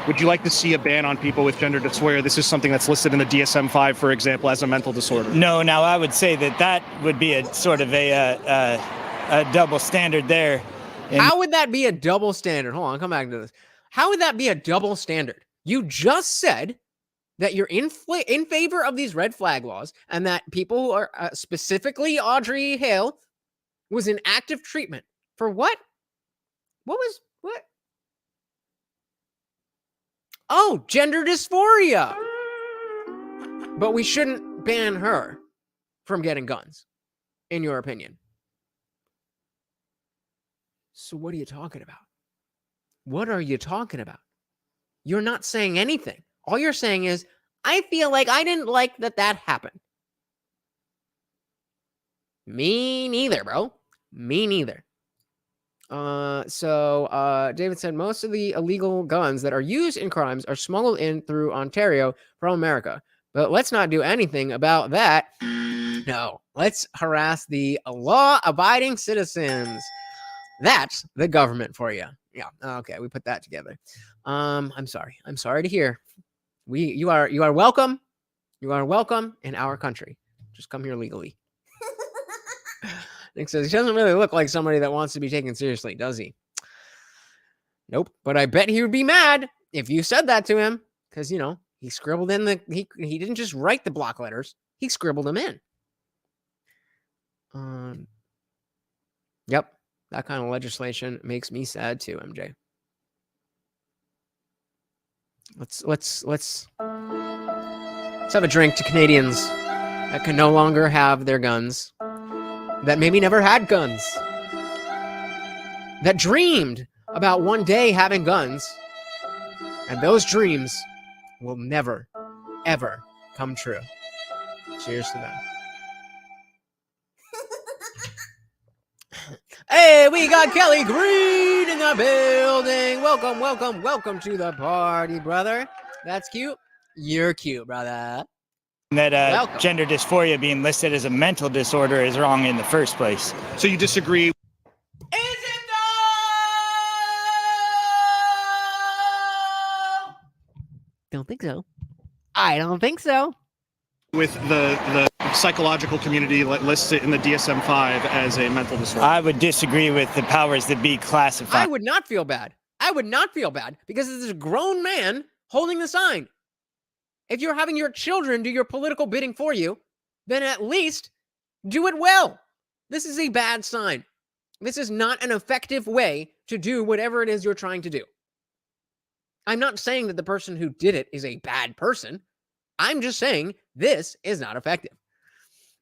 Would you like to see a ban on people with gender dysphoria? This is something that's listed in the DSM-5, for example, as a mental disorder. No, now I would say that would be a sort of a double standard there. How would that be a double standard? Hold on, come back to this. How would that be a double standard? You just said that you're in favor of these red flag laws and that people who are specifically Audrey Hale was in active treatment for what? What? Oh, gender dysphoria. But we shouldn't ban her from getting guns, in your opinion. So what are you talking about? What are you talking about? You're not saying anything. All you're saying is, I feel like I didn't like that happened. Me neither, bro. Me neither. So David said most of the illegal guns that are used in crimes are smuggled in through Ontario from America. But let's not do anything about that. No, let's harass the law-abiding citizens. That's the government for you. Yeah. Okay, we put that together. I'm sorry. I'm sorry to hear. You are welcome. You are welcome in our country. Just come here legally. Nick says he doesn't really look like somebody that wants to be taken seriously, does he? Nope. But I bet he would be mad if you said that to him, because he scribbled in he didn't just write the block letters, he scribbled them in. Yep. That kind of legislation makes me sad too, MJ. Let's have a drink to Canadians that can no longer have their guns, that maybe never had guns, that dreamed about one day having guns, and those dreams will never, ever come true. Cheers to them. Hey, we got Kelly Green in the building. Welcome, welcome, welcome to the party, brother. That's cute. You're cute, brother. That gender dysphoria being listed as a mental disorder is wrong in the first place. So you disagree? Is it though? Don't think so. I don't think so. With the psychological community lists it in the DSM-5 as a mental disorder. I would disagree with the powers that be classified. I would not feel bad. I would not feel bad because it's a grown man holding the sign. If you're having your children do your political bidding for you, then at least do it well. This is a bad sign. This is not an effective way to do whatever it is you're trying to do. I'm not saying that the person who did it is a bad person. I'm just saying this is not effective.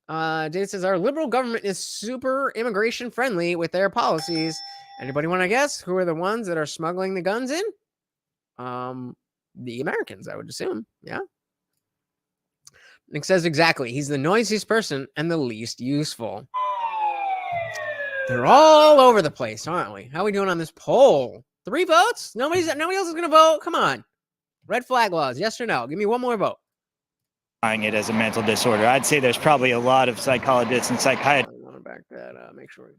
David says, our liberal government is super immigration friendly with their policies. Anybody want to guess who are the ones that are smuggling the guns in? The Americans, I would assume. Yeah. Nick says exactly. He's the noisiest person and the least useful. They're all over the place, aren't we? How are we doing on this poll? 3 votes? Nobody else is going to vote? Come on. Red flag laws, yes or no? Give me one more vote. It as a mental disorder. I'd say there's probably a lot of psychologists and psychiatrists. I want to back that up. Make sure.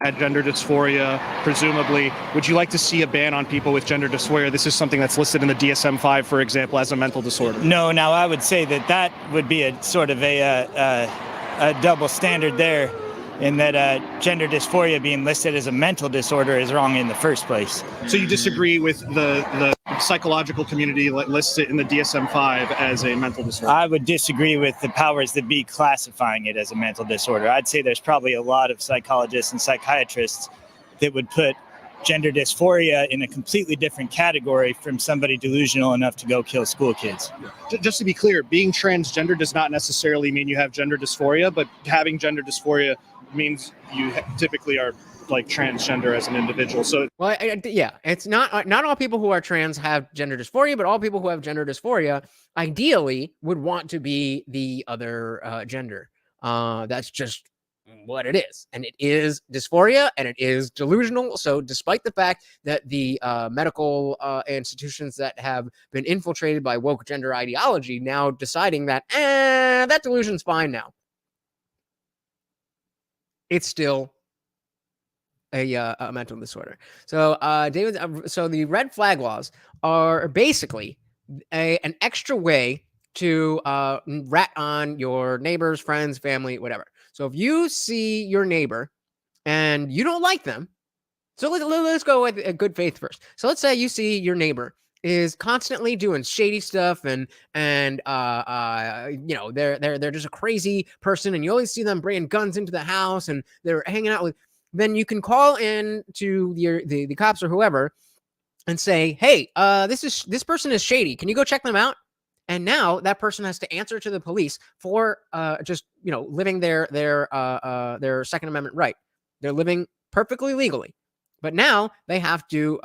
Had gender dysphoria, presumably. Would you like to see a ban on people with gender dysphoria? This is something that's listed in the DSM-5, for example, as a mental disorder. No, now I would say that would be a sort of a double standard there, in that gender dysphoria being listed as a mental disorder is wrong in the first place. So you disagree with the psychological community lists it in the DSM-5 as a mental disorder? I would disagree with the powers that be classifying it as a mental disorder. I'd say there's probably a lot of psychologists and psychiatrists that would put gender dysphoria in a completely different category from somebody delusional enough to go kill school kids. Just to be clear, being transgender does not necessarily mean you have gender dysphoria, but having gender dysphoria means you typically are like transgender as an individual. So well, yeah, it's not all people who are trans have gender dysphoria, but all people who have gender dysphoria ideally would want to be the other gender. That's just what it is, and it is dysphoria, and it is delusional. So despite the fact that the medical institutions that have been infiltrated by woke gender ideology now deciding that that delusion's fine now, it's still a mental disorder. So David, so the red flag laws are basically an extra way to rat on your neighbors, friends, family, whatever. So if you see your neighbor and you don't like them, so let's go with a good faith first. So let's say you see your neighbor is constantly doing shady stuff and you know, they're just a crazy person, and you always see them bringing guns into the house and they're hanging out with. Then you can call in to the cops or whoever and say, hey, this person is shady. Can you go check them out? And now that person has to answer to the police for just, you know, living their Second Amendment right. They're living perfectly legally, but now they have to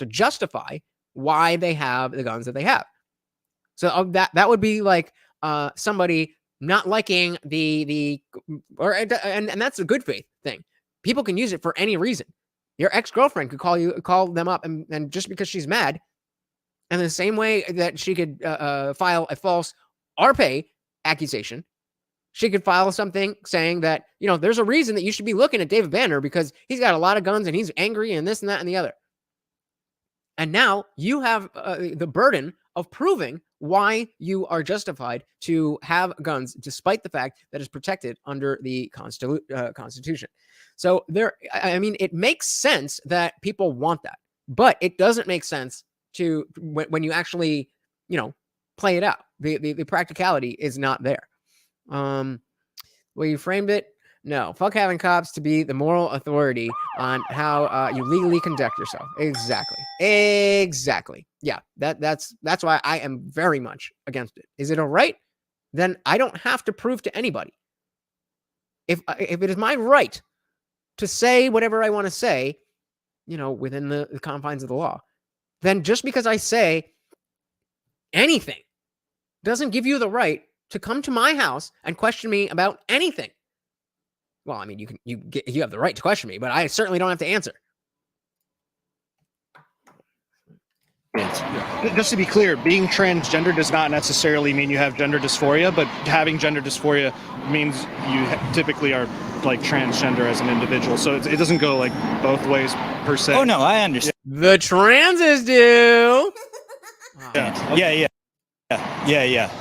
justify why they have the guns that they have. So that would be like somebody not liking and that's a good faith thing. People can use it for any reason. Your ex-girlfriend could call them up and just because she's mad. And the same way that she could file a false RPA accusation, she could file something saying that, you know, there's a reason that you should be looking at David Banner because he's got a lot of guns and he's angry and this and that and the other. And now you have the burden of proving why you are justified to have guns, despite the fact that it's protected under the Constitution. So it makes sense that people want that, but it doesn't make sense to when you actually, you know, play it out. The practicality is not there. Well, you framed it. No, fuck having cops to be the moral authority on how you legally conduct yourself. Exactly. Yeah, that's why I am very much against it. Is it all right? Then I don't have to prove to anybody. If it is my right to say whatever I want to say, you know, within the confines of the law, then just because I say anything doesn't give you the right to come to my house and question me about anything. Well, I mean, you have the right to question me, but I certainly don't have to answer. Just to be clear, being transgender does not necessarily mean you have gender dysphoria, but having gender dysphoria means you typically are like transgender as an individual. So it doesn't go like both ways per se. Oh no, I understand. The transes do. Yeah.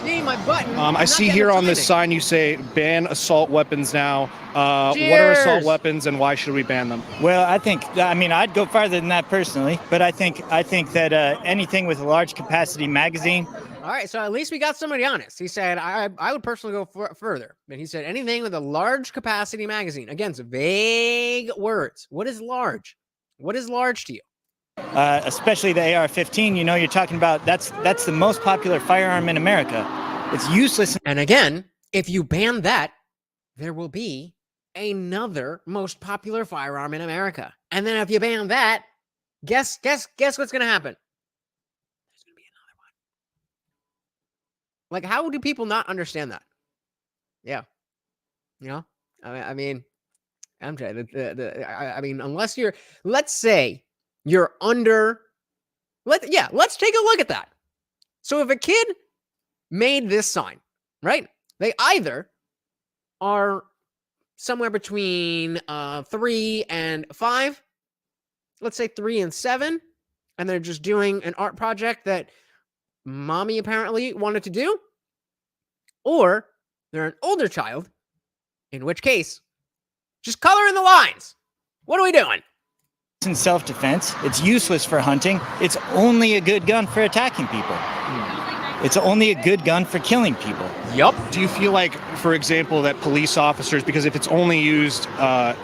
See my button. I see here on this sign you say ban assault weapons now. What are assault weapons and why should we ban them? Well, I'd go farther than that personally, but I think that anything with a large capacity magazine. All right, so at least we got somebody honest. He said I would personally go further, but he said anything with a large capacity magazine. Again, it's vague words. What is large? What is large to you? Especially the AR-15, you know, you're talking about that's the most popular firearm in America. It's useless. And again, if you ban that, there will be another most popular firearm in America. And then if you ban that, guess what's going to happen? There's going to be another one. Like, how do people not understand that? Yeah. You know, I mean, unless you're, let's say, you're under, let's take a look at that. So if a kid made this sign, right? They either are somewhere between 3 and 5, let's say 3 and 7, and they're just doing an art project that mommy apparently wanted to do, or they're an older child, in which case, just color in the lines. What are we doing? In self-defense, it's useless for hunting. It's only a good gun for attacking people. It's only a good gun for killing people. Yup. Do you feel like, for example, that police officers, because if it's only used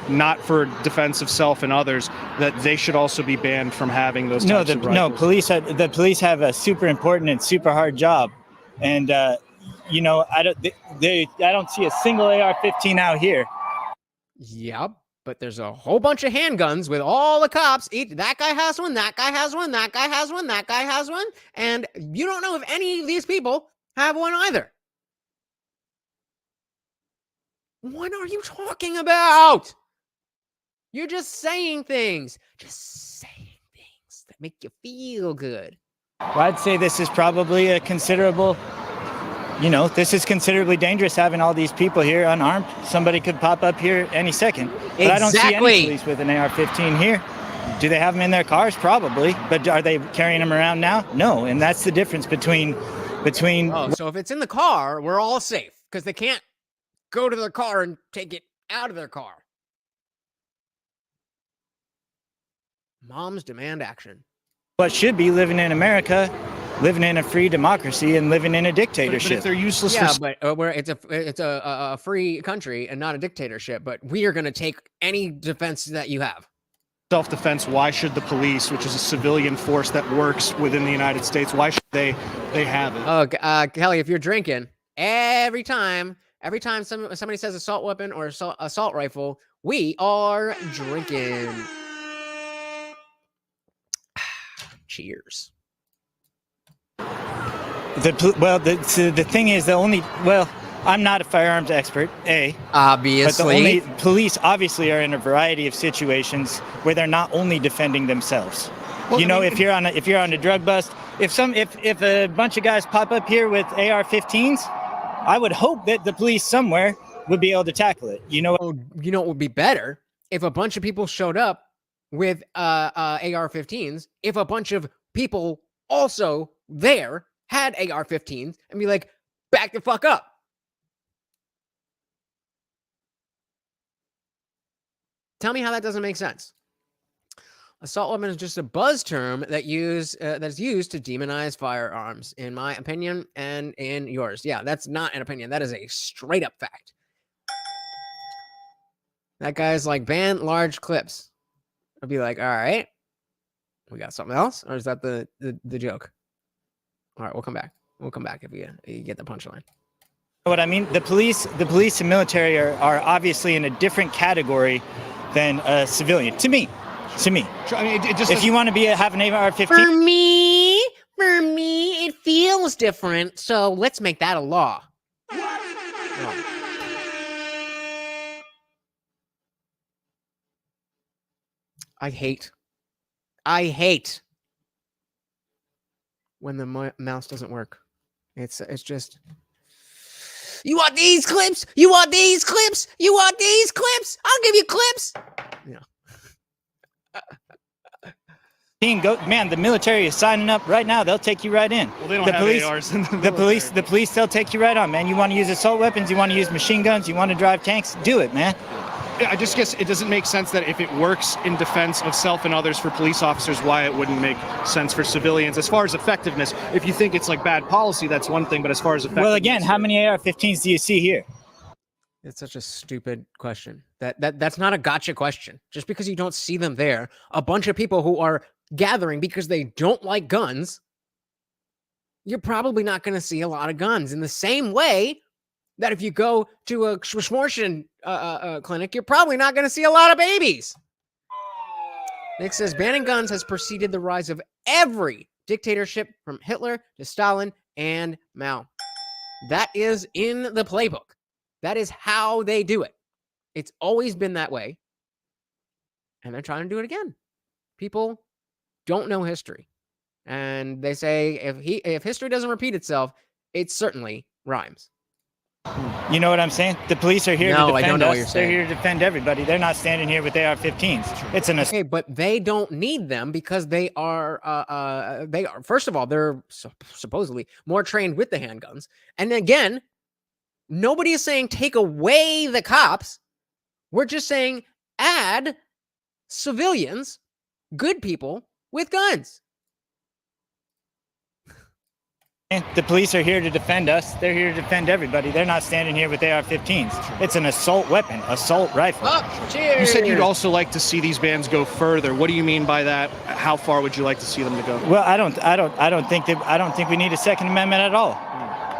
not for defense of self and others, that they should also be banned from having those types of rifles? The police have a super important and super hard job, and you know, I don't see a single AR-15 out here. Yep. But there's a whole bunch of handguns with all the cops. That guy has one, that guy has one, that guy has one, that guy has one. And you don't know if any of these people have one either. What are you talking about? You're just saying things. Just saying things that make you feel good. Well, I'd say this is probably a considerable, this is considerably dangerous having all these people here unarmed. Somebody could pop up here any second. But I don't see any police with an AR-15 here. Do they have them in their cars? Probably. But are they carrying them around now? No. And that's the difference between. Oh, so if it's in the car, we're all safe because they can't go to their car and take it out of their car. Moms demand action. What should be living in America, living in a free democracy and living in a dictatorship. But if they're useless, but it's a free country and not a dictatorship. But we are going to take any defense that you have. Self-defense, why should the police, which is a civilian force that works within the United States, why should they have it? Oh, Kelly, if you're drinking, every time somebody says assault weapon or assault rifle, we are drinking. Cheers. The thing is, I'm not a firearms expert, obviously. But the police obviously are in a variety of situations where they're not only defending themselves. Well, if you're on a drug bust, if a bunch of guys pop up here with AR-15s, I would hope that the police somewhere would be able to tackle it. What would be better if a bunch of people showed up with AR-15s. If a bunch of people also there had AR-15s and be like, back the fuck up. Tell me how that doesn't make sense. Assault weapon is just a buzz term that is used to demonize firearms, in my opinion and in yours. Yeah, that's not an opinion. That is a straight up fact. That guy's like, ban large clips. I'd be like, all right, we got something else, or is that the joke? All right, we'll come back. We'll come back if you get the punchline. What I mean, the police and military are obviously in a different category than a civilian. To me. I mean, if you want to have an AR-15. For me, it feels different. So let's make that a law. Oh. I hate when the mouse doesn't work. It's just. You want these clips? You want these clips? You want these clips? I'll give you clips. Man, the military is signing up right now. They'll take you right in. Well, they don't have ARs in the police, they'll take you right on, man. You want to use assault weapons? You want to use machine guns? You want to drive tanks? Do it, man. I just guess it doesn't make sense that if it works in defense of self and others for police officers, why it wouldn't make sense for civilians. As far as effectiveness, if you think it's like bad policy, that's one thing. But as far as effectiveness, well, again, how many AR-15s do you see here? It's such a stupid question. That's not a gotcha question. Just because you don't see them there, a bunch of people who are gathering because they don't like guns, you're probably not going to see a lot of guns. In the same way that if you go to a Schwarzmortian clinic, you're probably not going to see a lot of babies. Nick says, banning guns has preceded the rise of every dictatorship from Hitler to Stalin and Mao. That is in the playbook. That is how they do it. It's always been that way. And they're trying to do it again. People don't know history. And they say if history doesn't repeat itself, it certainly rhymes. You know what I'm saying? The police are here to defend I don't know us. What you're saying. They're here to defend everybody. They're not standing here with AR-15s. It's an okay, but they don't need them because they are first of all, they're supposedly more trained with the handguns. And again, nobody is saying take away the cops. We're just saying add civilians, good people with guns. The police are here to defend us. They're here to defend everybody. They're not standing here with AR-15s. It's an assault weapon, assault rifle. Cheers. You said you'd also like to see these bans go further. What do you mean by that? How far would you like to see them to go? Well, I don't think we need a Second Amendment at all.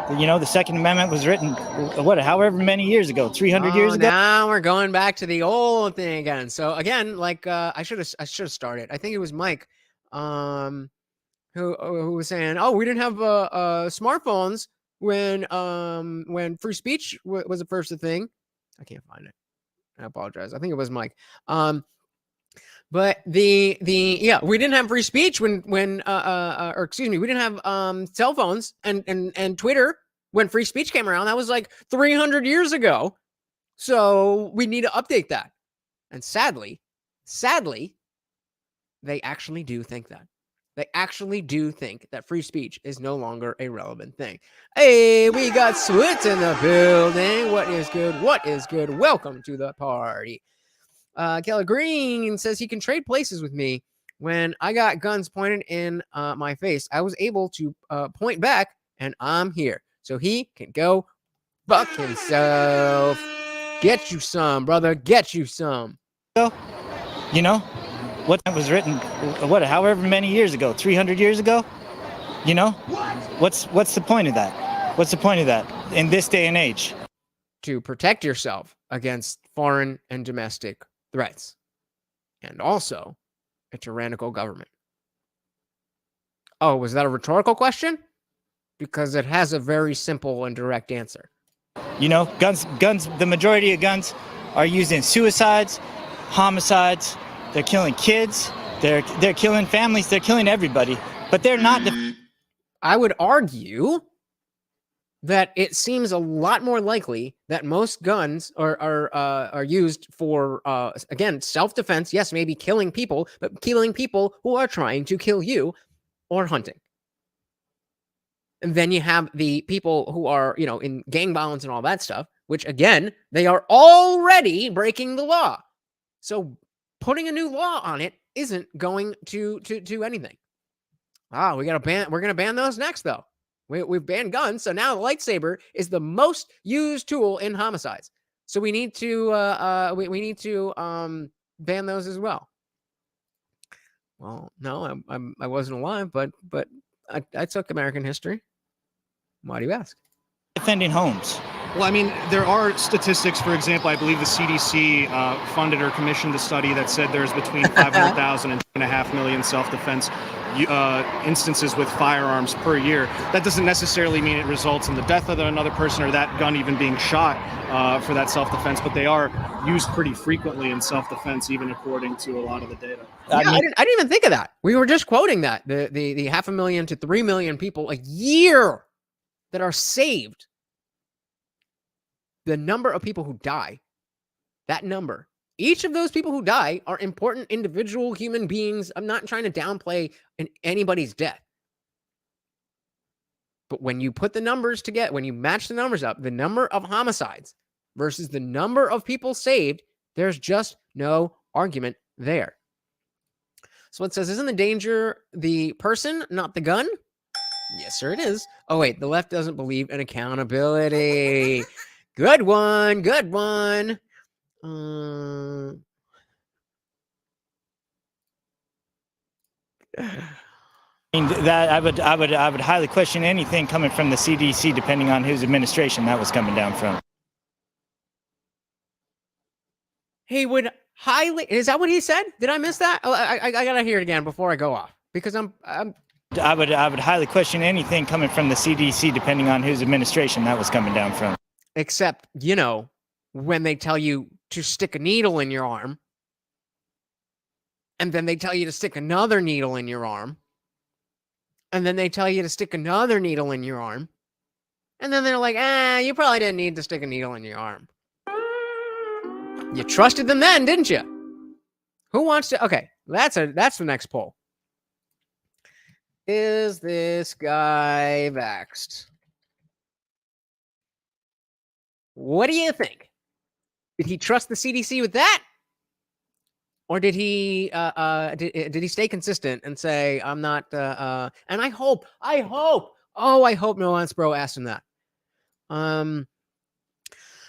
The Second Amendment was written, however many years ago, 300 years ago. Now we're going back to the old thing again. So again, like I should have started. I think it was Mike, who was saying, "Oh, we didn't have smartphones when free speech was the first thing." I can't find it. I apologize. I think it was Mike. But we didn't have free speech when or excuse me, we didn't have cell phones and Twitter when free speech came around. That was like 300 years ago. So we need to update that. And sadly, they actually do think that. They actually do think that free speech is no longer a relevant thing. Hey, we got Switz in the building. What is good? What is good? Welcome to the party. Kelly Green says he can trade places with me. When I got guns pointed in my face, I was able to point back, and I'm here. So he can go fuck himself. Get you some, brother. Get you some. What was written, however many years ago, 300 years ago? What's the point of that? What's the point of that in this day and age? To protect yourself against foreign and domestic threats, and also a tyrannical government. Oh, was that a rhetorical question? Because it has a very simple and direct answer. Guns, the majority of guns are used in suicides, homicides. They're killing kids. They're killing families. They're killing everybody. But they're not. I would argue that it seems a lot more likely that most guns are used for, again, self-defense. Yes, maybe killing people, but killing people who are trying to kill you, or hunting. And then you have the people who are, in gang violence and all that stuff, which, again, they are already breaking the law. So putting a new law on it isn't going to anything. We're going to ban those next, though. We've banned guns, so now the lightsaber is the most used tool in homicides. So we need to ban those as well. Well, no, I wasn't alive, but I took American history. Why do you ask? Defending homes. Well, I mean, there are statistics. For example, I believe the CDC funded or commissioned a study that said there's between 500,000 and 2.5 million self-defense instances with firearms per year. That doesn't necessarily mean it results in the death of another person or that gun even being shot for that self-defense, but they are used pretty frequently in self-defense, even according to a lot of the data. Yeah, I didn't even think of that. We were just quoting that the 500,000 to 3 million people a year that are saved. The number of people who die, that number, each of those people who die are important individual human beings. I'm not trying to downplay anybody's death. But when you put the numbers together, when you match the numbers up, the number of homicides versus the number of people saved, there's just no argument there. So it says, isn't the danger the person, not the gun? Yes, sir, it is. Oh, wait, the left doesn't believe in accountability. Good one. Good one. That I would highly question anything coming from the CDC, depending on whose administration that was coming down from. He would highly. Is that what he said? Did I miss that? I gotta hear it again before I go off, because I would highly question anything coming from the CDC, depending on whose administration that was coming down from. Except, when they tell you to stick a needle in your arm, and then they tell you to stick another needle in your arm, and then they tell you to stick another needle in your arm, and then they're like, you probably didn't need to stick a needle in your arm. You trusted them then, didn't you? Who wants to? Okay, that's the next poll. Is this guy vaxxed? What do you think? Did he trust the CDC with that? Or did he did he stay consistent and say, I'm not and I hope NuanceBro asked him that.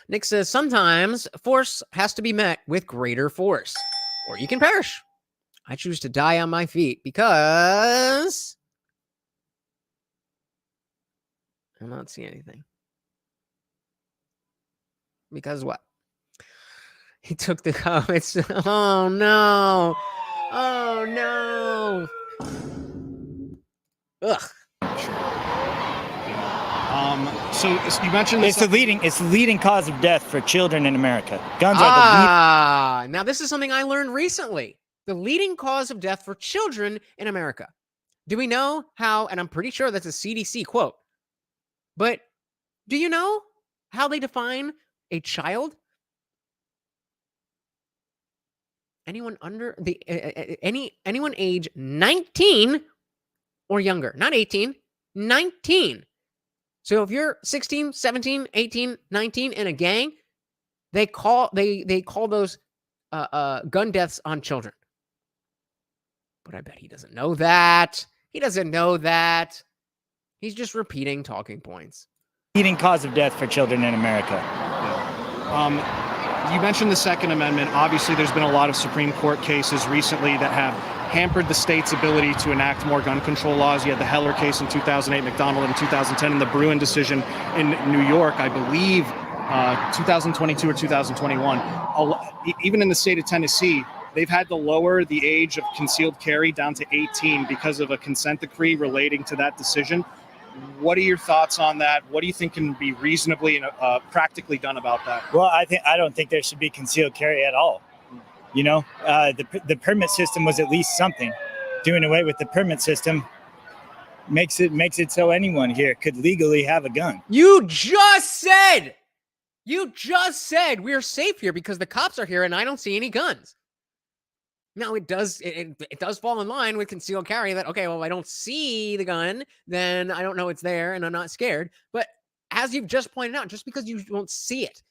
Nick says, sometimes force has to be met with greater force, or you can perish. I choose to die on my feet because I'm not seeing anything. Because what? He took the comments. Oh no. Oh no. Ugh. So you mentioned it's the leading cause of death for children in America. Guns are the now this is something I learned recently. The leading cause of death for children in America. Do we know how, and I'm pretty sure that's a CDC quote, but do you know how they define a child? Anyone under the anyone age 19 or younger, not 18, 19. So if you're 16, 17, 18, 19 in a gang, they call those gun deaths on children. But I bet he doesn't know that. He doesn't know that. He's just repeating talking points. leading cause of death for children in America. You mentioned the Second Amendment. Obviously, there's been a lot of Supreme Court cases recently that have hampered the state's ability to enact more gun control laws. You had the Heller case in 2008, McDonald in 2010, and the Bruin decision in New York, I believe, 2022 or 2021. Even in the state of Tennessee, they've had to lower the age of concealed carry down to 18 because of a consent decree relating to that decision. What are your thoughts on that? What do you think can be reasonably and practically done about that? Well, I don't think there should be concealed carry at all. You know, the permit system was at least something. Doing away with the permit system makes it so anyone here could legally have a gun. You just said we're safe here because the cops are here and I don't see any guns. Now it does fall in line with concealed carry that, okay, well, I don't see the gun, then I don't know it's there and I'm not scared. But as you've just pointed out, just because you don't see it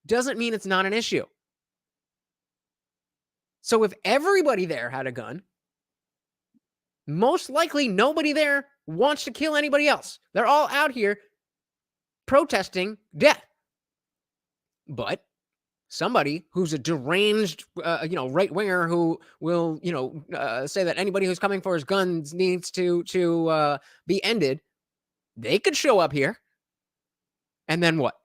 doesn't mean it's not an issue. So if everybody there had a gun, most likely nobody there wants to kill anybody else. They're all out here protesting death. But somebody who's a deranged, right winger who will, say that anybody who's coming for his guns needs to be ended, they could show up here. And then what?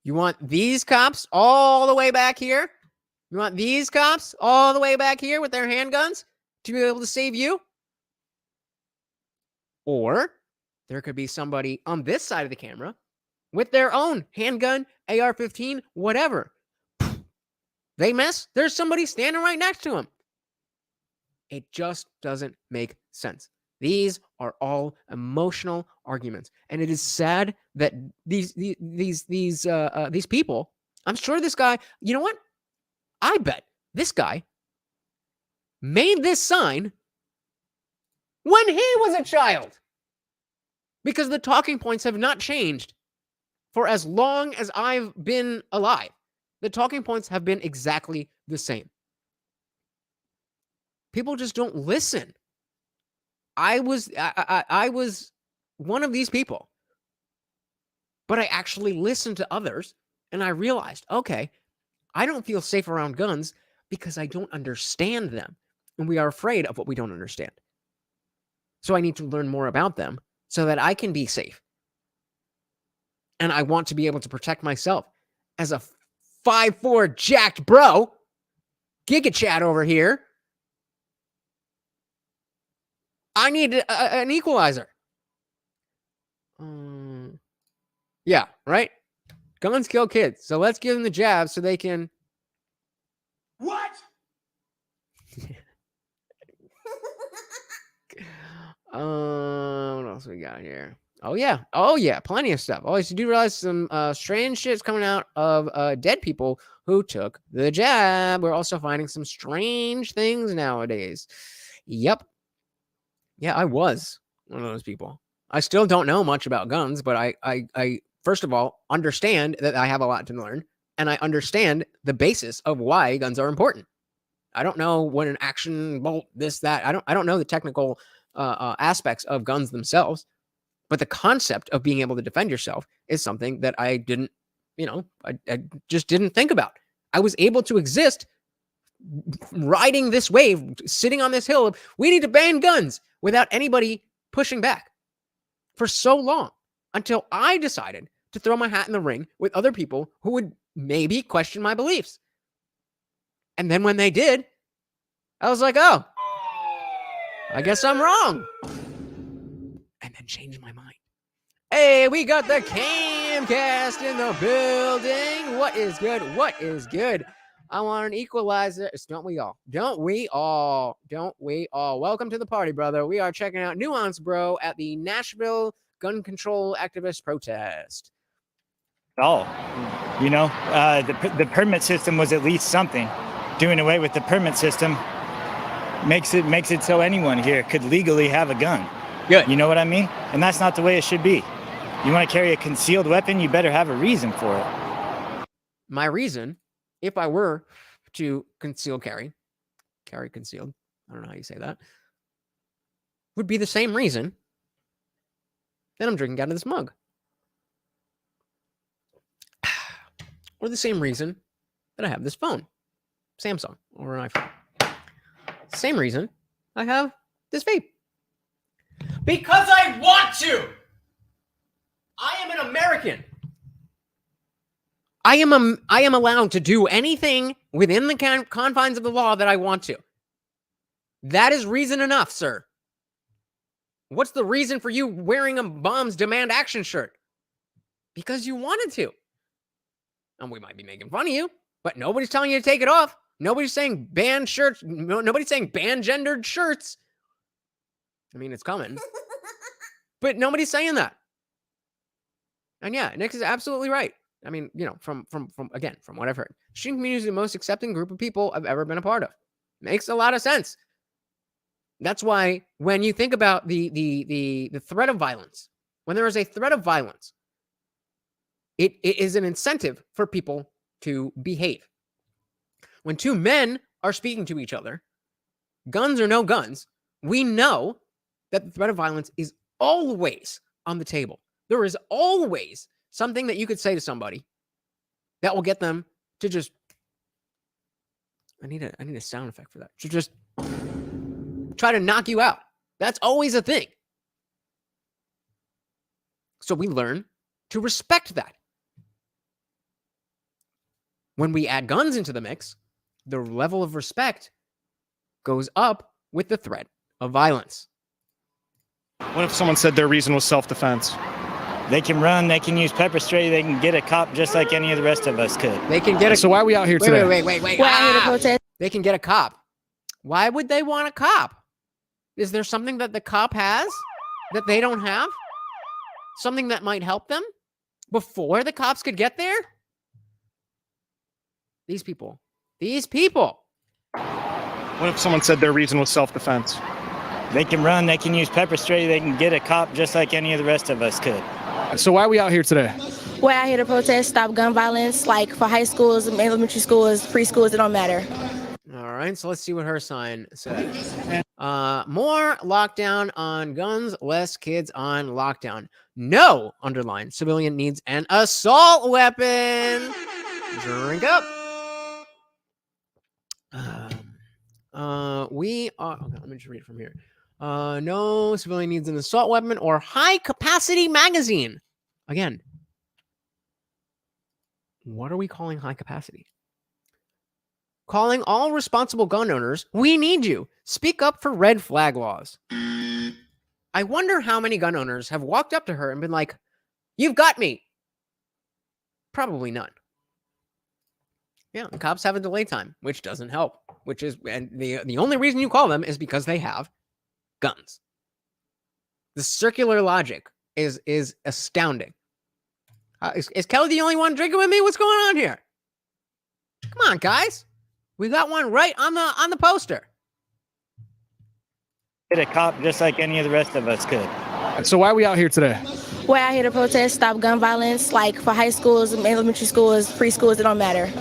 You want these cops all the way back here? You want these cops all the way back here with their handguns to be able to save you? Or there could be somebody on this side of the camera with their own handgun, AR-15, whatever. They miss, there's somebody standing right next to them. It just doesn't make sense. These are all emotional arguments, and it is sad that these people. I'm sure this guy. You know what? I bet this guy made this sign when he was a child, because the talking points have not changed for as long as I've been alive. The talking points have been exactly the same. People just don't listen. I was one of these people. But I actually listened to others and I realized, okay, I don't feel safe around guns because I don't understand them. And we are afraid of what we don't understand. So I need to learn more about them so that I can be safe. And I want to be able to protect myself as a 5'4" jacked bro. Giga Chat over here. I need an equalizer. Yeah, right? Guns kill kids. So let's give them the jab so they can... What? What else we got here? Oh yeah, plenty of stuff. You do realize some strange shit's coming out of dead people who took the jab. We're also finding some strange things nowadays. Yep. Yeah, I was one of those people. I still don't know much about guns, but I first of all understand that I have a lot to learn, and I understand the basis of why guns are important. I don't know what an action bolt, this, that. I don't know the technical aspects of guns themselves, but the concept of being able to defend yourself is something that I didn't, I just didn't think about. I was able to exist riding this wave, sitting on this hill of, we need to ban guns, without anybody pushing back for so long until I decided to throw my hat in the ring with other people who would maybe question my beliefs. And then when they did, I was like, oh, I guess I'm wrong. And then changed my mind. Hey, we got the Camcast in the building. What is good? What is good? I want an equalizer. Don't we all? Don't we all? Don't we all? Welcome to the party, brother. We are checking out NuanceBro at the Nashville gun control activist protest. You know, the permit system was at least something. Doing away with the permit system makes it so anyone here could legally have a gun. Good. You know what I mean? And that's not the way it should be. You want to carry a concealed weapon, you better have a reason for it. My reason, if I were to carry concealed, I don't know how you say that, would be the same reason that I'm drinking out of this mug. Or the same reason that I have this phone, Samsung or an iPhone. Same reason I have this vape. Because I want to. I am an American. I am allowed to do anything within the confines of the law that I want to. That is reason enough, sir. What's the reason for you wearing a Bombs Demand Action shirt? Because you wanted to. And we might be making fun of you, but nobody's telling you to take it off. Nobody's saying ban shirts. Nobody's saying ban gendered shirts. I mean, it's coming. But nobody's saying that. And yeah, Nick is absolutely right. I mean, you know, from what I've heard, shooting community is the most accepting group of people I've ever been a part of. Makes a lot of sense. That's why when you think about the threat of violence, when there is a threat of violence, it is an incentive for people to behave. When two men are speaking to each other, guns or no guns, we know that the threat of violence is always on the table. There is always something that you could say to somebody that will get them to just, I need a sound effect for that, to just try to knock you out. That's always a thing. So we learn to respect that. When we add guns into the mix, the level of respect goes up with the threat of violence. What if someone said their reason was self-defense? They can run, they can use pepper spray, they can get a cop just like any of the rest of us could. They can get a... So why are we out here today? Wait. They can get a cop. Why would they want a cop? Is there something that the cop has that they don't have? Something that might help them before the cops could get there? These people. What if someone said their reason was self-defense? They can run, they can use pepper spray, they can get a cop just like any of the rest of us could. So why are we out here today? We're out here to protest, stop gun violence, like for high schools, elementary schools, preschools, it don't matter. All right, so let's see what her sign says. More lockdown on guns, less kids on lockdown. No, underline, civilian needs an assault weapon. Drink up. We are, okay, let me just read it from here. No civilian needs an assault weapon or high capacity magazine. Again, what are we calling high capacity? Calling all responsible gun owners, we need you. Speak up for red flag laws. I wonder how many gun owners have walked up to her and been like, you've got me. Probably none. Yeah, the cops have a delay time, which doesn't help. And the only reason you call them is because they have guns. The circular logic is astounding. Is Kelly the only one drinking with me? What's going on here? Come on, guys. We got one right on the poster. Get a cop just like any of the rest of us could. So why are we out here today? We're out here to protest, stop gun violence, like for high schools, elementary schools, preschools, it don't matter.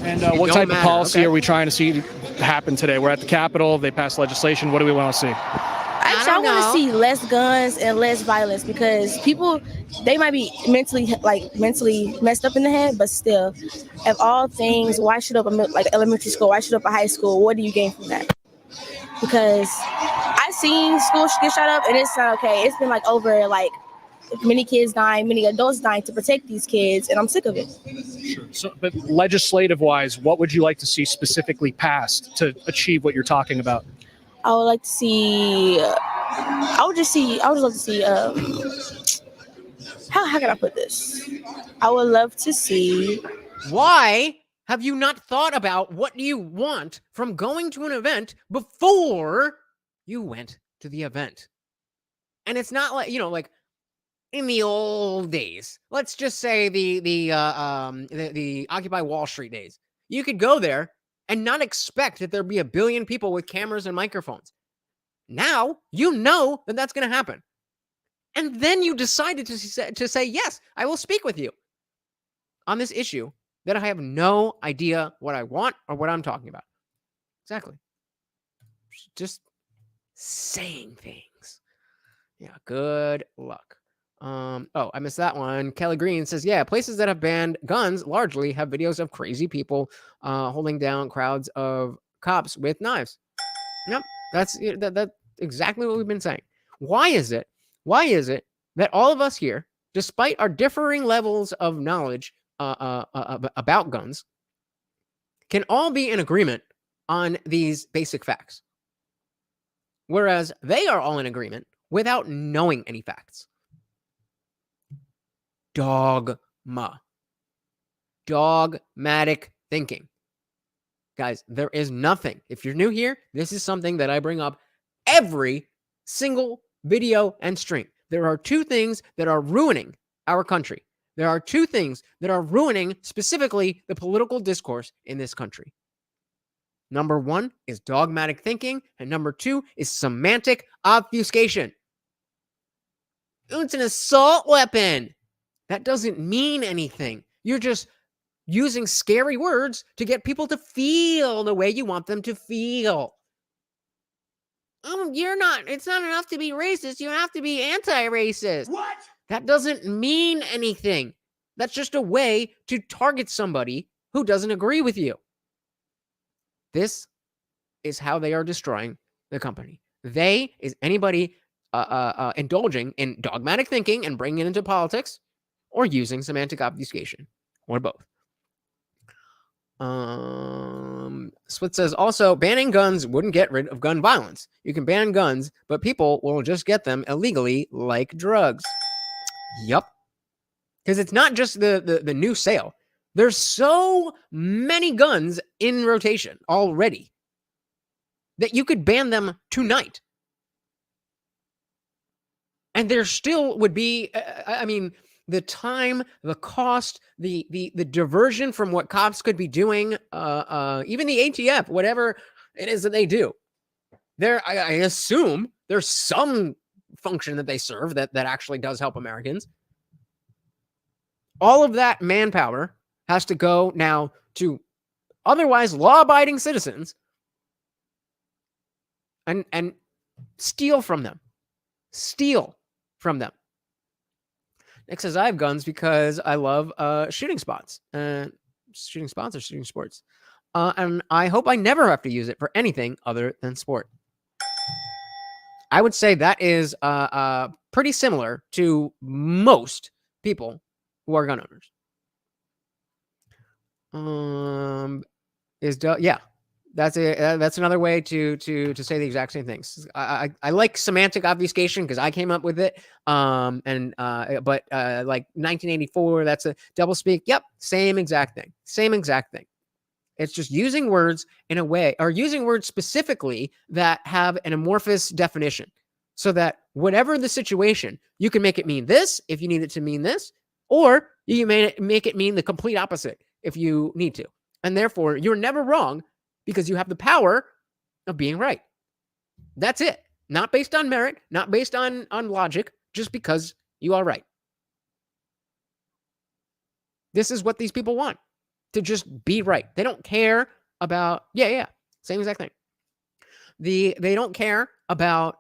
And what type of policy are we trying to see happen today? We're at the Capitol. They passed legislation. What do we want to see? Actually, I want to see less guns and less violence because people, they might be mentally messed up in the head, but still, of all things, why shoot up like elementary school? Why shoot up a high school? What do you gain from that? Because I've seen schools get shot up and it's not okay. It's been like over like many kids dying, many adults dying to protect these kids, and I'm sick of it. Sure. So, but legislative-wise, what would you like to see specifically passed to achieve what you're talking about? I would like to see. I would just love to see. How can I put this? I would love to see. Why have you not thought about what you want from going to an event before you went to the event? And it's not like, like in the old days, let's just say the Occupy Wall Street days. You could go there and not expect that there'd be a billion people with cameras and microphones. Now, you know that that's going to happen. And then you decided to say, yes, I will speak with you on this issue that I have no idea what I want or what I'm talking about. Exactly. Just saying things. Yeah, good luck. Oh, I missed that one. Kelly Green says, yeah, places that have banned guns largely have videos of crazy people holding down crowds of cops with knives. Yep, that's exactly what we've been saying. Why is it that all of us here, despite our differing levels of knowledge about guns, can all be in agreement on these basic facts, whereas they are all in agreement without knowing any facts? Dogma. Dogmatic thinking. Guys, there is nothing. If you're new here, this is something that I bring up every single video and stream. There are two things that are ruining our country. There are two things that are ruining specifically the political discourse in this country. Number one is dogmatic thinking, and number two is semantic obfuscation. It's an assault weapon. That doesn't mean anything. You're just using scary words to get people to feel the way you want them to feel. It's not enough to be racist. You have to be anti-racist. What? That doesn't mean anything. That's just a way to target somebody who doesn't agree with you. This is how they are destroying the company. They is anybody indulging in dogmatic thinking and bringing it into politics, or using semantic obfuscation, or both. Swit says, also, banning guns wouldn't get rid of gun violence. You can ban guns, but people will just get them illegally like drugs. Yup. Because it's not just the new sale. There's so many guns in rotation already that you could ban them tonight. And there still would be, the time, the cost, the diversion from what cops could be doing, even the ATF, whatever it is that they do. I assume there's some function that they serve that actually does help Americans. All of that manpower has to go now to otherwise law-abiding citizens and steal from them. Steal from them. Nick says, I have guns because I love shooting spots. Shooting spots or shooting sports. And I hope I never have to use it for anything other than sport. I would say that is pretty similar to most people who are gun owners. Yeah. That's another way to say the exact same things. I like semantic obfuscation because I came up with it. But like 1984, that's a doublespeak. Yep, same exact thing. Same exact thing. It's just using words in a way, or using words specifically that have an amorphous definition, so that whatever the situation, you can make it mean this if you need it to mean this, or you may make it mean the complete opposite if you need to. And therefore, you're never wrong, because you have the power of being right. That's it. Not based on merit, not based on logic, just because you are right. This is what these people want, to just be right. They don't care about, same exact thing. They don't care about,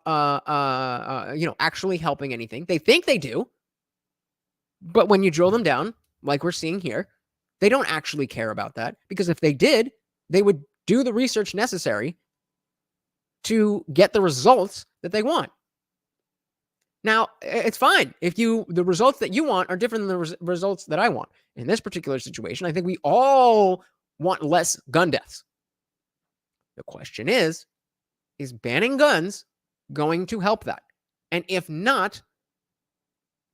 actually helping anything. They think they do, but when you drill them down, like we're seeing here, they don't actually care about that, because if they did, they would do the research necessary to get the results that they want. Now, it's fine if the results that you want are different than the results that I want. In this particular situation, I think we all want less gun deaths. The question is banning guns going to help that? And if not,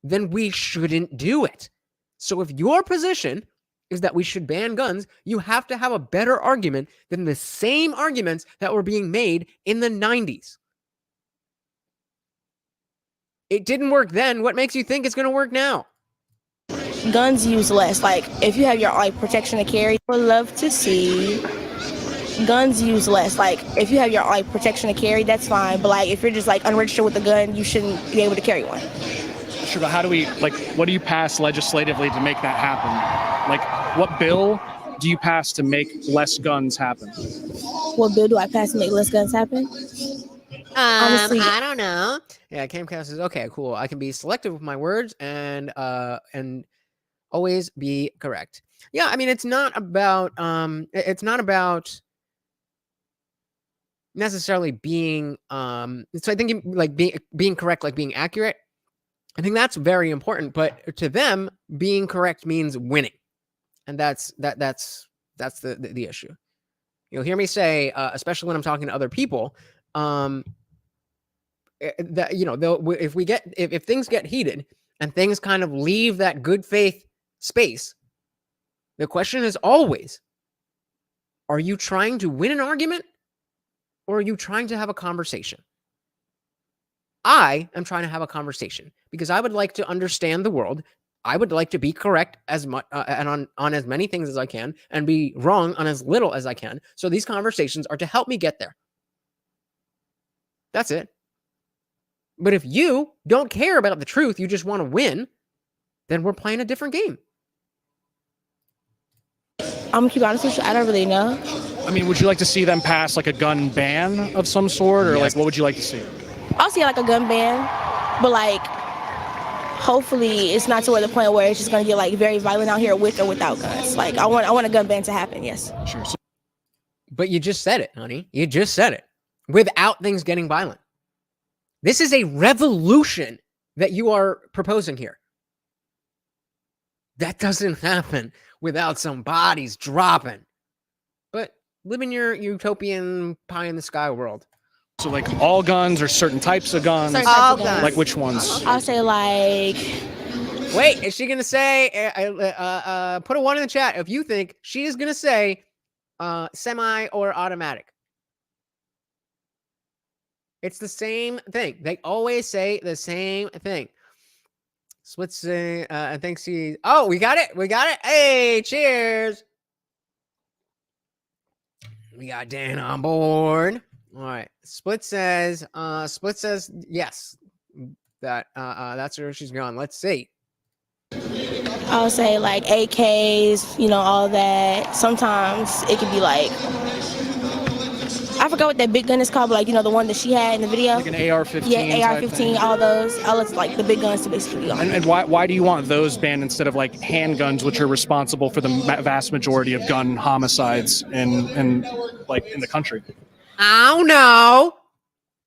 then we shouldn't do it. So if your position is that we should ban guns, you have to have a better argument than the same arguments that were being made in the 90s. It didn't work then. What makes you think it's going to work now? Guns used less. Like, if you have your protection to carry, I would love to see guns used less. Like, if you have your protection to carry, that's fine. But like, if you're just like unregistered with a gun, you shouldn't be able to carry one. Sure, but how do we what do you pass legislatively to make that happen? Like, what bill do you pass to make less guns happen? What bill do I pass to make less guns happen? Honestly, I don't know. Yeah, Camcast says, okay, cool. I can be selective with my words and always be correct. Yeah, I mean, it's not about necessarily being so I think like being correct, like being accurate. I think that's very important, but to them, being correct means winning. And that's the issue. You'll hear me say, especially when I'm talking to other people, that if things get heated and things kind of leave that good faith space, the question is always, are you trying to win an argument or are you trying to have a conversation? I am trying to have a conversation because I would like to understand the world. I would like to be correct as much and on as many things as I can and be wrong on as little as I can. So these conversations are to help me get there. That's it. But if you don't care about the truth, you just want to win, then we're playing a different game. I'm gonna keep honest with you, I don't really know. I mean, would you like to see them pass like a gun ban of some sort, or like what would you like to see? I'll see like a gun ban, but like hopefully it's not to the point where it's just gonna get like very violent out here with or without guns. Like I want a gun ban to happen, yes. Sure. But you just said it, honey. You just said it. Without things getting violent. This is a revolution that you are proposing here. That doesn't happen without some bodies dropping. But live in your utopian pie in the sky world. So like all guns or certain types of guns? All guns. Like which ones? I'll say like... Wait, is she going to say... put a 1 in the chat if you think she is going to say semi or automatic. It's the same thing. They always say the same thing. Split say, I think she... Oh, we got it. We got it. Hey, cheers. We got Dan on board. All right. Split says yes. That's where she's gone. Let's see. I'll say like AKs, all that. Sometimes it could be like... I forgot what that big gun is called, but like, the one that she had in the video. Like an AR-15. Yeah, AR-15, all those. All those, like, the big guns to basically go. And why do you want those banned instead of, like, handguns, which are responsible for the vast majority of gun homicides in the country? I don't know.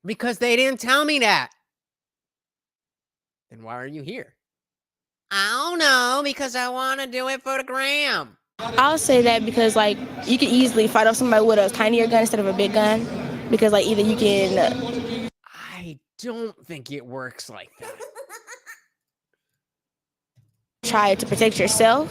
Because they didn't tell me that. Then why are you here? I don't know, because I want to do it for the gram. I'll say that because, like, you can easily fight off somebody with a tinier gun instead of a big gun. Because, like, either you can... I don't think it works like that. Try to protect yourself,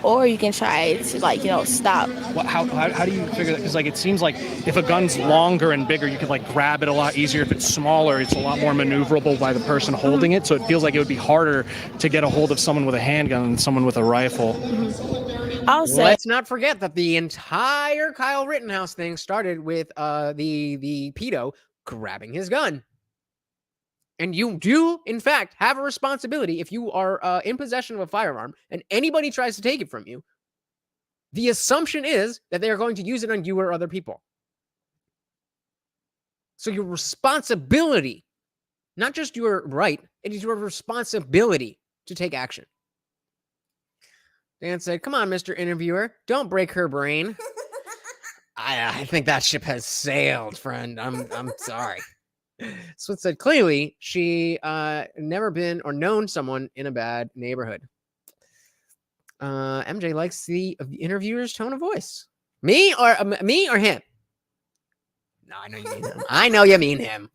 or you can try to, like, stop. Well, how do you figure that? Because, like, it seems like if a gun's longer and bigger, you could, like, grab it a lot easier. If it's smaller, it's a lot more maneuverable by the person holding it. So it feels like it would be harder to get a hold of someone with a handgun than someone with a rifle. Let's not forget that the entire Kyle Rittenhouse thing started with the pedo grabbing his gun. And you do, in fact, have a responsibility if you are in possession of a firearm and anybody tries to take it from you. The assumption is that they are going to use it on you or other people. So your responsibility, not just your right, it is your responsibility to take action. Dan said, come on, Mr. Interviewer, don't break her brain. I think that ship has sailed, friend. I'm sorry. Swift said, clearly, she never been or known someone in a bad neighborhood. MJ likes the interviewer's tone of voice. Me or him? No, I know you mean him. I know you mean him.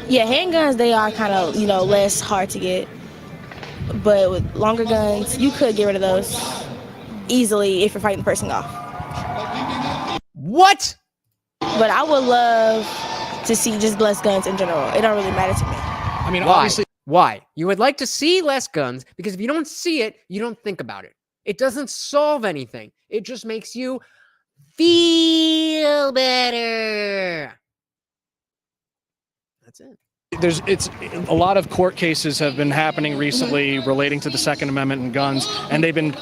Yeah, handguns, they are kind of, less hard to get. But with longer guns, you could get rid of those easily if you're fighting the person off. What? But I would love to see just less guns in general. It don't really matter to me. I mean, Why? obviously, why? You would like to see less guns because if you don't see it, you don't think about it. It doesn't solve anything. It just makes you feel better. That's it. it's a lot of court cases have been happening recently relating to the Second Amendment and guns, and they've been,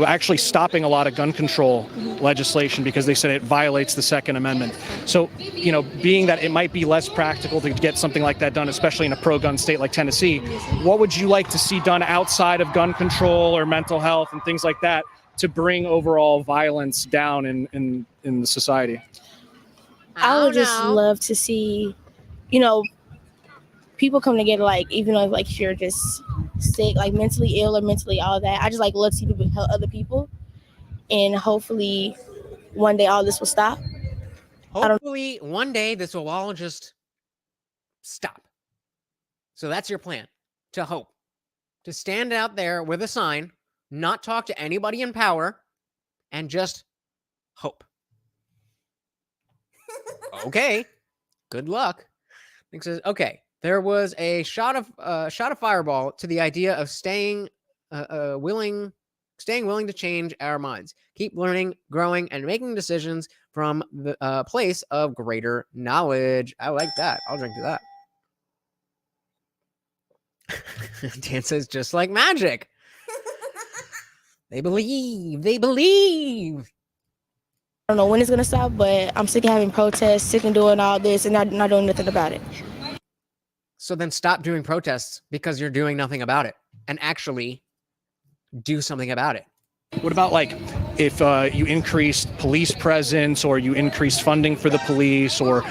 actually stopping a lot of gun control legislation because they said it violates the Second Amendment. So, being that it might be less practical to get something like that done, especially in a pro-gun state like Tennessee, what would you like to see done outside of gun control or mental health and things like that to bring overall violence down in the society? I would just love to see, people come together, even though if you're just sick, mentally ill or mentally all that. I just love to see people help other people, and hopefully one day all this will stop. Hopefully one day this will all just stop. So that's your plan, to hope, to stand out there with a sign, not talk to anybody in power, and just hope. Okay, good luck. Nick says, okay. There was a shot of fireball to the idea of staying willing to change our minds, keep learning, growing, and making decisions from the place of greater knowledge. I like that. I'll drink to that. Dan says, just like magic. They believe. They believe. I don't know when it's gonna stop, but I'm sick of having protests, sick of doing all this, and not doing nothing about it. So then stop doing protests because you're doing nothing about it, and actually do something about it. What about if you increased police presence, or you increased funding for the police, or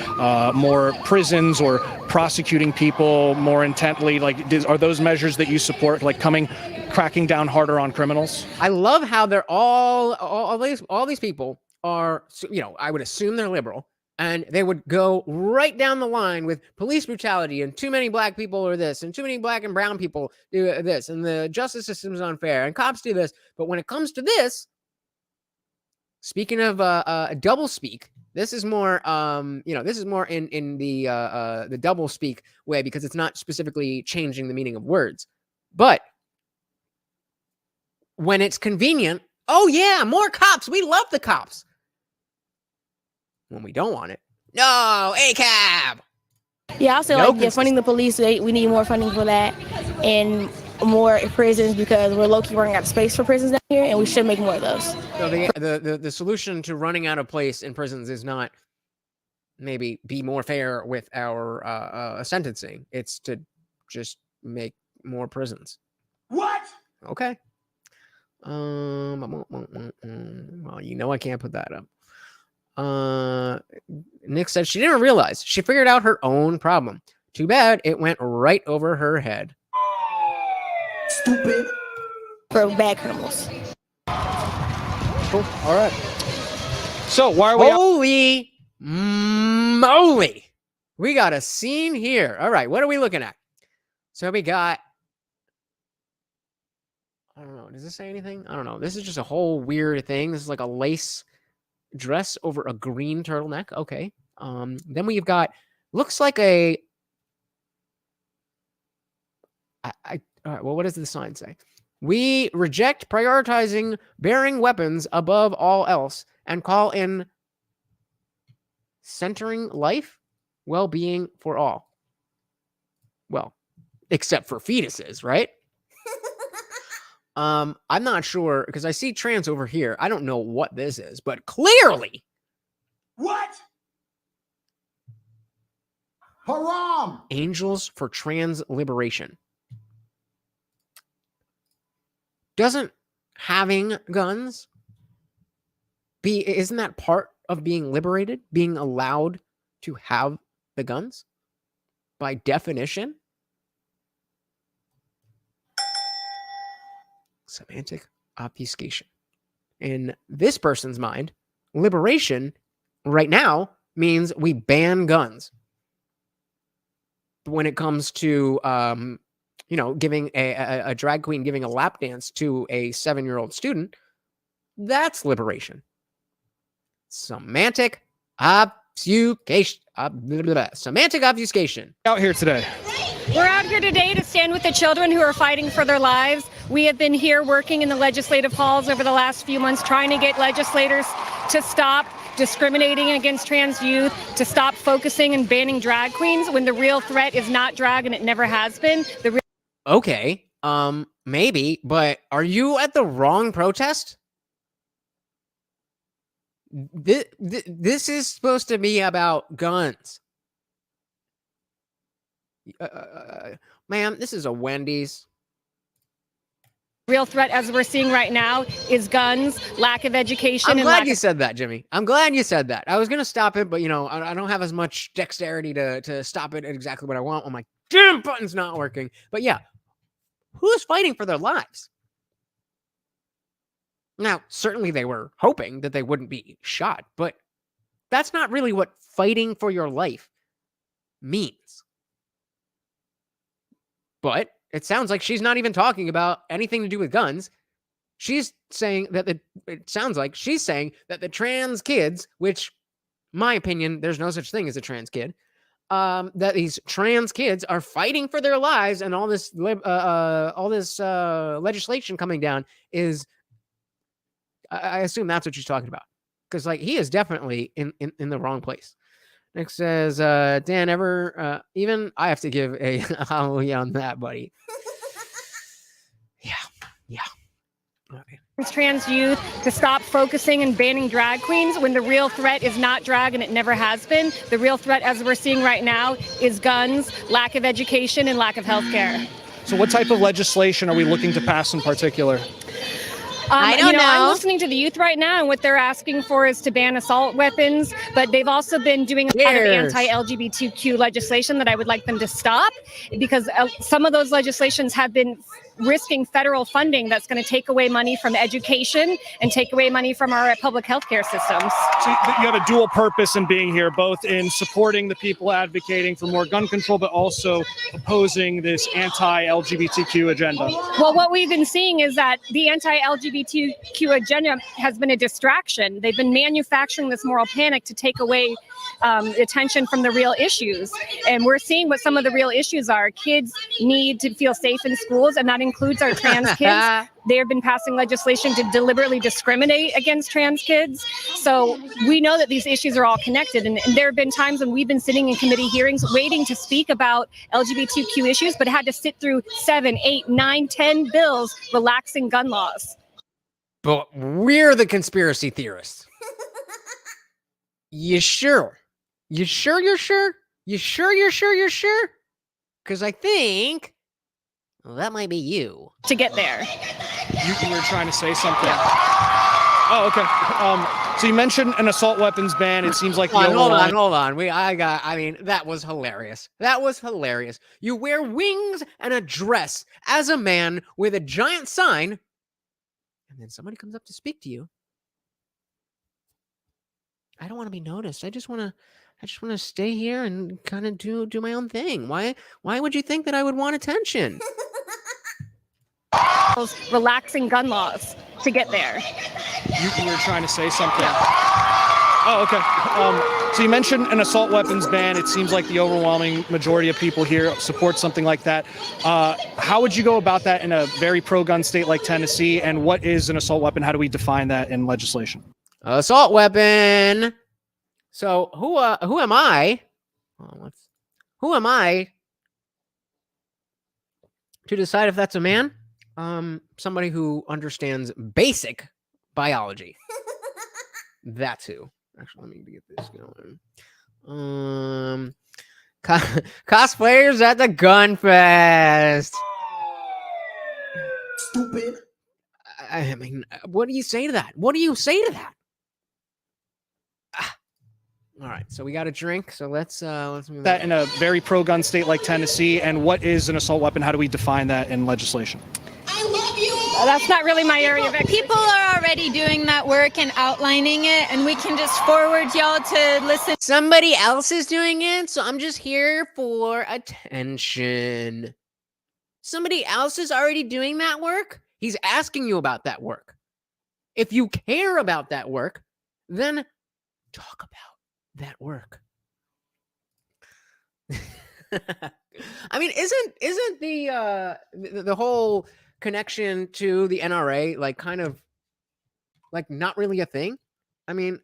more prisons, or prosecuting people more intently? Are those measures that you support, cracking down harder on criminals? I love how they're all these people are, I would assume they're liberal. And they would go right down the line with police brutality and too many black people are this and too many black and brown people do this and the justice system is unfair and cops do this. But when it comes to this, speaking of double speak, this is more, this is more in the double speak way because it's not specifically changing the meaning of words. But when it's convenient, oh yeah, more cops. We love the cops. When we don't want it, no, ACAB. Yeah, I'll say funding the police. We need more funding for that, and more prisons because we're low-key running out of space for prisons down here, and we should make more of those. So the solution to running out of place in prisons is not maybe be more fair with our sentencing. It's to just make more prisons. What? Okay. Well, I can't put that up. Nick said she didn't realize she figured out her own problem. Too bad it went right over her head. Stupid. For bad criminals. Cool. All right. So why are we? Holy moly! We got a scene here. All right, what are we looking at? So we got. I don't know. Does this say anything? I don't know. This is just a whole weird thing. This is like a lace dress over a green turtleneck. Okay. Then we've got looks like a all right, well, what does the sign say? We reject prioritizing bearing weapons above all else and call in centering life, well-being for all. Well, except for fetuses, right? I'm not sure because I see trans over here. I don't know what this is, but clearly. What? Haram. Angels for Trans Liberation. Doesn't having guns isn't that part of being liberated? Being allowed to have the guns by definition? Semantic obfuscation. In this person's mind, liberation right now means we ban guns. When it comes to, giving a drag queen giving a lap dance to a 7-year-old student, that's liberation. Semantic obfuscation. Semantic obfuscation. Out here today. We're out here today to stand with the children who are fighting for their lives. We have been here working in the legislative halls over the last few months trying to get legislators to stop discriminating against trans youth, to stop focusing and banning drag queens when the real threat is not drag and it never has been. Okay, maybe, but are you at the wrong protest? This is supposed to be about guns. Ma'am, this is a Wendy's. Real threat, as we're seeing right now, is guns, lack of education. I'm and glad lack you of said that, Jimmy. I'm glad you said that. I was gonna stop it, but I don't have as much dexterity to stop it at exactly what I want when my damn button's not working. But yeah, who's fighting for their lives? Now, certainly they were hoping that they wouldn't be shot, but that's not really what fighting for your life means. But it sounds like she's not even talking about anything to do with guns. She's saying that it sounds like she's saying that the trans kids, which, my opinion, there's no such thing as a trans kid, that these trans kids are fighting for their lives, and all this legislation coming down is, I assume that's what she's talking about, because like he is definitely in the wrong place. Next says, Dan, even I have to give a hallelujah on that, buddy. Yeah. Okay. Trans youth to stop focusing and banning drag queens when the real threat is not drag and it never has been. The real threat, as we're seeing right now, is guns, lack of education, and lack of health care. So what type of legislation are we looking to pass in particular? I don't know. I'm listening to the youth right now, and what they're asking for is to ban assault weapons, but they've also been doing a lot of anti-LGBTQ legislation that I would like them to stop, because some of those legislations have been risking federal funding that's going to take away money from education and take away money from our public health care systems. So you have a dual purpose in being here, both in supporting the people advocating for more gun control, but also opposing this anti-LGBTQ agenda. Well, what we've been seeing is that the anti-LGBTQ agenda has been a distraction. They've been manufacturing this moral panic to take away attention from the real issues. And we're seeing what some of the real issues are. Kids need to feel safe in schools, and that includes our trans kids. They have been passing legislation to deliberately discriminate against trans kids. So we know that these issues are all connected. And there have been times when we've been sitting in committee hearings waiting to speak about LGBTQ issues, but had to sit through 7, 8, 9, 10 bills relaxing gun laws. But we're the conspiracy theorists. You sure? You sure you're sure? You sure you're sure you're sure? Because I think that might be you. To get there. You were trying to say something. Yeah. Oh, okay. So you mentioned an assault weapons ban. It seems like hold on. That was hilarious. That was hilarious. You wear wings and a dress as a man with a giant sign, and then somebody comes up to speak to you. I don't want to be noticed. I just want to stay here and kind of do my own thing. Why would you think that I would want attention? Relaxing gun laws to get there. You were trying to say something. Oh, okay. So you mentioned an assault weapons ban. It seems like the overwhelming majority of people here support something like that. How would you go about that in a very pro-gun state like Tennessee? And what is an assault weapon? How do we define that in legislation? Assault weapon. So who am I? Who am I to decide if that's a man? Somebody who understands basic biology. That's who. Actually, let me get this going. Cosplayers at the Gun Fest. Stupid. I mean, what do you say to that? What do you say to that? All right, so we got a drink. So let's move That in a very pro-gun state like Tennessee, and what is an assault weapon? How do we define that in legislation? That's not really my area of expertise. People are already doing that work and outlining it, and we can just forward y'all to listen. Somebody else is doing it, so I'm just here for attention. Somebody else is already doing that work. He's asking you about that work. If you care about that work, then talk about that work. I mean, isn't the whole connection to the NRA like kind of like not really a thing? I mean,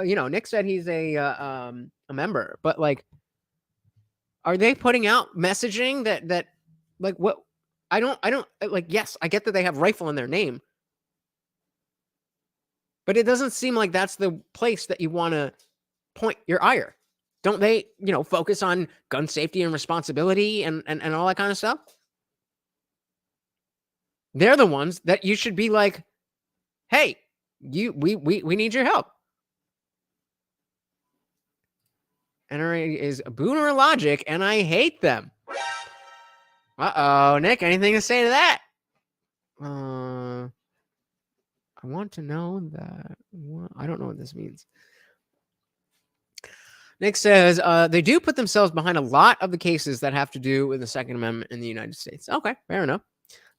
Nick said he's a member, but like, are they putting out messaging that like what? I don't like. Yes, I get that they have rifle in their name, but it doesn't seem like that's the place that you want to point your ire. Don't they, focus on gun safety and responsibility and all that kind of stuff? They're the ones that you should be like, hey, we need your help. NRA is boomer logic, and I hate them. Uh-oh, Nick, anything to say to that? I want to know that. I don't know what this means. Nick says, they do put themselves behind a lot of the cases that have to do with the Second Amendment in the United States. Okay, fair enough.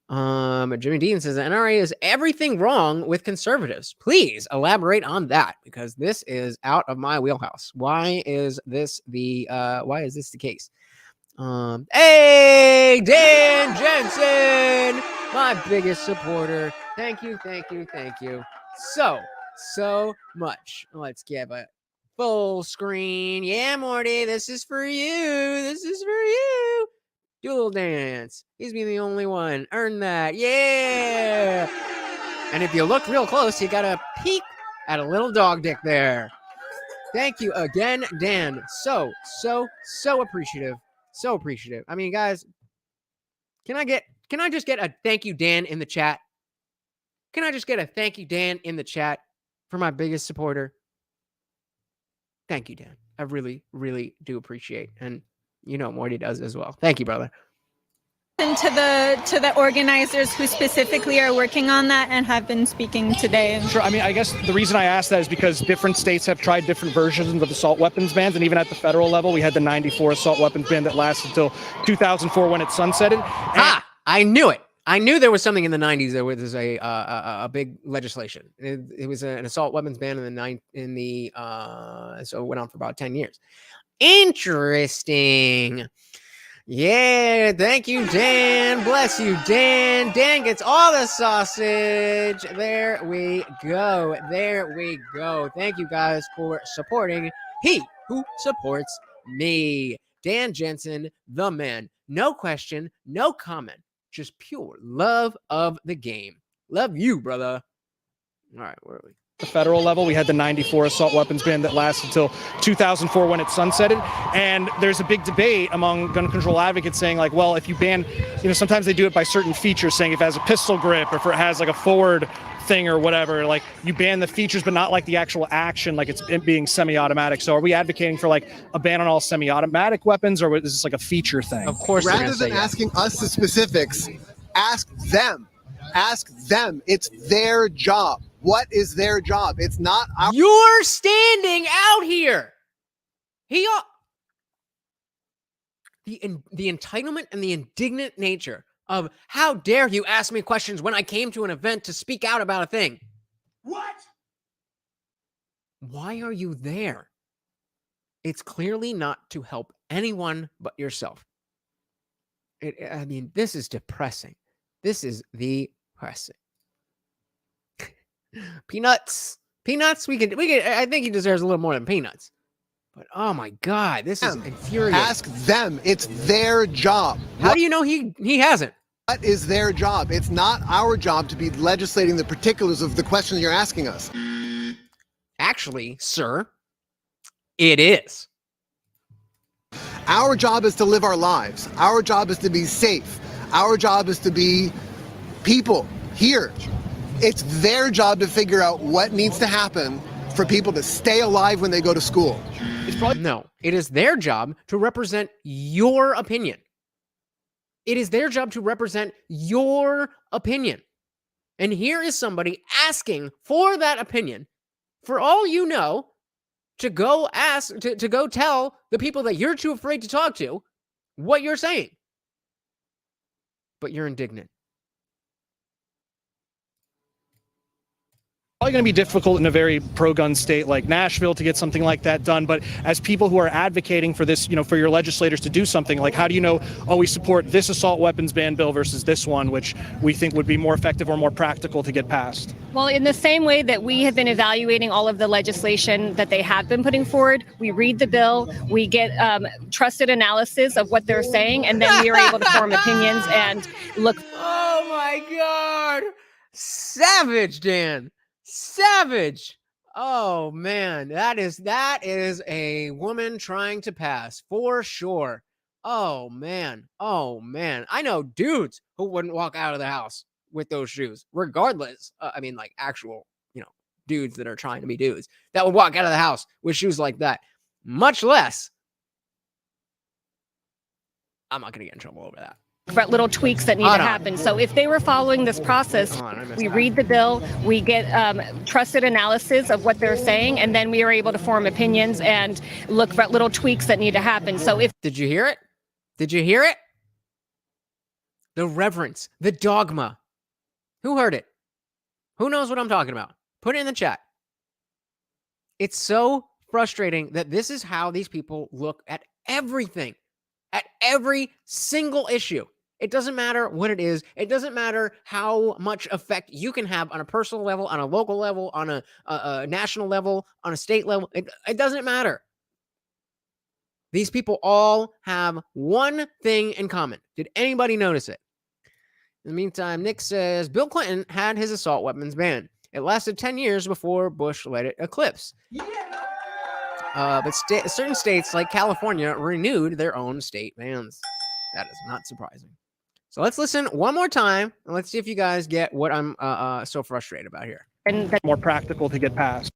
Jimmy Dean says, the NRA is everything wrong with conservatives. Please elaborate on that, because this is out of my wheelhouse. Why is this the case? Hey, Dan Jensen, my biggest supporter. Thank you so much. Let's give a full screen. Yeah, Morty, this is for you. Do a little dance. He's being the only one. Earn that. Yeah. And if you look real close, you got a peek at a little dog dick there. Thank you again, Dan. So appreciative. So appreciative. I mean, guys, can I just get a thank you, Dan, in the chat? Can I just get a thank you, Dan, in the chat for my biggest supporter? Thank you, Dan. I really, really do appreciate. And Morty does as well. Thank you, brother. To the organizers who specifically are working on that and have been speaking today. Sure. I mean, I guess the reason I asked that is because different states have tried different versions of assault weapons bans, and even at the federal level, we had the '94 assault weapons ban that lasted until 2004 when it sunsetted. I knew it. I knew there was something in the 90s that was a big legislation. It was an assault weapons ban so it went on for about 10 years. Interesting. Yeah, thank you, Dan. Bless you, Dan. Dan gets all the sausage. There we go. Thank you guys for supporting he who supports me. Dan Jensen, the man. No question, no comment. Just pure love of the game. Love you, brother. All right, where are we? The federal level, we had the '94 assault weapons ban that lasted until 2004 when it sunsetted. And there's a big debate among gun control advocates saying, like, well, if you ban, sometimes they do it by certain features, saying if it has a pistol grip or if it has like a forward thing or whatever, like you ban the features but not like the actual action, like it's being semi-automatic. So are we advocating for like a ban on all semi-automatic weapons, or is this like a feature thing? Of course. Rather than asking us the specifics, ask them. It's their job. What is their job? It's not our. You're standing out here. The entitlement and the indignant nature of how dare you ask me questions when I came to an event to speak out about a thing. What? Why are you there? It's clearly not to help anyone but yourself. This is depressing. This is depressing. Peanuts. We could. I think he deserves a little more than peanuts. But oh my God, this is infuriating. Ask them. It's their job. How do you know he hasn't? What is their job? It's not our job to be legislating the particulars of the question you're asking us. Actually, sir, it is. Our job is to live our lives. Our job is to be safe. Our job is to be people here. It's their job to figure out what needs to happen for people to stay alive when they go to school. No, it is their job to represent your opinion. It is their job to represent your opinion. And here is somebody asking for that opinion, for all you know, to go ask, to go tell the people that you're too afraid to talk to what you're saying. But you're indignant. Probably going to be difficult in a very pro-gun state like Nashville to get something like that done. But as people who are advocating for this, for your legislators to do something, like how do you know, we support this assault weapons ban bill versus this one, which we think would be more effective or more practical to get passed? Well, in the same way that we have been evaluating all of the legislation that they have been putting forward, we read the bill, we get trusted analysis of what they're saying, and then we are able to form opinions and look. Oh my God. Savage, Dan. Savage. Oh man, that is a woman trying to pass for sure. Oh man. I know dudes who wouldn't walk out of the house with those shoes, regardless. Like actual, dudes that are trying to be dudes that would walk out of the house with shoes like that. Much less, I'm not gonna get in trouble over that. Little tweaks that need to happen. So if they were following this process, we read the bill, we get trusted analysis of what they're saying, and then we are able to form opinions and look for little tweaks that need to happen. So if Did you hear it? Did you hear it? The reverence, the dogma. Who heard it? Who knows what I'm talking about? Put it in the chat. It's so frustrating that this is how these people look at everything, at every single issue. It doesn't matter what it is. It doesn't matter how much effect you can have on a personal level, on a local level, on a national level, on a state level. It doesn't matter. These people all have one thing in common. Did anybody notice it? In the meantime, Nick says, Bill Clinton had his assault weapons banned. It lasted 10 years before Bush let it eclipse. But certain states like California renewed their own state bans. That is not surprising. So let's listen one more time, and let's see if you guys get what I'm so frustrated about here. And more practical to get passed.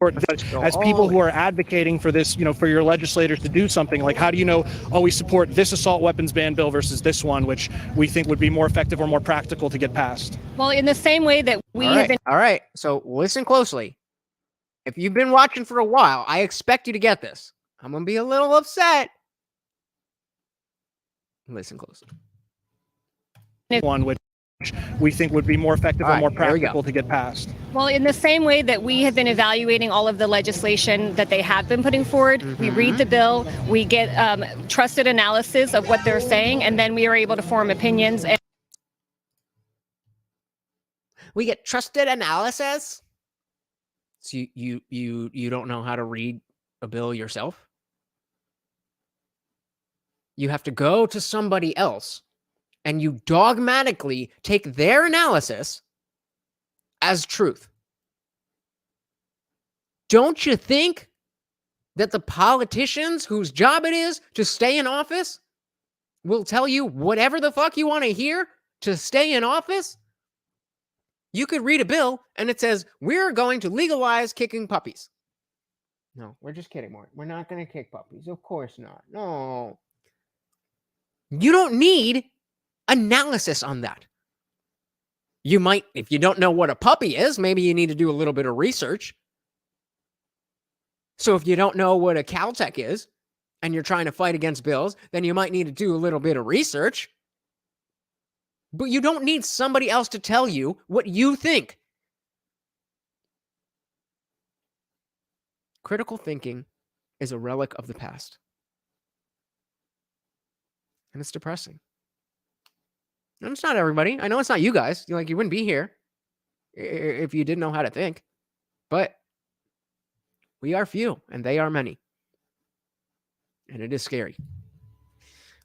As people who are advocating for this, for your legislators to do something, like how do you know, we support this assault weapons ban bill versus this one, which we think would be more effective or more practical to get passed? Well, in the same way that we have been. All right. So listen closely. If you've been watching for a while, I expect you to get this. I'm going to be a little upset. Listen closely. One which we think would be more effective or more practical to get passed. Well, in the same way that we have been evaluating all of the legislation that they have been putting forward, we read the bill, we get trusted analysis of what they're saying, and then we are able to form opinions. We get trusted analysis. So you don't know how to read a bill yourself? You have to go to somebody else and you dogmatically take their analysis as truth. Don't you think that the politicians whose job it is to stay in office will tell you whatever the fuck you want to hear to stay in office? You could read a bill and it says, we're going to legalize kicking puppies. No, we're just kidding, Mort. We're not going to kick puppies. Of course not. No. You don't need analysis on that. You might, if you don't know what a puppy is, maybe you need to do a little bit of research. So if you don't know what a Caltech is and you're trying to fight against bills, then you might need to do a little bit of research. But you don't need somebody else to tell you what you think. Critical thinking is a relic of the past. And it's depressing. And it's not everybody. I know it's not you guys. You wouldn't be here if you didn't know how to think. But we are few and they are many. And it is scary.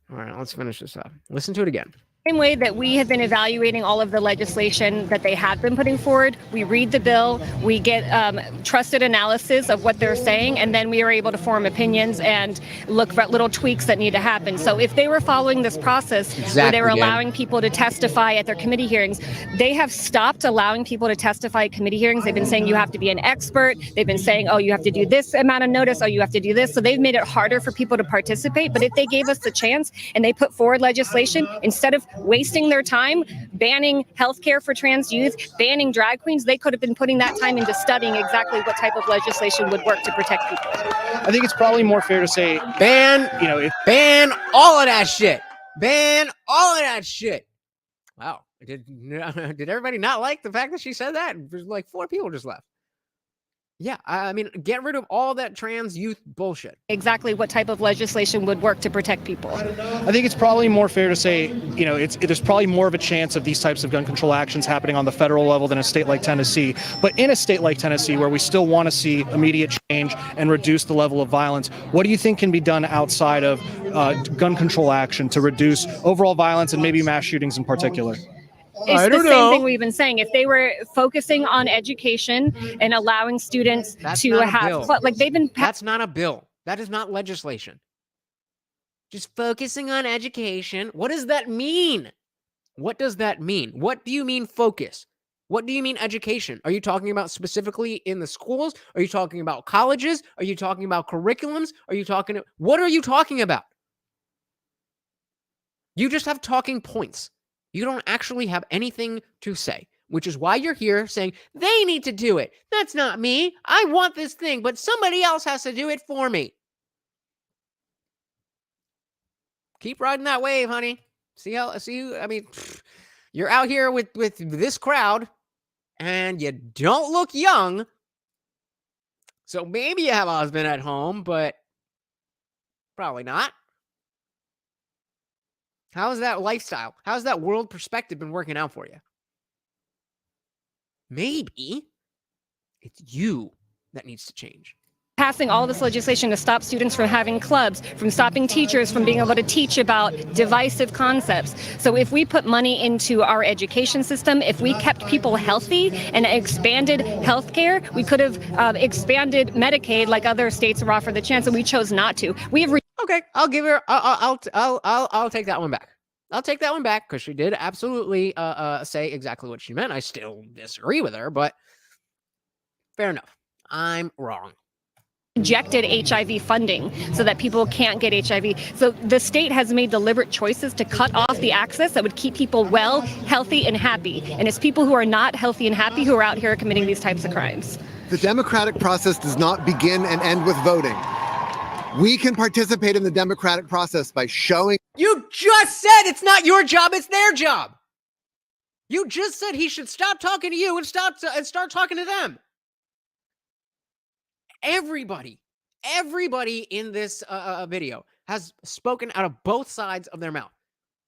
All right, let's finish this up. Listen to it again. Same way that we have been evaluating all of the legislation that they have been putting forward, we read the bill, we get trusted analysis of what they're saying, and then we are able to form opinions and look for little tweaks that need to happen. So if they were following this process where they were allowing people to testify at their committee hearings, they have stopped allowing people to testify at committee hearings. They've been saying you have to be an expert. They've been saying, oh, you have to do this amount of notice. Oh, you have to do this. So they've made it harder for people to participate. But if they gave us the chance and they put forward legislation, instead of wasting their time banning healthcare for trans youth, banning drag queens, they could have been putting that time into studying exactly what type of legislation would work to protect people. I think it's probably more fair to say ban ban all of that shit. Wow. Did everybody not like the fact that she said that? There's like 4 people just left. Yeah, I mean, get rid of all that trans youth bullshit. Exactly what type of legislation would work to protect people. I think it's probably more fair to say, there's probably more of a chance of these types of gun control actions happening on the federal level than a state like Tennessee. But in a state like Tennessee, where we still want to see immediate change and reduce the level of violence, what do you think can be done outside of gun control action to reduce overall violence and maybe mass shootings in particular? It's the same thing we've been saying. If they were focusing on education and allowing students to have, like they've been. That's not a bill. That is not legislation. Just focusing on education. What does that mean? What does that mean? What do you mean focus? What do you mean education? Are you talking about specifically in the schools? Are you talking about colleges? Are you talking about curriculums? What are you talking about? You just have talking points. You don't actually have anything to say, which is why you're here saying they need to do it. That's not me. I want this thing, but somebody else has to do it for me. Keep riding that wave, honey. You're out here with this crowd and you don't look young. So maybe you have a husband at home, but probably not. How's that lifestyle? How's that world perspective been working out for you? Maybe it's you that needs to change. Passing all this legislation to stop students from having clubs, from stopping teachers from being able to teach about divisive concepts. So if we put money into our education system, if we kept people healthy and expanded healthcare, we could have expanded Medicaid like other states have offered the chance, and we chose not to. We have. Okay, I'll give her. I'll take that one back. I'll take that one back because she did absolutely say exactly what she meant. I still disagree with her, but fair enough. I'm wrong. Rejected HIV funding so that people can't get HIV. So the state has made deliberate choices to cut off the access that would keep people well, healthy, and happy. And it's people who are not healthy and happy who are out here committing these types of crimes. The democratic process does not begin and end with voting. We can participate in the democratic process by showing. You just said it's not your job, it's their job. You just said he should stop talking to you and start talking to them. Everybody in this video has spoken out of both sides of their mouth.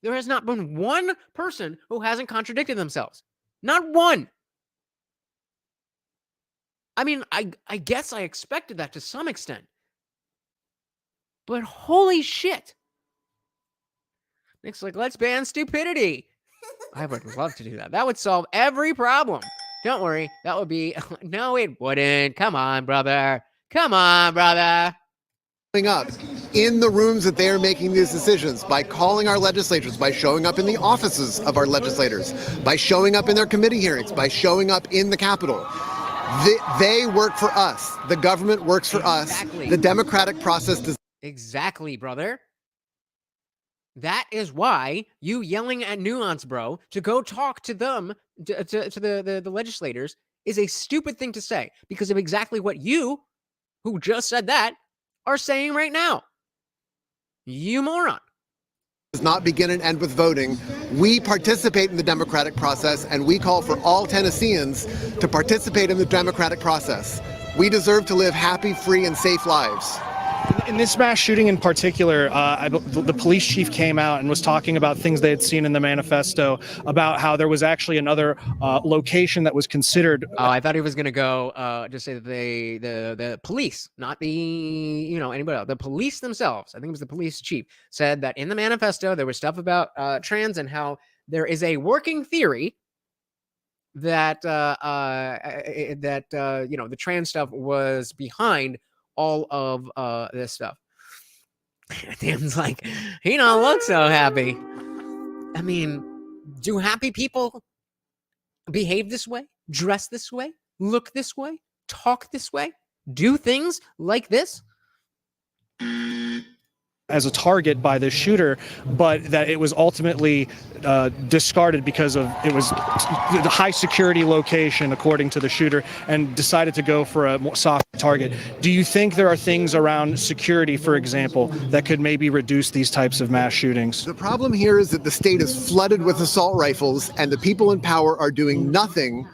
There has not been one person who hasn't contradicted themselves. Not one. I mean, I guess I expected that to some extent. But holy shit. Nick's like, let's ban stupidity. I would love to do that. That would solve every problem. Don't worry. That would be... No, it wouldn't. Come on, brother. Up in the rooms that they are making these decisions by calling our legislators, by showing up in the offices of our legislators, by showing up in their committee hearings, by showing up in the Capitol. They work for us. The government works for us. The democratic process does. Exactly, brother. That is why you yelling at NuanceBro to go talk to them, to the legislators, is a stupid thing to say because of exactly what you, who just said that, are saying right now. You moron. Does not begin and end with voting. We participate in the democratic process, and we call for all Tennesseans to participate in the democratic process. We deserve to live happy, free, and safe lives. In this mass shooting in particular, the police chief came out and was talking about things they had seen in the manifesto about how there was actually another location that was considered. Oh, I thought he was going to go just say that the police, not the, anybody else, the police themselves, I think it was the police chief, said that in the manifesto there was stuff about trans and how there is a working theory that the trans stuff was behind all of this stuff. Dan's like, he don't look so happy. I mean, do happy people behave this way, dress this way, look this way, talk this way, do things like this? As a target by the shooter, but that it was ultimately discarded because of it was the high security location, according to the shooter, and decided to go for a more soft target. Do you think there are things around security, for example, that could maybe reduce these types of mass shootings? The problem here is that the state is flooded with assault rifles, and the people in power are doing nothing.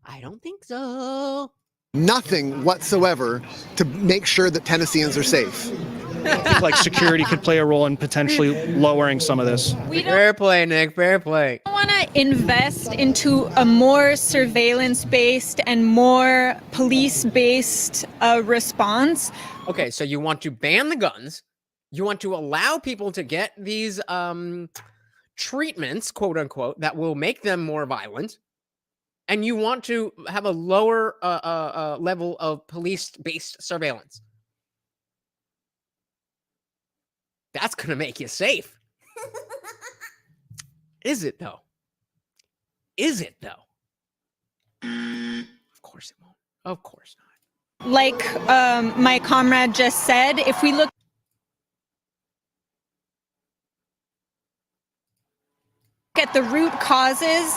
I don't think so. Nothing whatsoever to make sure that Tennesseans are safe. I think like security could play a role in potentially lowering some of this. Fair play, Nick. Fair play. I want to invest into a more surveillance-based and more police-based response. Okay, so you want to ban the guns. You want to allow people to get these treatments, quote unquote, that will make them more violent. And you want to have a lower level of police-based surveillance. That's going to make you safe. Is it, though? Is it, though? Of course it won't. Of course not. Like my comrade just said, if we look at the root causes,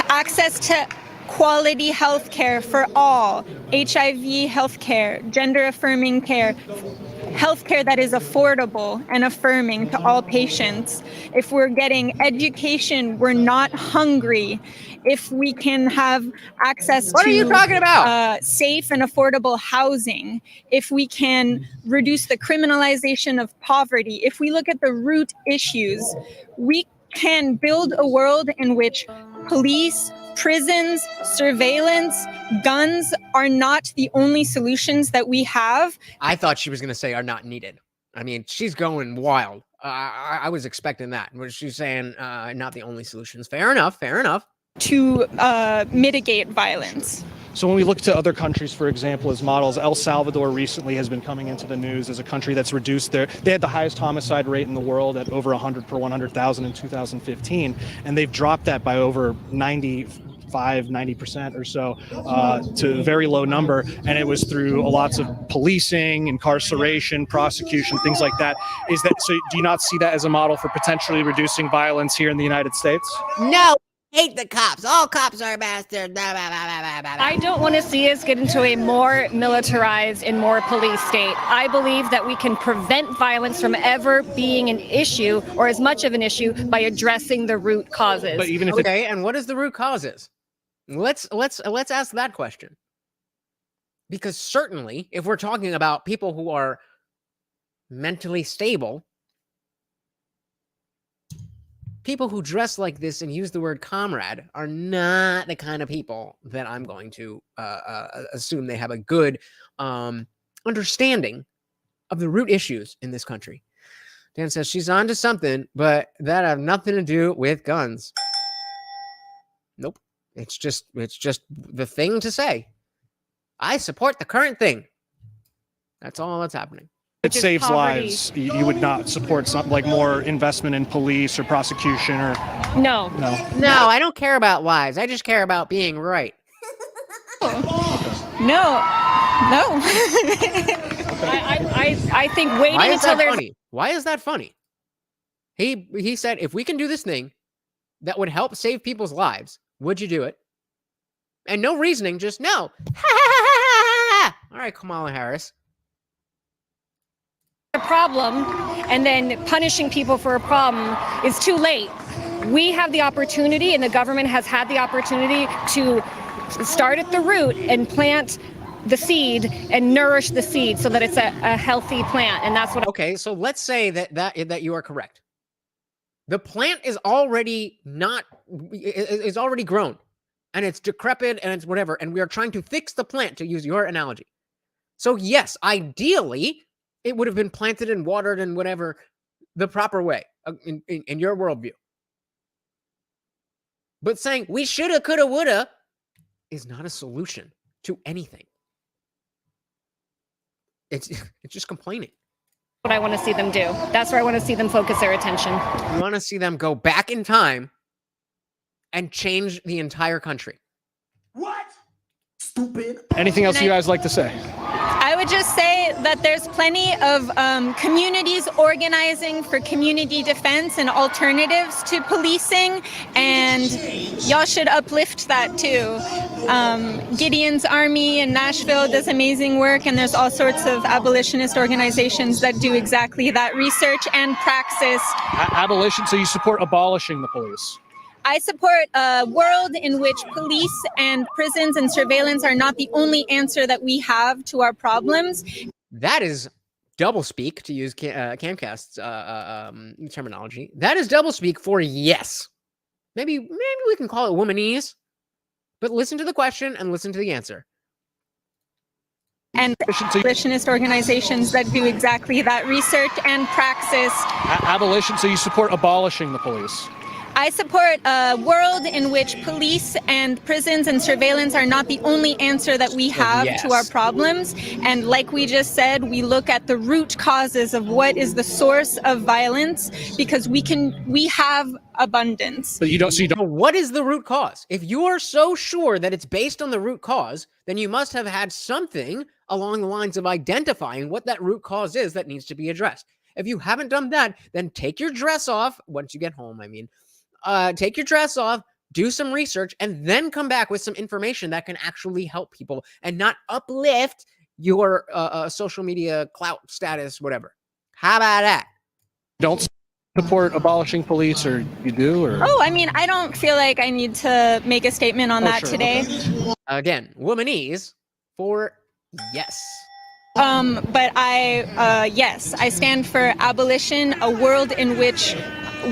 access to quality health care for all, HIV health care, gender affirming care, health care that is affordable and affirming to all patients. If we're getting education, we're not hungry. If we can have access What to are you talking about? Safe and affordable housing, if we can reduce the criminalization of poverty, if we look at the root issues, we can build a world in which police, prisons, surveillance, guns are not the only solutions that we have. I thought she was going to say are not needed. I mean, she's going wild. I was expecting that. Was she saying not the only solutions? Fair enough. Fair enough. To mitigate violence. So when we look to other countries, for example, as models, El Salvador recently has been coming into the news as a country that's reduced they had the highest homicide rate in the world at over 100 per 100,000 in 2015, and they've dropped that by over 90% or so to a very low number, and it was through lots of policing, incarceration, prosecution, things like that. Is that so? Do you not see that as a model for potentially reducing violence here in the United States? No. Hate the cops. All cops are bastards. I don't want to see us get into a more militarized and more police state. I believe that we can prevent violence from ever being an issue or as much of an issue by addressing the root causes. But even if okay, and what is the root causes? Let's ask that question. Because certainly, if we're talking about people who are mentally stable, people who dress like this and use the word comrade are not the kind of people that I'm going to assume they have a good understanding of the root issues in this country. Dan says she's on to something, but that have nothing to do with guns. Nope. It's just the thing to say. I support the current thing. That's all that's happening. It saves lives. You would not support something like more investment in police or prosecution or No, I don't care about lives. I just care about being right. No. I think waiting Why is until that there's funny? Why is that funny? He said if we can do this thing that would help save people's lives, would you do it? And no reasoning, just no. All right, Kamala Harris. a problem and then punishing people for a problem is too late. we have the opportunity, and the government has had the opportunity to start at the root and plant the seed and nourish the seed so that it's a healthy plant. And that's what. Okay, so let's say that you are correct. The plant is already is already grown, and it's decrepit and it's whatever, and we are trying to fix the plant, to use your analogy. So yes, ideally, it would have been planted and watered and whatever the proper way in your worldview. But saying we shoulda, coulda, woulda is not a solution to anything. It's just complaining. What I want to see them do. That's where I want to see them focus their attention. You want to see them go back in time and change the entire country. What? Stupid. Anything else you guys like to say? I would just say that there's plenty of communities organizing for community defense and alternatives to policing, and y'all should uplift that too. Gideon's Army in Nashville does amazing work, and there's all sorts of abolitionist organizations that do exactly that research and praxis. Abolition, so you support abolishing the police? I support a world in which police and prisons and surveillance are not the only answer that we have to our problems. That is doublespeak, to use Camcast's terminology. That is doublespeak for yes. Maybe we can call it womanese, but listen to the question and listen to the answer. And abolitionist organizations that do exactly that research and praxis. Abolition, so you support abolishing the police? I support a world in which police and prisons and surveillance are not the only answer that we have to our problems. And like we just said, we look at the root causes of what is the source of violence, because we have abundance. But you don't see. What is the root cause? If you are so sure that it's based on the root cause, then you must have had something along the lines of identifying what that root cause is that needs to be addressed. If you haven't done that, then take your dress off once you get home. Take your dress off, do some research, and then come back with some information that can actually help people and not uplift your social media clout status, whatever. How about that? Don't support abolishing police, or you do? Or I don't feel like I need to make a statement on that today. Okay. Again, womanese for yes. But yes, I stand for abolition, a world in which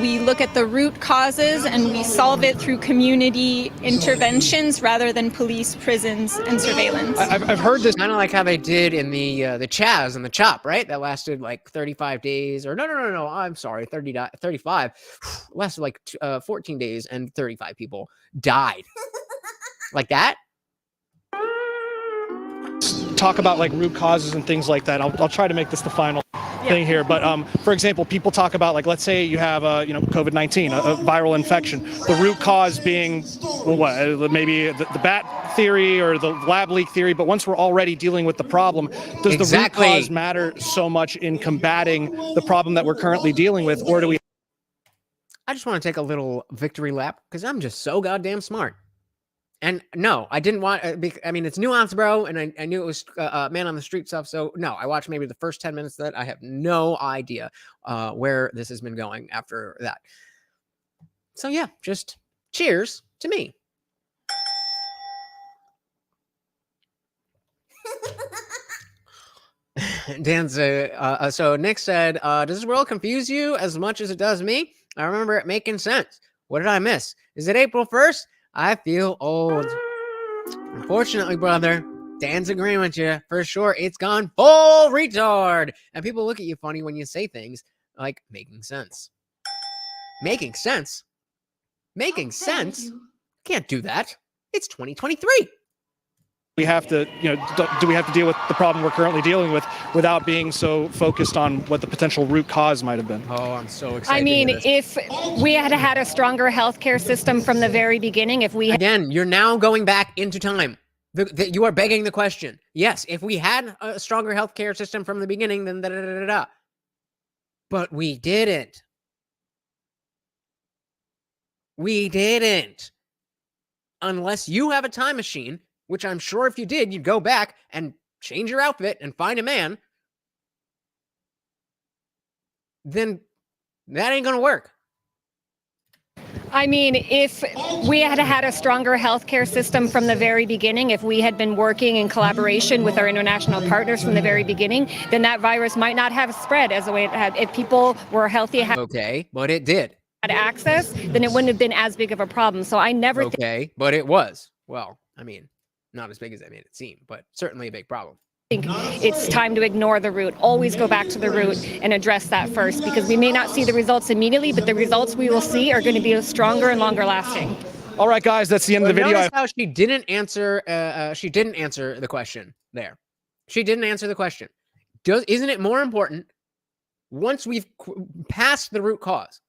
we look at the root causes and we solve it through community interventions rather than police, prisons, and surveillance. I've heard this kind of like how they did in the Chaz and the Chop, right? That lasted like 35 days, or no. I'm sorry, 35. Lasted like 14 days and 35 people died. Like that. Talk about like root causes and things like that. I'll try to make this the final thing here. But for example, people talk about, like, let's say you have COVID-19, a viral infection. The root cause being maybe the bat theory or the lab leak theory. But once we're already dealing with the problem, does the root cause matter so much in combating the problem that we're currently dealing with, or do we? I just want to take a little victory lap because I'm just so goddamn smart. And no, I didn't want, it's NuanceBro, and I knew it was Man on the Street stuff. So no, I watched maybe the first 10 minutes of that. I have no idea where this has been going after that. So yeah, just cheers to me. Dan said, so Nick said, does this world confuse you as much as it does me? I remember it making sense. What did I miss? Is it April 1st? I feel old. Unfortunately, brother, Dan's agreeing with you. For sure, it's gone full retard. And people look at you funny when you say things like making sense. Making sense? Making sense? Can't do that. It's 2023. We have to, do we have to deal with the problem we're currently dealing with without being so focused on what the potential root cause might have been? Oh, I'm so excited. I mean, if we had had a stronger healthcare system from the very beginning, Again, you're now going back into time. You are begging the question. Yes, if we had a stronger healthcare system from the beginning, then da-da-da-da-da. But we didn't. We didn't. Unless you have a time machine, which I'm sure if you did, you'd go back and change your outfit and find a man, then that ain't going to work. I mean, if we had had a stronger healthcare system from the very beginning, if we had been working in collaboration with our international partners from the very beginning, then that virus might not have spread as the way it had. If people were healthy, had Okay, but it did. access, then it wouldn't have been as big of a problem. So I never Okay, but it was. Well, I mean, not as big as I made it seem, but certainly a big problem. think it's time to ignore the root. Always go back to the root and address that first, because we may not see the results immediately, but the results we will see are going to be stronger and longer lasting. All right, guys, that's the end of the video. Notice how she didn't answer. She didn't answer the question there. She didn't answer the question. Isn't it more important once we've passed the root cause,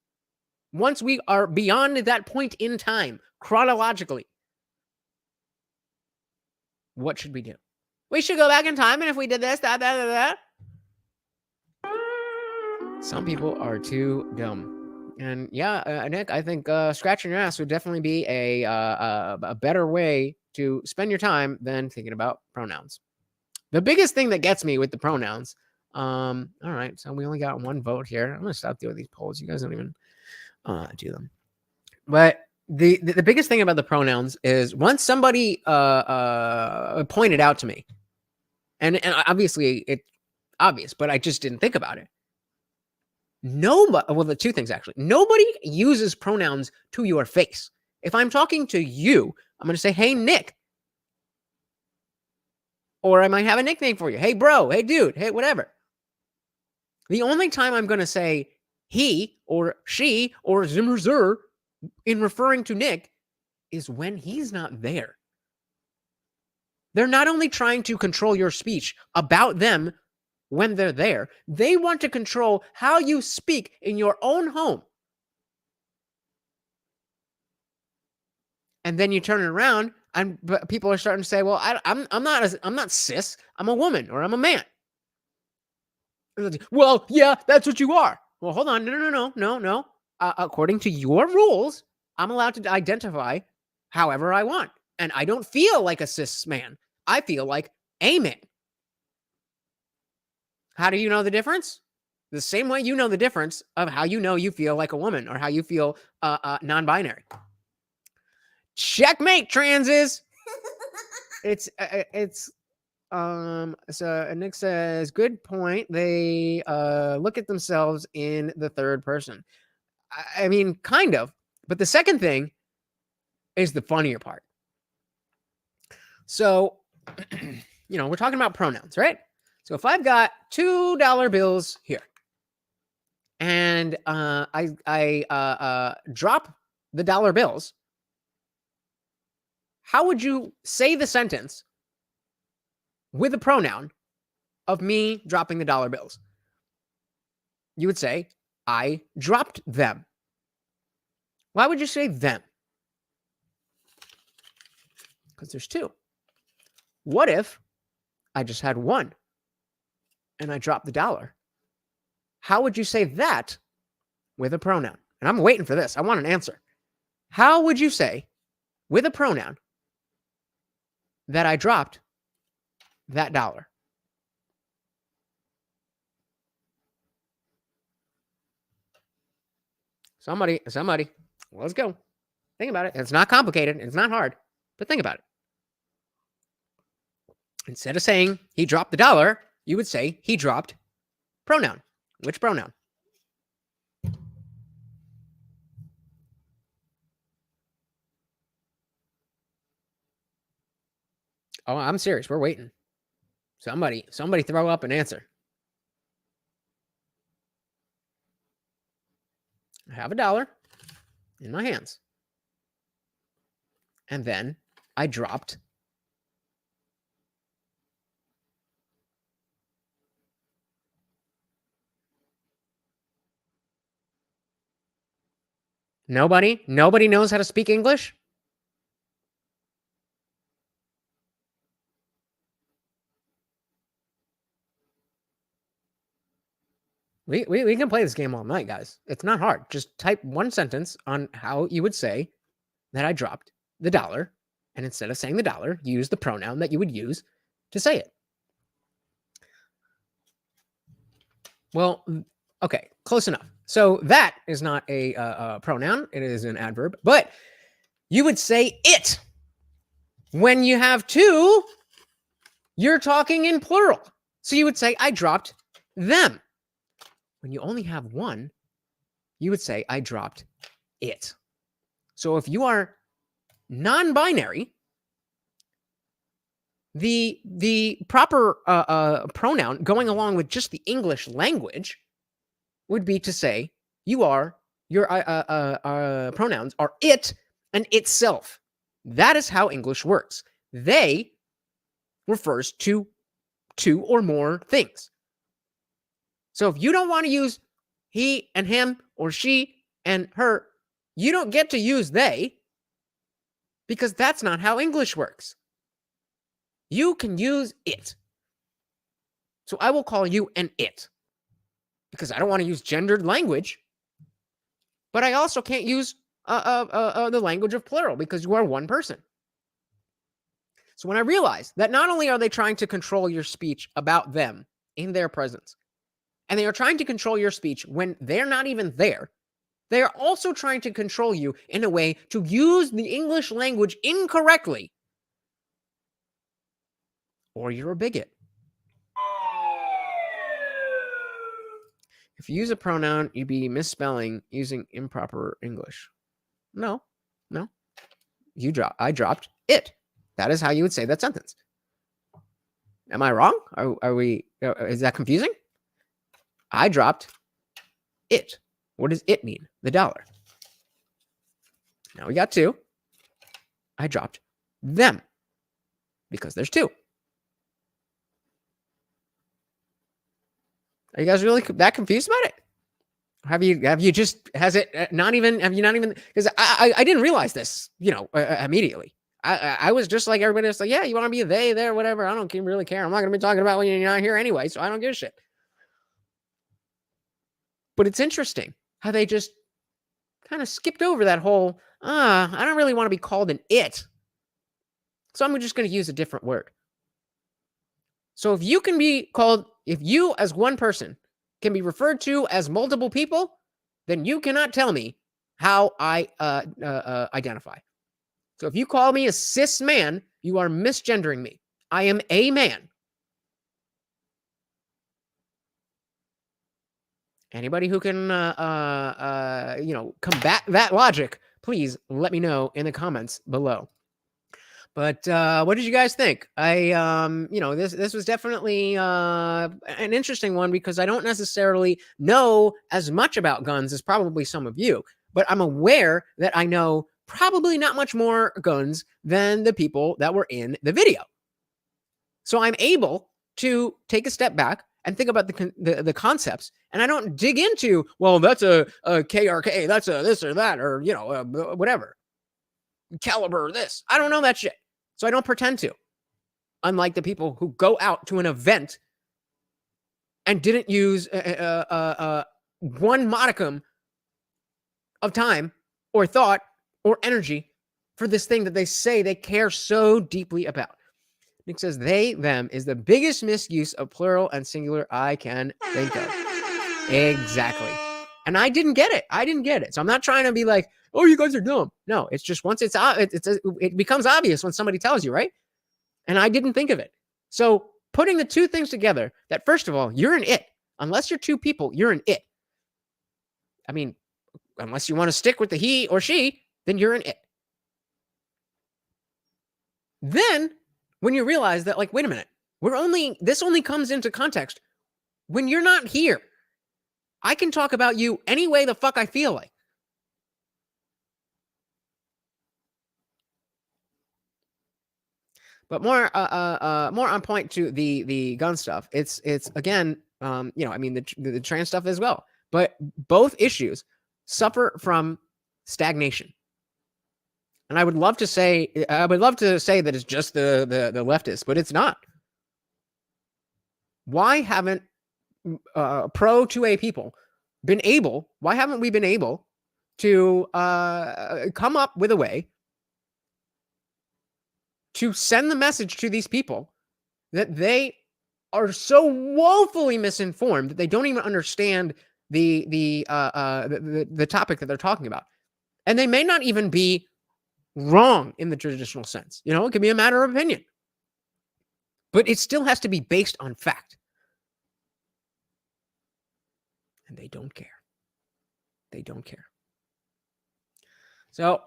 once we are beyond that point in time chronologically, what should we do? We should go back in time, and if we did this, that. Some people are too dumb. And yeah, Nick, I think scratching your ass would definitely be a better way to spend your time than thinking about pronouns. The biggest thing that gets me with the pronouns, all right, so we only got one vote here. I'm going to stop doing these polls. You guys don't even do them. But the biggest thing about the pronouns is once somebody pointed out to me, and obviously it's obvious, but I just didn't think about it. Well, the two things actually. Nobody uses pronouns to your face. If I'm talking to you, I'm going to say, hey, Nick. Or I might have a nickname for you. Hey, bro. Hey, dude. Hey, whatever. The only time I'm going to say he or she or Zimmer in referring to Nick is when he's not there. They're not only trying to control your speech about them when they're there, they want to control how you speak in your own home. And then you turn it around, and people are starting to say, "Well, I'm not cis. I'm a woman or I'm a man." Well, yeah, that's what you are. Well, hold on, no. According to your rules, I'm allowed to identify however I want. And I don't feel like a cis man. I feel like a man. How do you know the difference? The same way you know the difference of how you know you feel like a woman or how you feel non-binary. Checkmate, transes. So Nick says, good point. They look at themselves in the third person. I mean, kind of. But the second thing is the funnier part. So, we're talking about pronouns, right? So if I've got $2 bills here and I drop the dollar bills, how would you say the sentence with a pronoun of me dropping the dollar bills? You would say, I dropped them. Why would you say them? Because there's two. What if I just had one and I dropped the dollar? How would you say that with a pronoun? And I'm waiting for this. I want an answer. How would you say with a pronoun that I dropped that dollar? Somebody, let's go. Think about it. It's not complicated. It's not hard, but think about it. Instead of saying he dropped the dollar, you would say he dropped pronoun. Which pronoun? Oh, I'm serious. We're waiting. Somebody throw up an answer. I have a dollar in my hands. And then I dropped Nobody knows how to speak English? We can play this game all night, guys. It's not hard. Just type one sentence on how you would say that I dropped the dollar, and instead of saying the dollar, use the pronoun that you would use to say it. Well, okay, close enough. So that is not a pronoun. It is an adverb. But you would say it. When you have two, you're talking in plural. So you would say, I dropped them. When you only have one, you would say, I dropped it. So if you are non-binary, the proper pronoun going along with just the English language would be to say your pronouns are it and itself. That is how English works. They refers to two or more things. So if you don't want to use he and him or she and her, you don't get to use they, because that's not how English works. You can use it. So I will call you an it, because I don't want to use gendered language, but I also can't use the language of plural, because you are one person. So when I realized that not only are they trying to control your speech about them in their presence, and they are trying to control your speech when they're not even there, they are also trying to control you in a way to use the English language incorrectly, or you're a bigot. If you use a pronoun, you'd be misspelling using improper English. No. I dropped it. That is how you would say that sentence. Am I wrong? Are we? Is that confusing? I dropped it. What does it mean? The dollar. Now we got two. I dropped them, because there's two. Are you guys really that confused about it? Have you not even, because I didn't realize this, immediately. I was just like everybody else, like, yeah, you want to be a they, there, whatever. I don't really care. I'm not going to be talking about when you're not here anyway, so I don't give a shit. But it's interesting how they just kind of skipped over that whole, I don't really want to be called an it. So I'm just going to use a different word. So if you as one person can be referred to as multiple people, then you cannot tell me how I identify. So if you call me a cis man, you are misgendering me. I am a man. Anybody who can, combat that logic, please let me know in the comments below. But what did you guys think? This was definitely an interesting one, because I don't necessarily know as much about guns as probably some of you, but I'm aware that I know probably not much more guns than the people that were in the video. So I'm able to take a step back and think about the concepts, and I don't dig into, well, that's a KRK, that's a this or that, or whatever caliber this. I don't know that shit, so I don't pretend to. Unlike the people who go out to an event and didn't use one modicum of time or thought or energy for this thing that they say they care so deeply about. Nick says they, them is the biggest misuse of plural and singular I can think of. Exactly. And I didn't get it. So I'm not trying to be like, oh, you guys are dumb. No, it's just once it becomes obvious when somebody tells you, right? And I didn't think of it. So putting the two things together, that first of all, you're an it. Unless you're two people, you're an it. I mean, unless you want to stick with the he or she, then you're an it. Then when you realize that, like, wait a minute, this only comes into context when you're not here. I can talk about you any way the fuck I feel like. But more on point to the gun stuff. It's again, the trans stuff as well. But both issues suffer from stagnation. And I would love to say that it's just the leftists, but it's not. Why haven't pro 2A people been able? Why haven't we been able to come up with a way to send the message to these people that they are so woefully misinformed that they don't even understand the topic that they're talking about. And they may not even be wrong in the traditional sense. You know, it could be a matter of opinion. But it still has to be based on fact. And they don't care. They don't care. So,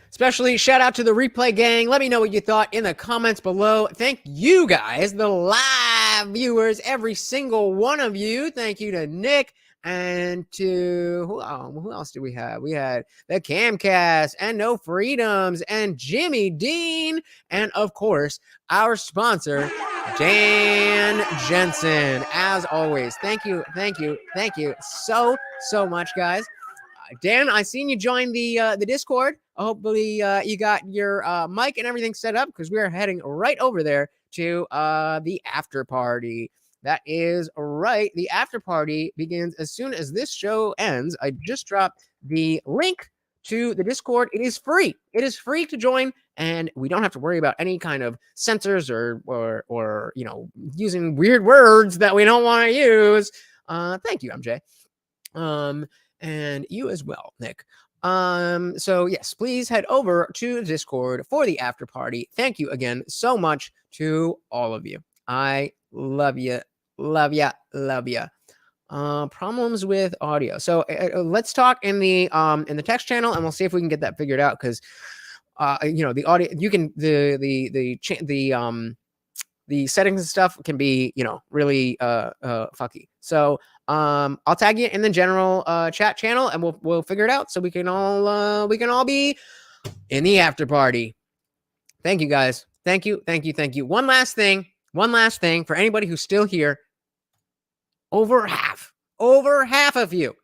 especially shout out to the replay gang. Let me know what you thought in the comments below. Thank you guys, the live viewers, every single one of you. Thank you to Nick and to who else do we have? We had the Camcast and No Freedoms and Jimmy Dean, and of course our sponsor Dan Jensen. As always, thank you so much, guys. Dan, I seen you join the Discord. Hopefully you got your mic and everything set up, because we are heading right over there to the after party. That is right. The after party begins as soon as this show ends. I just dropped the link to the Discord. It is free. It is free to join, and we don't have to worry about any kind of censors or you know, using weird words that we don't want to use. Thank you, MJ. And you as well, Nick. So yes, please head over to the Discord for the after party. Thank you again so much to all of you. I love you. Love ya. Love ya. Problems with audio. So let's talk in the text channel, and we'll see if we can get that figured out, because you know, the audio, you can the settings and stuff can be, you know, really fucky. So I'll tag you in the general chat channel, and we'll figure it out, so we can all be in the after party. Thank you guys. Thank you. One last thing for anybody who's still here. Over half of you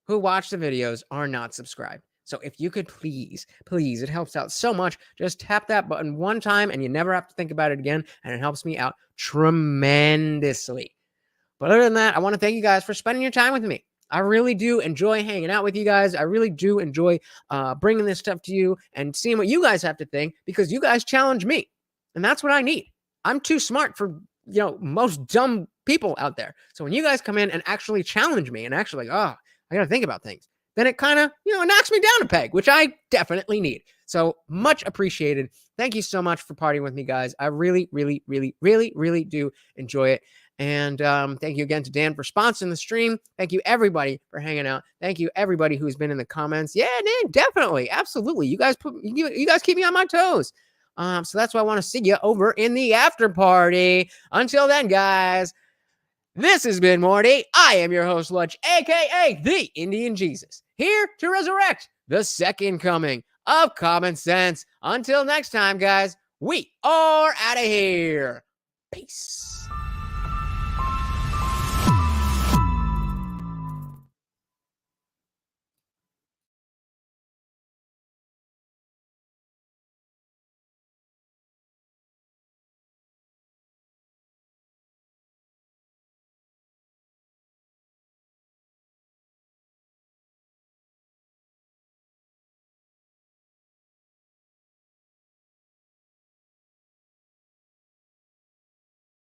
who watch the videos are not subscribed. So if you could please, it helps out so much. Just tap that button one time and you never have to think about it again. And it helps me out tremendously. But other than that, I want to thank you guys for spending your time with me. I really do enjoy hanging out with you guys. I really do enjoy bringing this stuff to you and seeing what you guys have to think, because you guys challenge me. And that's what I need. I'm too smart for, you know, most dumb people out there. So when you guys come in and actually challenge me and actually like, I got to think about things, then it kind of, you know, knocks me down a peg, which I definitely need. So much appreciated. Thank you so much for partying with me, guys. I really, really, really, really, really do enjoy it. And thank you again to Dan for sponsoring the stream. Thank you, everybody, for hanging out. Thank you, everybody who's been in the comments. Yeah, Dan, definitely. Absolutely. You guys keep me on my toes. So that's why I want to see you over in the after party. Until then, guys, this has been Morty. I am your host, Lunch, a.k.a. the Indian Jesus, here to resurrect the second coming of common sense. Until next time, guys, we are out of here. Peace.